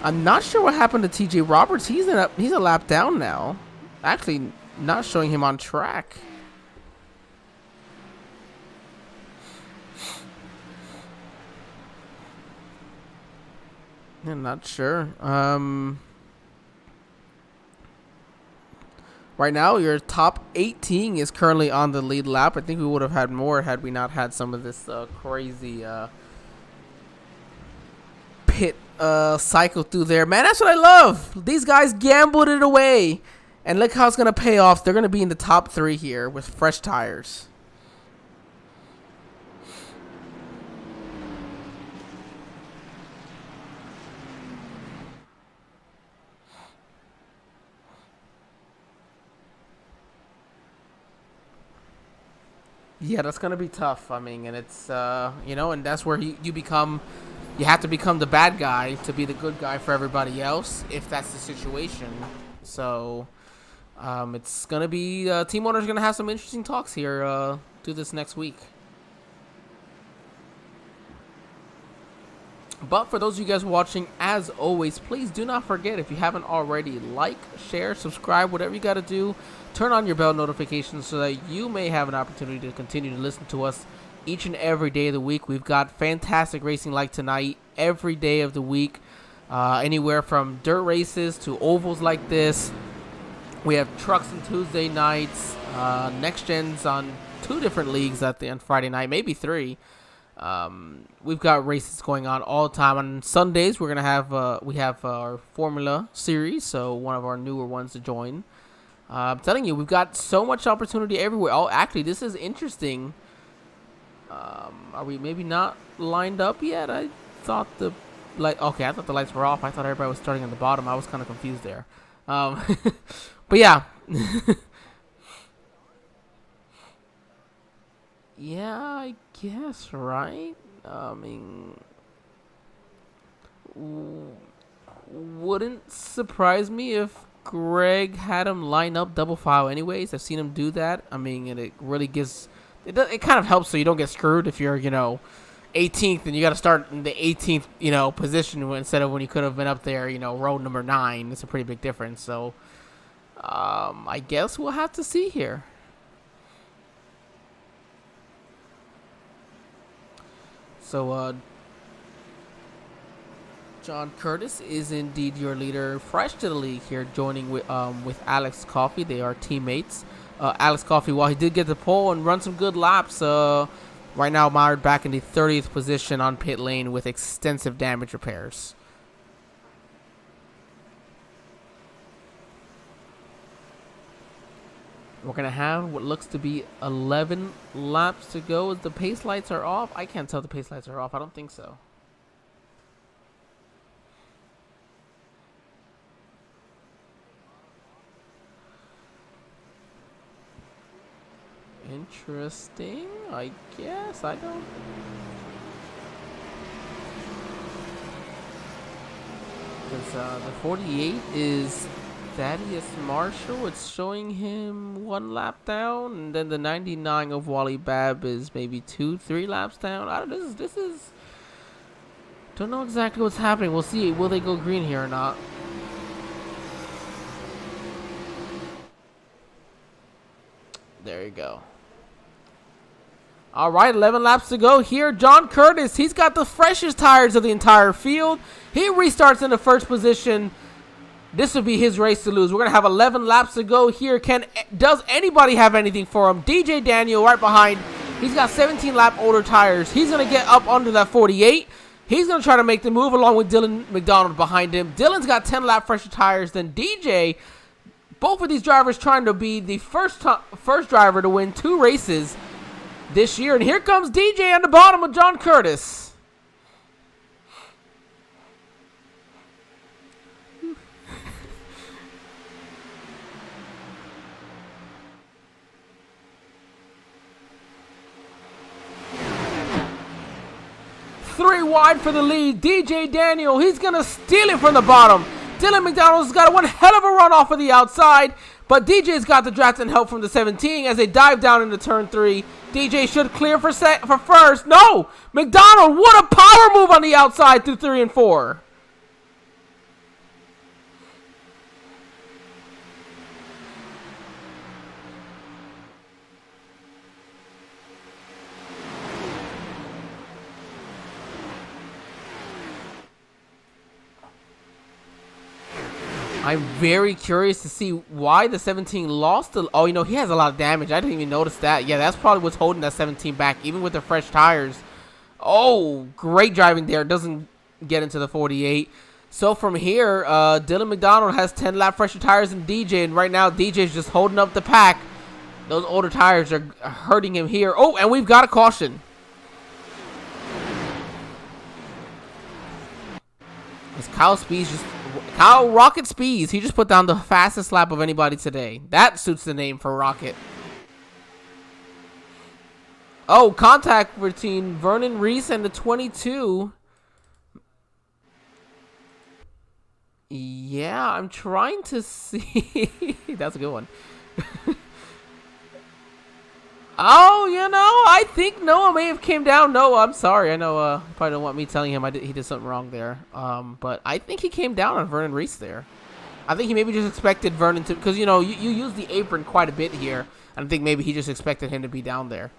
I'm not sure what happened to TJ Roberts. He's a lap down now. Actually, not showing him on track. I'm not sure. Right now, your top 18 is currently on the lead lap. I think we would have had more had we not had some of this crazy pit cycle through there. Man, that's what I love. These guys gambled it away. And look how it's going to pay off. They're going to be in the top 3 here with fresh tires. Yeah, that's going to be tough. I mean, and it's, and that's where you become you have to become the bad guy to be the good guy for everybody else, if that's the situation. So it's gonna be team owners gonna have some interesting talks here through this next week. But for those of you guys watching, as always, please do not forget, if you haven't already, like, share, subscribe, whatever you got to do. Turn on your bell notifications so that you may have an opportunity to continue to listen to us each and every day of the week. We've got fantastic racing like tonight every day of the week, anywhere from dirt races to ovals like this. We have trucks on Tuesday nights, next gens on 2 different leagues on Friday night, maybe 3. We've got races going on all the time. On Sundays, we're gonna have we have our Formula series, so one of our newer ones to join. I'm telling you, we've got so much opportunity everywhere. Oh, actually, this is interesting. Are we maybe not lined up yet? I thought the I thought the lights were off. I thought everybody was starting at the bottom. I was kind of confused there. But yeah. Yeah, I guess, right? I mean, wouldn't surprise me if Greg had him line up double file anyways. I've seen him do that. I mean, and it really gives... It kind of helps so you don't get screwed if you're, 18th and you got to start in the 18th, position instead of when you could have been up there, row number 9. It's a pretty big difference. So, I guess we'll have to see here. So, John Curtis is indeed your leader, fresh to the league here, joining with Alex Coffey. They are teammates. Alex Coffey, while he did get the pole and run some good laps, right now mired back in the 30th position on pit lane with extensive damage repairs. We're going to have what looks to be 11 laps to go. The pace lights are off. I can't tell if the pace lights are off. I don't think so. Interesting, I guess. I don't... Because the 48 is... Thaddeus Marshall, it's showing him 1 lap down, and then the 99 of Wally Babb is maybe 2-3 laps down. I don't. This is. Don't know exactly what's happening. We'll see. Will they go green here or not? There you go. All right, 11 laps to go here. John Curtis, he's got the freshest tires of the entire field. He restarts in the first position. This would be his race to lose. We're going to have 11 laps to go here. Does anybody have anything for him? DJ Daniel right behind. He's got 17 lap older tires. He's going to get up under that 48. He's going to try to make the move along with Dylan Mcdonald behind him. Dylan's got 10 lap fresher tires than DJ. Both of these drivers trying to be the first driver to win 2 races this year. And here comes DJ on the bottom of John Curtis. Three wide for the lead. DJ Daniel, he's going to steal it from the bottom. Dylan McDonald's got one hell of a run off of the outside, but DJ's got the draft and help from the 17 as they dive down into turn 3. DJ should clear for first. No! McDonald, what a power move on the outside through 3 and 4. I'm very curious to see why the 17 lost. Oh, he has a lot of damage. I didn't even notice that. Yeah, that's probably what's holding that 17 back, even with the fresh tires. Oh, great driving there. Doesn't get into the 48. So from here, Dylan McDonald has 10 lap fresher tires than DJ, and right now DJ's just holding up the pack. Those older tires are hurting him here. Oh, and we've got a caution. It's Kyle Rocket Speeds. He just put down the fastest lap of anybody today. That suits the name for Rocket. Oh, contact between Vernon Reese and the 22. Yeah, I'm trying to see. That's a good one. Oh, I think Noah may have came down. Noah, I'm sorry. I know you probably don't want me telling him he did something wrong there. But I think he came down on Vernon Reese there. I think he maybe just expected Vernon to, because you use the apron quite a bit here. I think maybe he just expected him to be down there.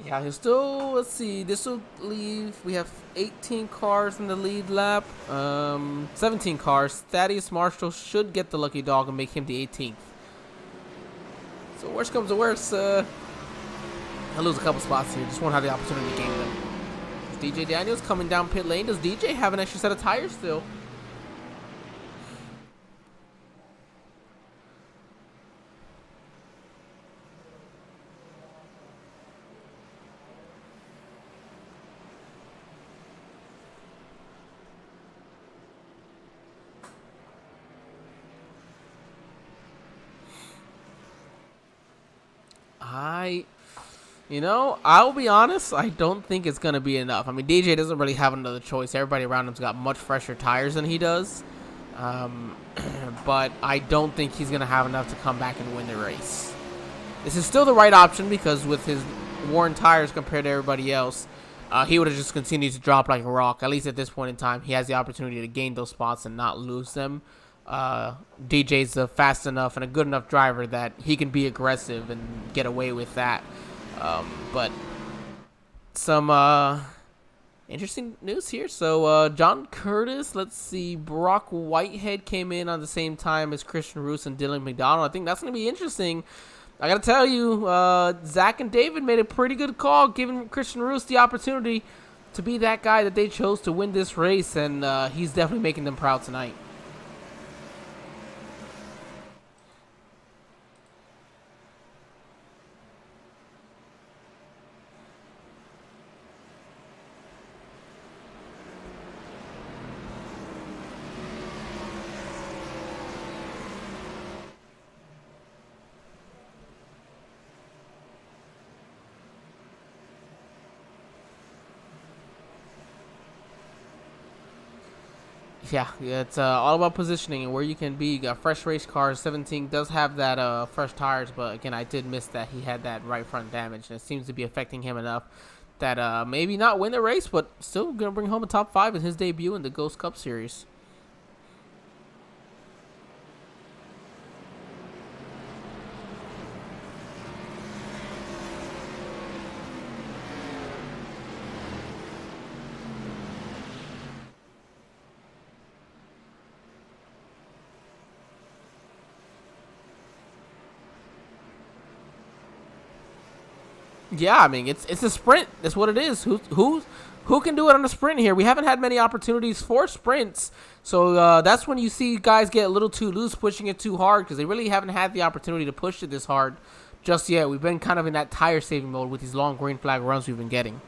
Yeah, he'll still, let's see, this will leave, we have 18 cars in the lead lap, 17 cars. Thaddeus Marshall should get the lucky dog and make him the 18th. So worst comes to worst, I'll lose a couple spots here, just won't have the opportunity to gain them. DJ Daniels coming down pit lane. Does DJ have an extra set of tires still? I'll be honest, I don't think it's going to be enough. I mean, DJ doesn't really have another choice. Everybody around him's got much fresher tires than he does. But I don't think he's going to have enough to come back and win the race. This is still the right option because with his worn tires compared to everybody else, he would have just continued to drop like a rock. At least at this point in time, he has the opportunity to gain those spots and not lose them. DJ's a fast enough and a good enough driver that he can be aggressive and get away with that. But some interesting news here. So John Curtis, let's see, Brock Whitehead came in on the same time as Christian Roos and Dylan McDonald. I think that's going to be interesting. I got to tell you, Zach and David made a pretty good call giving Christian Roos the opportunity to be that guy that they chose to win this race, and he's definitely making them proud tonight. Yeah, it's all about positioning and where you can be. You got fresh race cars. 17 does have that fresh tires, but again, I did miss that he had that right front damage, and it seems to be affecting him enough that maybe not win the race, but still going to bring home a top 5 in his debut in the Ghost Cup Series. Yeah, I mean, it's a sprint. That's what it is. Who can do it on a sprint here? We haven't had many opportunities for sprints, so that's when you see guys get a little too loose, pushing it too hard, because they really haven't had the opportunity to push it this hard just yet. We've been kind of in that tire saving mode with these long green flag runs we've been getting.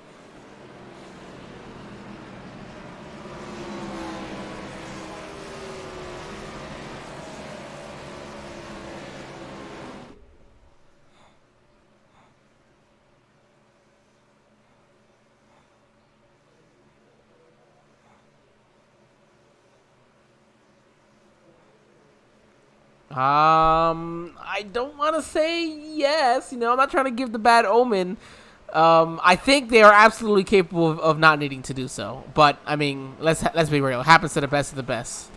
I don't want to say yes. I'm not trying to give the bad omen. I think they are absolutely capable of not needing to do so. But I mean, let's be real. It happens to the best of the best.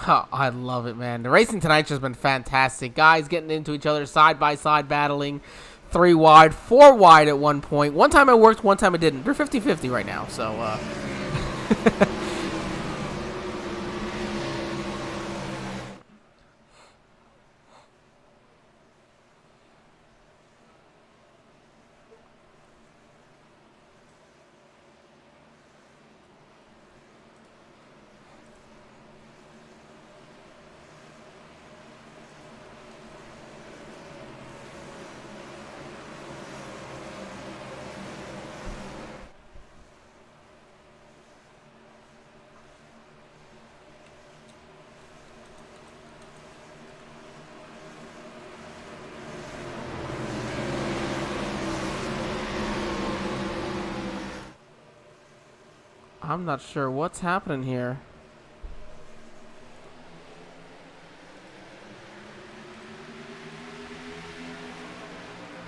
Oh, I love it, man. The racing tonight's just been fantastic. Guys getting into each other, side-by-side battling. 3 wide, 4 wide at one point. One time it worked, one time it didn't. They're 50-50 right now, so... I'm not sure what's happening here.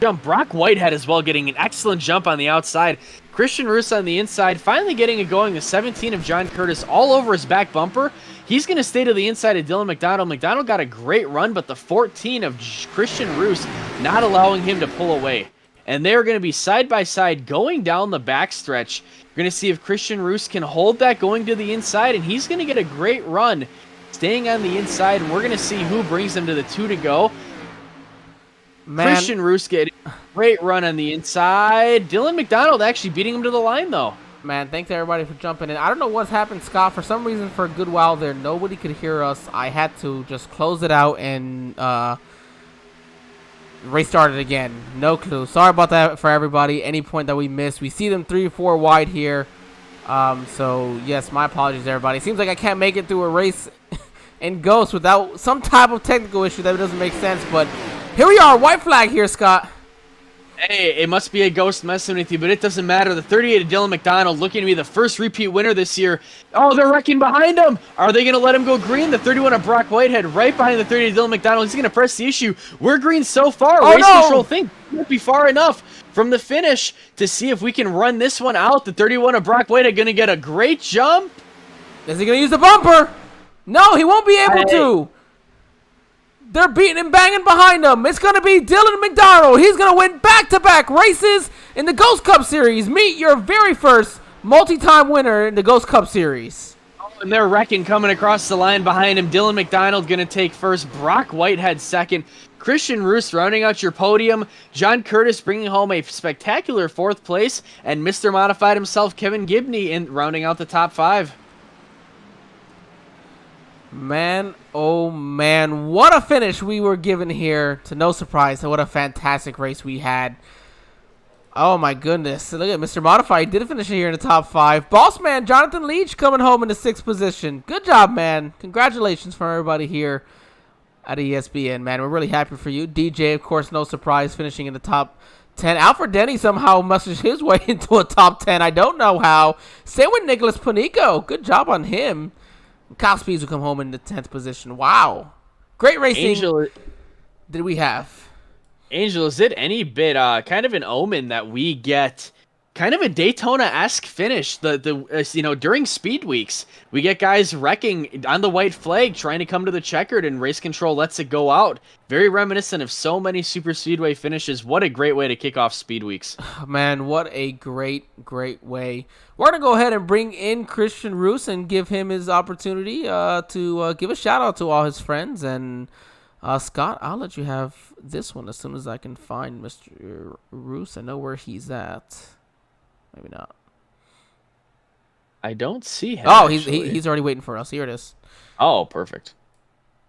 Jump. Brock Whitehead as well, getting an excellent jump on the outside. Christian Roos on the inside, finally getting it going. The 17 of John Curtis all over his back bumper. He's going to stay to the inside of Dylan Mcdonald. Mcdonald got a great run, but the 14 of Christian Roos not allowing him to pull away. And they're going to be side by side going down the backstretch. We're going to see if Christian Roos can hold that going to the inside, and he's going to get a great run staying on the inside. And we're going to see who brings them to the 2 to go. Man. Christian Roos getting a great run on the inside. Dylan McDonald actually beating him to the line, though. Man, thanks everybody for jumping in. I don't know what's happened, Scott. For some reason, for a good while there, nobody could hear us. I had to just close it out and restart it again. No clue. Sorry about that for everybody. Any point that we missed. We see them 3 or 4 wide here. So, yes, my apologies, everybody. Seems like I can't make it through a race in Ghost without some type of technical issue that doesn't make sense, but here we are, white flag here, Scott. Hey, it must be a ghost messing with you, but it doesn't matter. The 38 of Dylan McDonald looking to be the first repeat winner this year. Oh, they're wrecking behind him. Are they going to let him go green? The 31 of Brock Whitehead right behind the 38 of Dylan McDonald. He's going to press the issue. We're green so far. Oh, Race no. control think won't be far enough from the finish to see if we can run this one out. The 31 of Brock Whitehead going to get a great jump. Is he going to use the bumper? No, he won't be able to. They're beating and banging behind him. It's going to be Dylan McDonald. He's going to win back-to-back races in the Ghost Cup Series. Meet your very first multi-time winner in the Ghost Cup Series. And they're wrecking coming across the line behind him. Dylan McDonald going to take first. Brock Whitehead second. Christian Roos rounding out your podium. John Curtis bringing home a spectacular 4th place. And Mr. Modified himself, Kevin Gibney, in rounding out the top 5. Man, oh man, what a finish we were given here. To no surprise, what a fantastic race we had. Oh my goodness, look at Mr. Modified. He did finish here in the top 5. Boss man Jonathan Leach coming home in the 6th position. Good job, man. Congratulations for everybody here at ESBN, man. We're really happy for you. DJ, of course, no surprise, finishing in the top 10. Alfred Denny somehow messaged his way into a top 10. I don't know how. Same with Nicholas Panico. Good job on him. Kyle Speeds will come home in the 10th position. Wow. Great racing did we have. Angel, is it any bit kind of an omen that we get kind of a Daytona-esque finish? During speed weeks, we get guys wrecking on the white flag, trying to come to the checkered, and race control lets it go out. Very reminiscent of so many super speedway finishes. What a great way to kick off speed weeks. Man, what a great way. We're going to go ahead and bring in Christian Roos and give him his opportunity to give a shout out to all his friends. And Scott, I'll let you have this one as soon as I can find Mr. Roos. I know where he's at. Maybe not. I don't see him. Oh, he's already waiting for us. Here it is. Oh, perfect.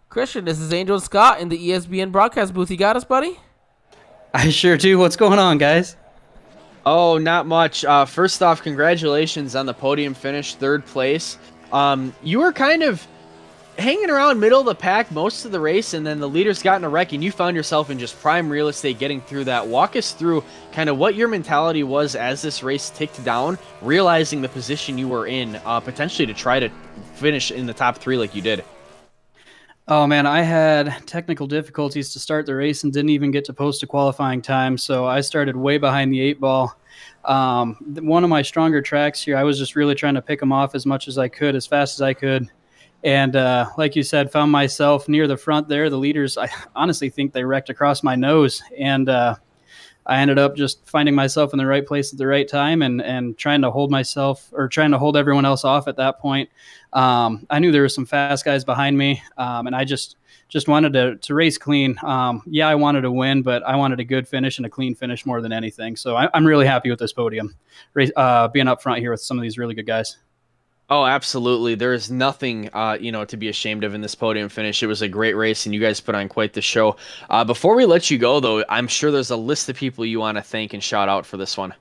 Christian, this is Angel and Scott in the ESBN broadcast booth. You got us, buddy? I sure do. What's going on, guys? Oh, not much. First off, congratulations on the podium finish, 3rd place. You were kind of hanging around middle of the pack most of the race, and then the leaders got in a wreck, and you found yourself in just prime real estate getting through that. Walk us through kind of what your mentality was as this race ticked down, realizing the position you were in, potentially to try to finish in the top 3 like you did. Oh, man, I had technical difficulties to start the race and didn't even get to post a qualifying time, so I started way behind the 8 ball. One of my stronger tracks here, I was just really trying to pick them off as much as I could, as fast as I could. And like you said, found myself near the front there. The leaders, I honestly think they wrecked across my nose. And I ended up just finding myself in the right place at the right time and trying to hold everyone else off at that point. I knew there were some fast guys behind me, and I just wanted to race clean. Yeah, I wanted to win, but I wanted a good finish and a clean finish more than anything. So I'm really happy with this podium, being up front here with some of these really good guys. Oh, absolutely. There is nothing, to be ashamed of in this podium finish. It was a great race, and you guys put on quite the show. Before we let you go, though, I'm sure there's a list of people you want to thank and shout out for this one.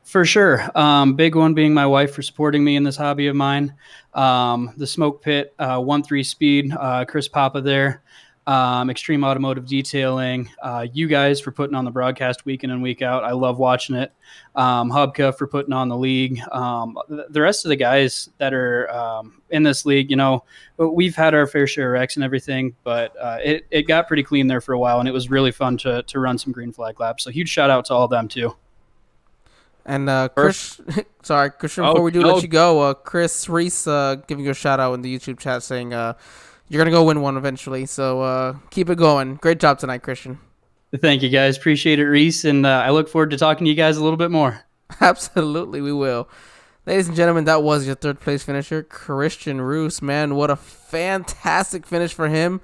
For sure. Big one being my wife for supporting me in this hobby of mine. The Smoke Pit, 1-3 Speed, Chris Papa there. Extreme Automotive Detailing, you guys for putting on the broadcast week in and week out. I love watching it. Hubka for putting on the league. The rest of the guys that are in this league, we've had our fair share of wrecks and everything, but it got pretty clean there for a while, and it was really fun to run some green flag laps. So huge shout out to all of them too. And Chris, sorry, Christian, before we let you go, Chris Reese giving you a shout out in the YouTube chat saying you're going to go win one eventually. So keep it going. Great job tonight, Christian. Thank you, guys. Appreciate it, Reese. And I look forward to talking to you guys a little bit more. Absolutely, we will. Ladies and gentlemen, that was your third place finisher, Christian Roos. Man, what a fantastic finish for him.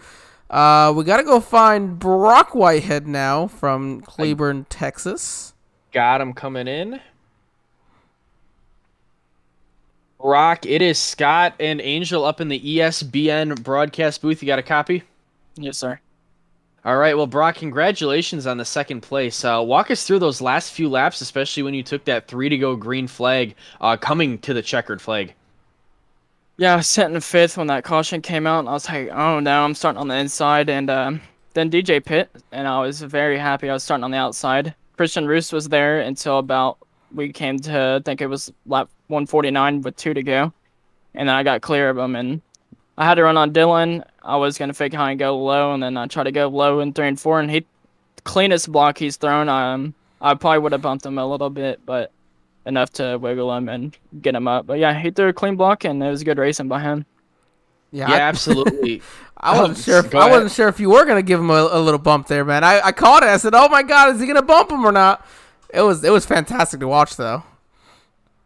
We got to go find Brock Whitehead now from Cleburne, Texas. Got him coming in. Brock, it is Scott and Angel up in the ESBN broadcast booth. You got a copy? Yes, sir. All right. Well, Brock, congratulations on the second place. Walk us through those last few laps, especially when you took that 3 to go green flag coming to the checkered flag. Yeah, I was sitting in fifth when that caution came out, and I was like, oh no, I'm starting on the inside. And then DJ pit, and I was very happy I was starting on the outside. Christian Roos was there until about we came to, I think it was lap 149 with 2 to go. And then I got clear of him, and I had to run on Dylan. I was going to fake high and go low, and then I tried to go low in 3 and 4, and he, cleanest block he's thrown. I probably would have bumped him a little bit, but enough to wiggle him and get him up. But yeah, he threw a clean block, and it was good racing by him. Yeah, absolutely. I wasn't sure if you were gonna give him a little bump there, man. I caught it. I said, "Oh my God, is he gonna bump him or not?" It was fantastic to watch, though.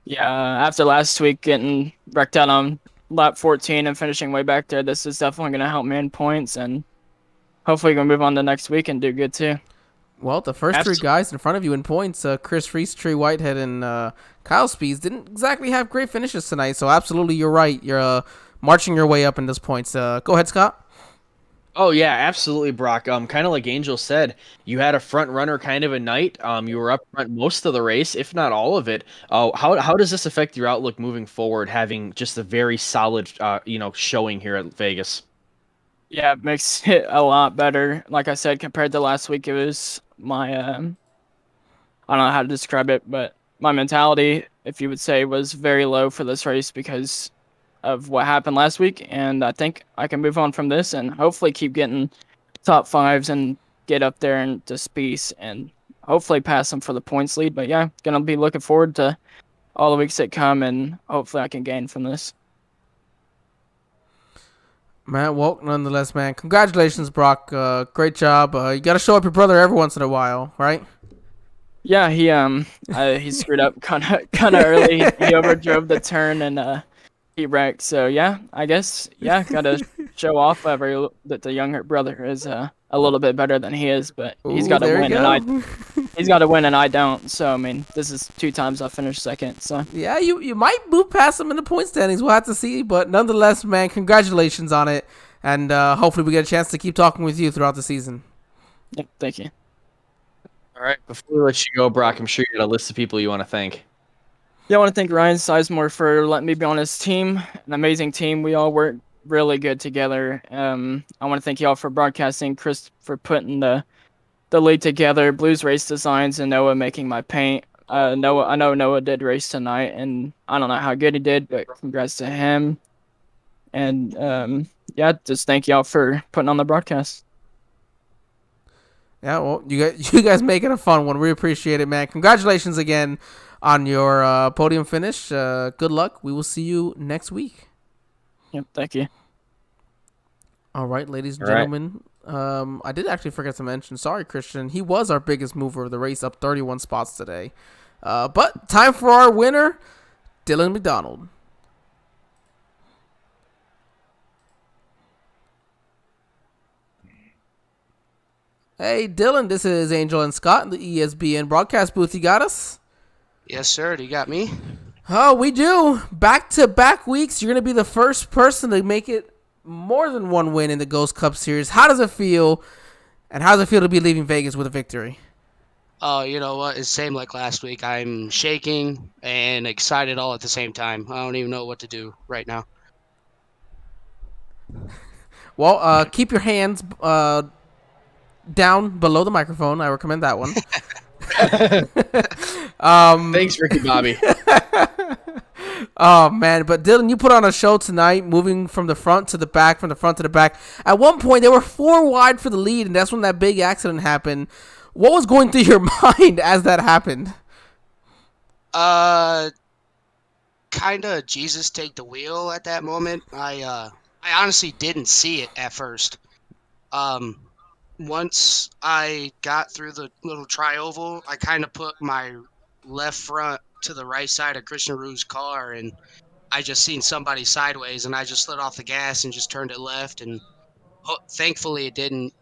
Yeah, after last week getting wrecked out on lap 14 and finishing way back there, this is definitely gonna help me in points, and hopefully gonna move on to next week and do good too. Well, the first three guys in front of you in points, Chris Reese, Trey Whitehead, and Kyle Speeds, didn't exactly have great finishes tonight. So absolutely, you're right. You're marching your way up in those points. Go ahead, Scott. Oh yeah, absolutely, Brock. Kind of like Angel said, you had a front runner kind of a night. You were up front most of the race, if not all of it. How does this affect your outlook moving forward, having just a very solid, showing here at Vegas? Yeah, it makes it a lot better. Like I said, compared to last week, it was my I don't know how to describe it, but my mentality, if you would say, was very low for this race because of what happened last week, and I think I can move on from this and hopefully keep getting top fives and get up there into Spiece and hopefully pass them for the points lead. But yeah, gonna be looking forward to all the weeks that come, and hopefully I can gain from this. Man, well, nonetheless, man, congratulations, Brock. Great job. You got to show up your brother every once in a while, right? Yeah, he screwed up kind of early. He overdrove the turn and he wrecked. So yeah, I guess gotta show off that the younger brother is a little bit better than he is, but he's got to win and I don't. So I mean, this is 2 times I finished second. So yeah, you might move past him in the point standings. We'll have to see, but nonetheless, man, congratulations on it, and hopefully we get a chance to keep talking with you throughout the season. Yeah, thank you. All right, before we let you go, Brock, I'm sure you got a list of people you want to thank. Yeah, I want to thank Ryan Sizemore for letting me be on his team. An amazing team. We all work really good together. I want to thank y'all for broadcasting, Chris for putting the lead together, Blues Race Designs, and Noah making my paint. I know Noah did race tonight, and I don't know how good he did, but congrats to him. And just thank y'all for putting on the broadcast. Yeah, well, you guys make it a fun one. We appreciate it, man. Congratulations again on your podium finish. Good luck. We will see you next week. Yep, thank you. All right, ladies and gentlemen. I did actually forget to mention, sorry, Christian, he was our biggest mover of the race, up 31 spots today. But time for our winner, Dylan Mcdonald. Hey, Dylan, this is Angel and Scott in the ESBN broadcast booth. You got us? Yes, sir. Do you got me? Oh, we do. Back-to-back weeks. You're going to be the first person to make it more than one win in the Ghost Cup Series. How does it feel? And how does it feel to be leaving Vegas with a victory? Oh, you know what? It's same like last week. I'm shaking and excited all at the same time. I don't even know what to do right now. Well, keep your hands down below the microphone. I recommend that one. Thanks, Ricky Bobby. Oh man, but Dylan, you put on a show tonight, moving from the front to the back, from the front to the back. At one point, they were 4 wide for the lead, and that's when that big accident happened. What was going through your mind as that happened? Kind of Jesus take the wheel at that moment. I honestly didn't see it at first. Once I got through the little tri-oval, I kind of put my left front to the right side of Christian Rue's car, and I just seen somebody sideways, and I just slid off the gas and just turned it left, and thankfully it didn't,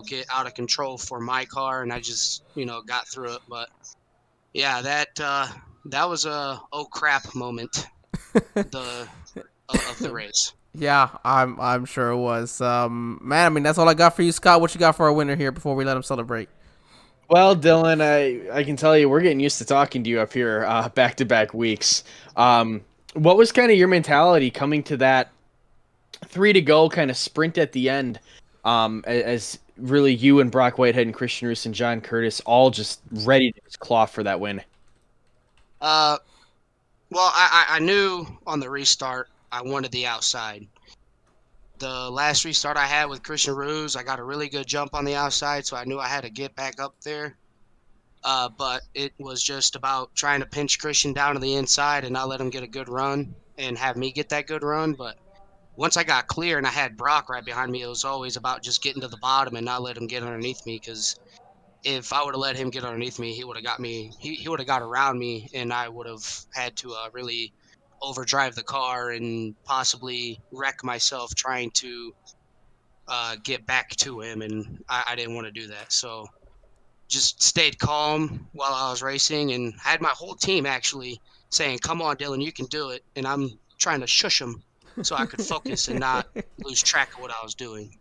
get out of control for my car, and I just, got through it. But yeah, that was a oh crap moment of the race. Yeah, I'm sure it was. Man, I mean, that's all I got for you, Scott. What you got for our winner here before we let him celebrate? Well, Dylan, I can tell you we're getting used to talking to you up here back-to-back weeks. What was kind of your mentality coming to that 3 to go kind of sprint at the end, as really you and Brock Whitehead and Christian Roos and John Curtis all just ready to just claw for that win? Well, I knew on the restart I wanted the outside. The last restart I had with Christian Roos, I got a really good jump on the outside, so I knew I had to get back up there. But it was just about trying to pinch Christian down to the inside and not let him get a good run and have me get that good run. But once I got clear and I had Brock right behind me, it was always about just getting to the bottom and not let him get underneath me, because if I would have let him get underneath me, he would have got me. He would have got around me, and I would have had to really overdrive the car and possibly wreck myself trying to get back to him, and I didn't want to do that. So just stayed calm while I was racing, and had my whole team actually saying, "Come on, Dylan, you can do it," and I'm trying to shush them so I could focus and not lose track of what I was doing.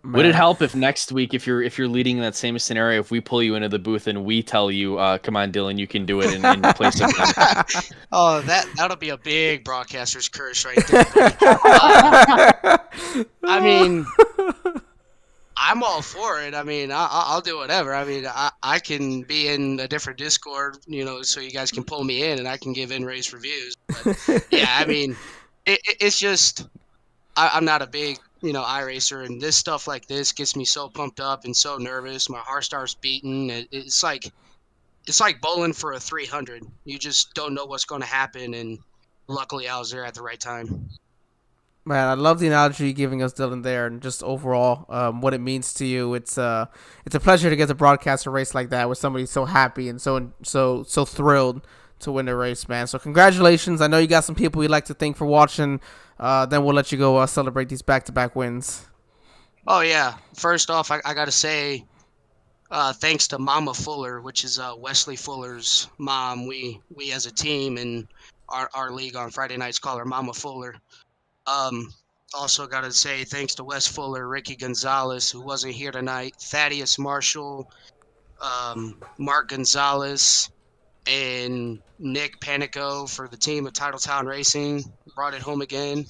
Man. Would it help if next week, if you're leading in that same scenario, if we pull you into the booth and we tell you, "Come on, Dylan, you can do it," in place of them? Oh, that'll be a big broadcaster's curse right there. I mean, I'm all for it. I mean, I'll do whatever. I mean, I can be in a different Discord, so you guys can pull me in and I can give in-race reviews. But yeah, I mean, it's just I'm not a big iRacer, and this stuff like this gets me so pumped up and so nervous. My heart starts beating. It's like bowling for a 300. You just don't know what's going to happen, and luckily I was there at the right time. Man, I love the analogy you're giving us, Dylan, there, and just overall what it means to you. It's a pleasure to get to broadcast a race like that with somebody so happy and so thrilled to win the race, man. So congratulations. I know you got some people you'd like to thank for watching. Then we'll let you go celebrate these back-to-back wins. Oh, yeah. First off, I got to say thanks to Mama Fuller, which is Wesley Fuller's mom. We as a team in our league on Friday nights call her Mama Fuller. Also got to say thanks to Wes Fuller, Ricky Gonzalez, who wasn't here tonight, Thaddeus Marshall, Mark Gonzalez, and Nick Panico for the team of Titletown Racing. Brought it home again.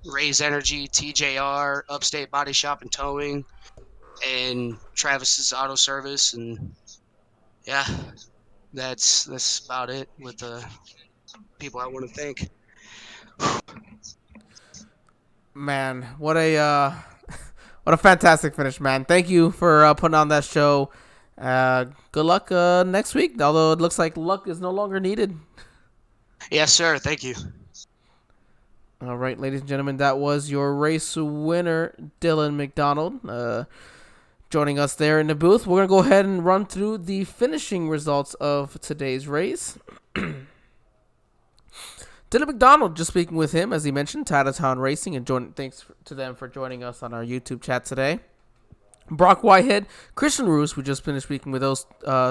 Raise Energy, TJR, Upstate Body Shop and Towing, and Travis's Auto Service. And yeah, that's about it with the people I want to thank. Man, what a fantastic finish, man. Thank you for putting on that show. Good luck next week, although it looks like luck is no longer needed. Yes, sir. Thank you. All right, ladies and gentlemen, that was your race winner, Dylan Mcdonald, joining us there in the booth. We're going to go ahead and run through the finishing results of today's race. Dylan McDonald, just speaking with him, as he mentioned, Titletown Racing, and thanks to them for joining us on our YouTube chat today. Brock Whitehead, Christian Roos, we just finished speaking with those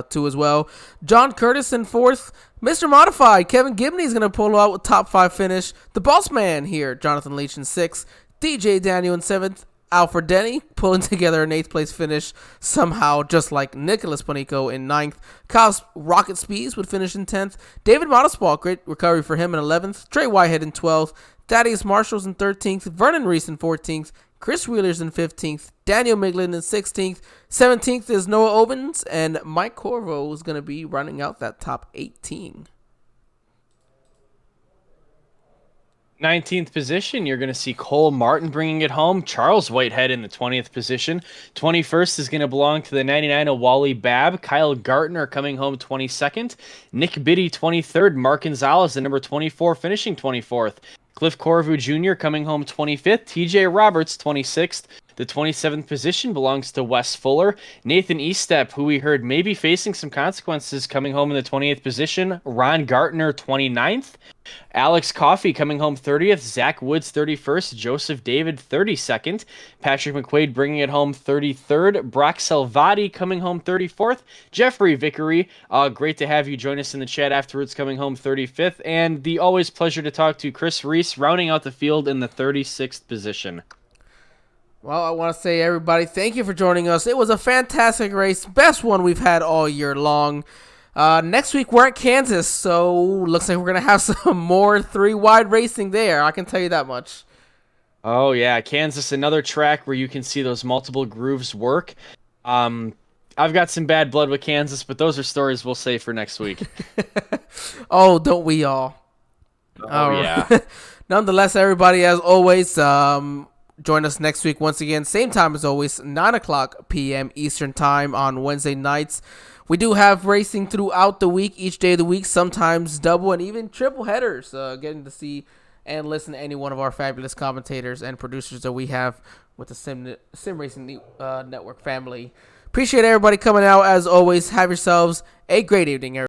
two as well. John Curtis in fourth. Mr. Modified, Kevin Gibney is going to pull out with top 5 finish. The boss man here, Jonathan Leach in sixth. DJ Daniel in seventh. Alfred Denny pulling together an 8th place finish somehow, just like Nicholas Panico in 9th. Kyle's Rocket Speeds would finish in 10th. David Motorsport, great recovery for him in 11th. Trey Whitehead in 12th. Thaddeus Marshall's in 13th, Vernon Reese in 14th, Chris Wheeler's in 15th, Daniel Miglin in 16th, 17th is Noah Owens, and Mike Corvo is going to be running out that top 18. 19th position, you're going to see Cole Martin bringing it home. Charles Whitehead in the 20th position. 21st is going to belong to the 99 of Wally Babb. Kyle Gartner coming home 22nd. Nick Biddy 23rd. Mark Gonzalez, the number 24, finishing 24th. Cliff Corvu Jr. coming home 25th. TJ Roberts 26th. The 27th position belongs to Wes Fuller. Nathan Estep, who we heard may be facing some consequences, coming home in the 28th position. Ron Gartner 29th. Alex Coffey coming home 30th, Zach Woods 31st, Joseph David 32nd, Patrick McQuaid bringing it home 33rd, Brock Salvati coming home 34th, Jeffrey Vickery, great to have you join us in the chat afterwards, coming home 35th, and the always pleasure to talk to Chris Reese, rounding out the field in the 36th position. Well, I want to say, everybody, thank you for joining us. It was a fantastic race, best one we've had all year long. Next week we're at Kansas, so looks like we're going to have some more 3-wide racing there. I can tell you that much. Oh, yeah. Kansas, another track where you can see those multiple grooves work. I've got some bad blood with Kansas, but those are stories we'll save for next week. Oh, don't we all? Oh, yeah. Nonetheless, everybody, as always, join us next week once again. Same time as always, 9 o'clock p.m. Eastern Time on Wednesday nights. We do have racing throughout the week, each day of the week, sometimes double and even triple headers. Getting to see and listen to any one of our fabulous commentators and producers that we have with the Sim Racing Network family. Appreciate everybody coming out as always. Have yourselves a great evening, everybody.